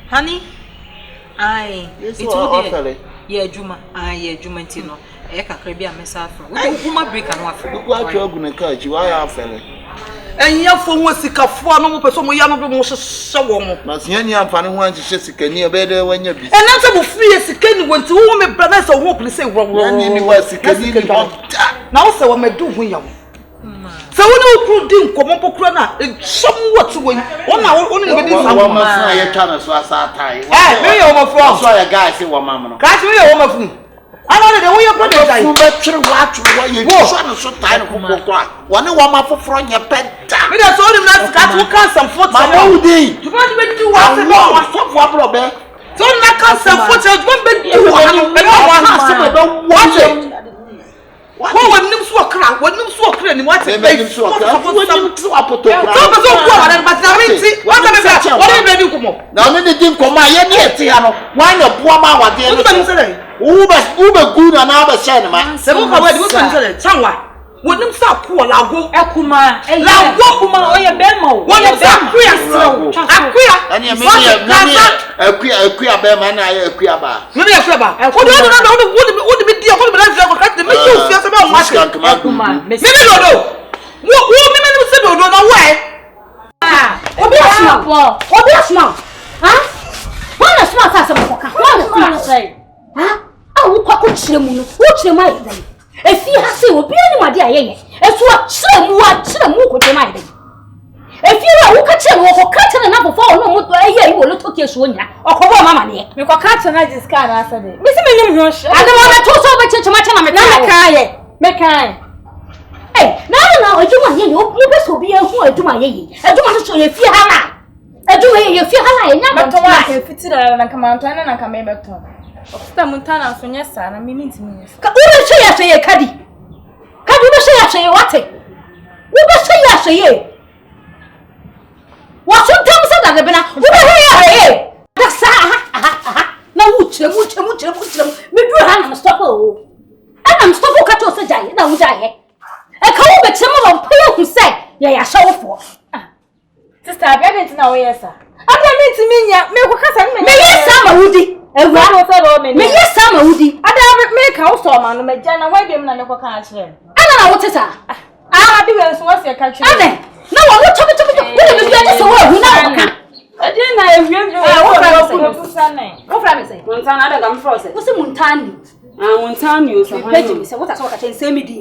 Honey, aye, it's all yeah, Juma, Juma Tino, Eka Caribbean Messafra. Who my break and what? Look what you're going to catch you. I are fellow. And your phone was sick of 4 no person we are not so. Masiani, I'm finding one to Jessica near better when you're. And that's a free as a can went to woman, brothers or hopeless say wrong. Now, so I may do when you. So when you didn't come up with somewhat to win. 1 hour only with this woman. I trying to swat time. Maybe I'm a fraud. So a guy say, well, mamma. Catch me a woman. I don't know your brother. You better watch what you're trying to so tired of one woman for front your pet. I told him not to catch some foot. My whole day. You want to do what? So not catch some foot. Don't watch it. What when you so crack, when you so crack, what is it? So what now me dey come here near Tiano. Why no poor man wa dey? Ube good and aba shine man. Se mo ka we dey come say chanwa. Wonim sa ko lago ekuma. Lago kuma oye bema o. Wonim sa akuya sro. Akuya. Ani me akuya bema na akuya ba. No dey akuya ba. O do me dia ko me life go kat me you feel say me wa ekuma. Me do. Wo me say do na why? Obi asma. Ha? Wana smart asa moka. Wana say. Ha? Ah, wo kwa ko chire mu no. Wo chire mai dai. Efi ha se obi ani wade ayeye. Esu a chire mu ko chire mai dai. Efi ra wo ka chire wo ko ka chire na bofo no mo to aye wo lo to kesu onya. Okobo mama ne. Me ko ka chire na diska na asa de. Me se me nim ho hye. Ade mo be to so be cheche ma chena me kai. Me kai. Na ejuma ye yo be so bi ehu ejuma ye. Ejuma so ye fi ha na. Ejuma ye fi ha na ye nya beto wa ke fitira na kamantana na kama beto. Ofta muntana so nya sa na mimi ntimi. Ka ube she ya she kadi. Kadi ube she ya she wate. Ube she ya she. Wa so tam sa da be na. Ube he ya he. Da sa na wuchire. Me duru ha na stop o. Ana stop o ka to se jaye na wujaye. E ka wo be chema lo pele hu se ya shawfo. Sister abia na wo yesa. Abia me ntimi nya me ko kasa me. Me yesa ma wudi. Ewa no se do me. Me yesa ma wudi. Ada me ka wo so ma no me gya na wa biem na me ko ka a kire. Ana na wo tesa. Abi we so wo se ka kire. Ade. Na wo chobi. Wo me bia so wo hu na wo ka. Ade na ewiem wo fra me. Wo fra me say. Montana ada gam fro say. Wo se Montani. Montani o so ha. Page me say what aso ka chen say me di.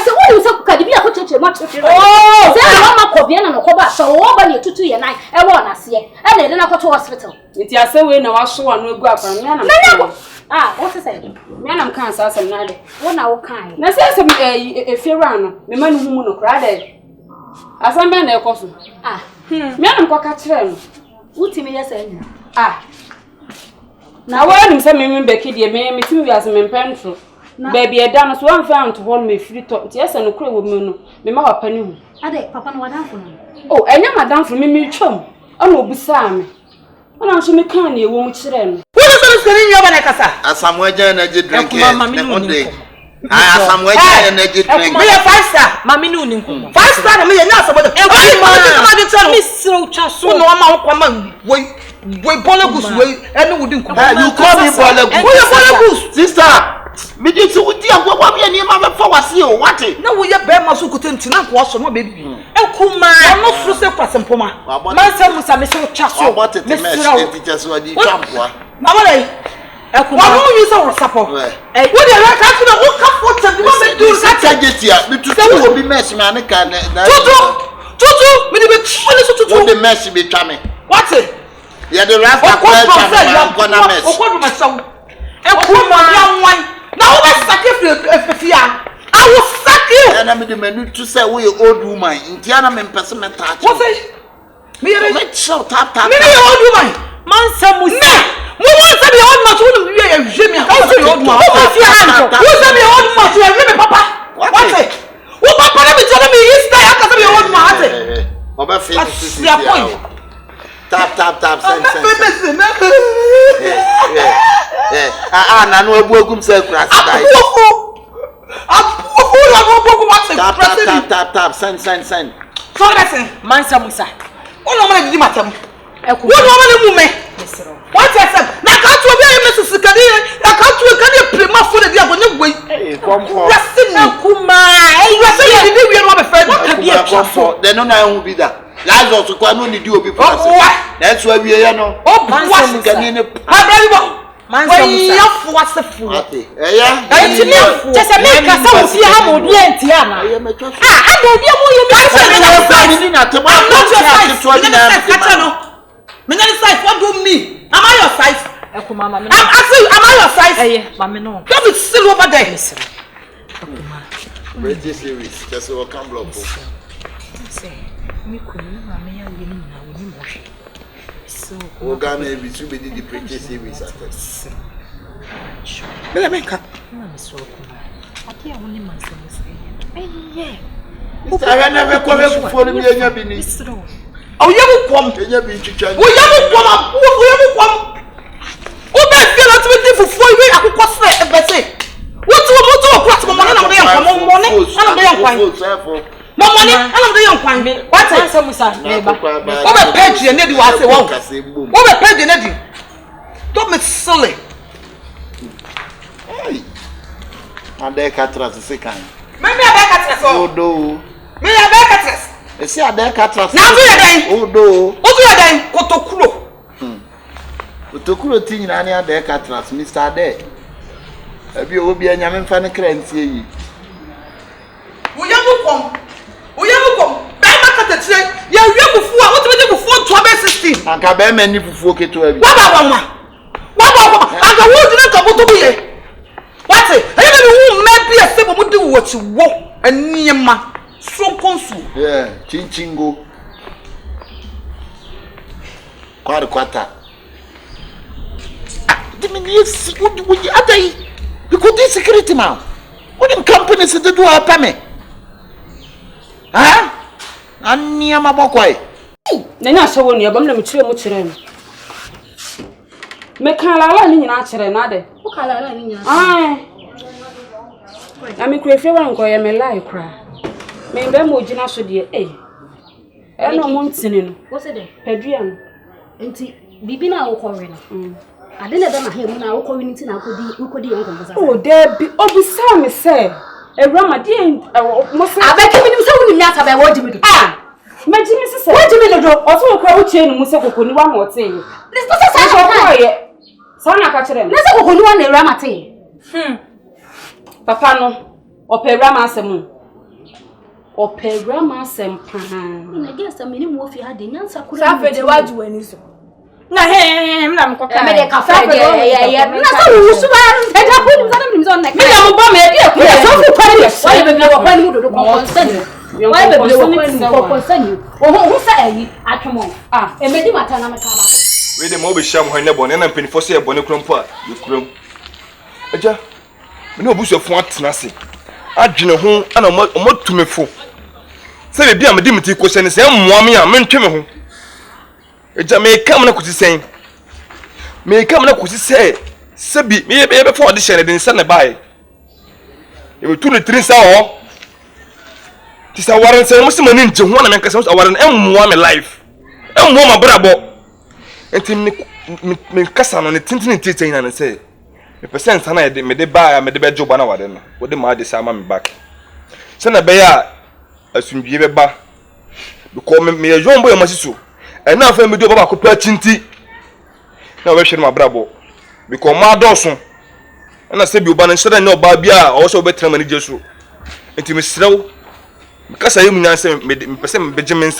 Se wo you say kadi bia ko cheche ma cheche. Oh, say na ma ko bia na no ko ba so wo ba ne tutu ye nan e wo na se e na de na ko to hospital. Nti ase we na wa so wa no egu akwa me na. What is it? Me na kan sa asem na de. Wo na wo kan. Na se asem efiera no me ma no humu no kra de. Asem be na ekoso. Me na ko ka kire no. Utimi ye say ni. Na wo nim se me beki de me timi wi asem mpentro. Baby e da no so wan fa anto hol me free to ti ese no kure wo mu no me ma papa ni hu ade papa no wadan fo no oh enya madam fo me twam ana obusa me ana so me kan na ewo mu kire no wo so skani nya ba na kasa asamwaja na je drink e asamwaja na je drink me 5 star mami ni uni nko 5 star na me nya asamodo e ko me siro twa so no ma kwa ma we bolegus we ene wudi nko you call me bolegus sister me dey so wudi agwagwa bia ni ma be fa wase o wate na wo ye be ma so kutentina nko so no be bi ekuma no furu se kwasempoma man se musa me so twa so me sira o teacher so di champoa mama dai Why you so support? What the heck happened? What for? What do that? Target me to do be mess man can. Tutu, me the tutu. What the mess be try me? What it? Yeah, the rest of the gonna mess. What my son? And come on, now let's sacrifice fear. I will sack you. And I'm the menu to say we old woman. Indiana men person touch. What's it? Me let's shout tap. Me old woman. Man some musa. Mo want to be old man to you Jimmy. How to be old man? Who say me old man to you papa? What's it? Who papa let me tell me is that I can be old man. Oba finish this. Tap send. Yeah. Na no ebu ogum say crash die. Tap send. So that's Mansa Musa. Oh no man di matam. What woman mu me? What is it? Na ka to be Mrs. Kadi, na ka to Kadi prema for the dia go ne wey. Hey, come on. Kuma. You say you dey we no be friend. What can be a for? They no na who be that. Lazarus ko no need obi for us. That's why we here no. Oh, Mansa Musa. My brother. Mansa Musa. Ya fuasefu. Yeah. Just make us so see how we dey entiana. I don't be mo you me. I'm not your size. Me not size. What do me? Am I your size? Am I your size? Mama no. Don't be still over there. Radio series. Just will come block. Say, me couldn't mama ya winning now we need more. So, we gonna be to be the radio series at us. Let me come. I'm so cool. I can't only myself say. Yeah. I never come for me and your business. Oh, you come. You be chicken. Oh, you come. You come. Oh, my God, that's what for you. I could cost it. What to cross my money? I'm money. What is some neighbor? Over page, you need to say, over page, you need. Don't be silly. Hey, and they can't trust the second. Maybe I back at us. Oh, no. Me I back at us. You see, I can't trust. Now, oh, no. What do you then? Kotokuro. Kotokuro thing, and I can't trust Mr. Day. Abi obi anyame mfa ne krantie yi. Wo yamukom. Ba makatatre. Ya wiabufu a wotebe bufu to be 16. Anka be mani fufu keto abi. Waba. Anka wo dina ka boto buye. What? Ayi be wu ma bi asebo mu di wo ti wo aniyema. So konsu. Yeah, chinchingo. Kwata. Diminies would adai. Because this security man. What them companies that do help me? Huh? Ania mabokwai. Nanya so woni abam na metire mu kire no. Me kan la ni nyina kire na de. Wo kan la ni nyina. Na me kure fe wa nko ye me lai kra. Me be mo gina so de no mo ntini no. Wo se de? Padua no. Enti bibi na wo kɔre no. Ade na be na he mu na wo kɔre nti na akodi enkonkosa. Oh, there be obisa me say. Awurama de mo se abeki minim se woni nyata be wo di mi do. Imagine me say. What do you mean do? Oso kra wo chie no mu se kokoni wa mo te yi. This person say so ye. So na ka kire me. Na se kokoni wa na Awurama te. Papa no, Awurama asem. Awurama asem pa. Na guess minim wo fi ha de nyansa kura. Sa fe de waju wani so. Na na mkoka. Me de cafe de na se wo su ba no. E da ko ni sana minim so na. Me na mo ba me e ku. So fu kwani. Why be wo kwani mu do consent. Why be wo kwani consent. Wo sa ayi atwemo. E me di mata na me ka ba. We de mo be sham ho ne bone na mpinifo se e bone krompo a ye krom. Aja. Me no obusuafo atena se. Adwene ho ana mo tumefo. Se be bia me di meti ko se ne se mmoa me a me ntwe me ho. Eja me kam na kuti sen. Me kam na kuti se sebi me be for audition de nsa na bae. E be tu ne trinsa ho. Ti sa waran se mo se mani nje ho na me nkasa waran emmoa me life. Emmoa ma brabo. Enti me kasa no ne tintin tete ina ne se. Me percent na me de bae me de be job na wade no. Wo de ma de sa ma me back. Se na be ya asundwie be ba. Because me yombo ya masiso. And now for me do baba ko pa chinti na we hwe no mabrabo because my dawson and I said you ban and said I know Babia also better many just so. Intimate slow because I am not saying Benjamin.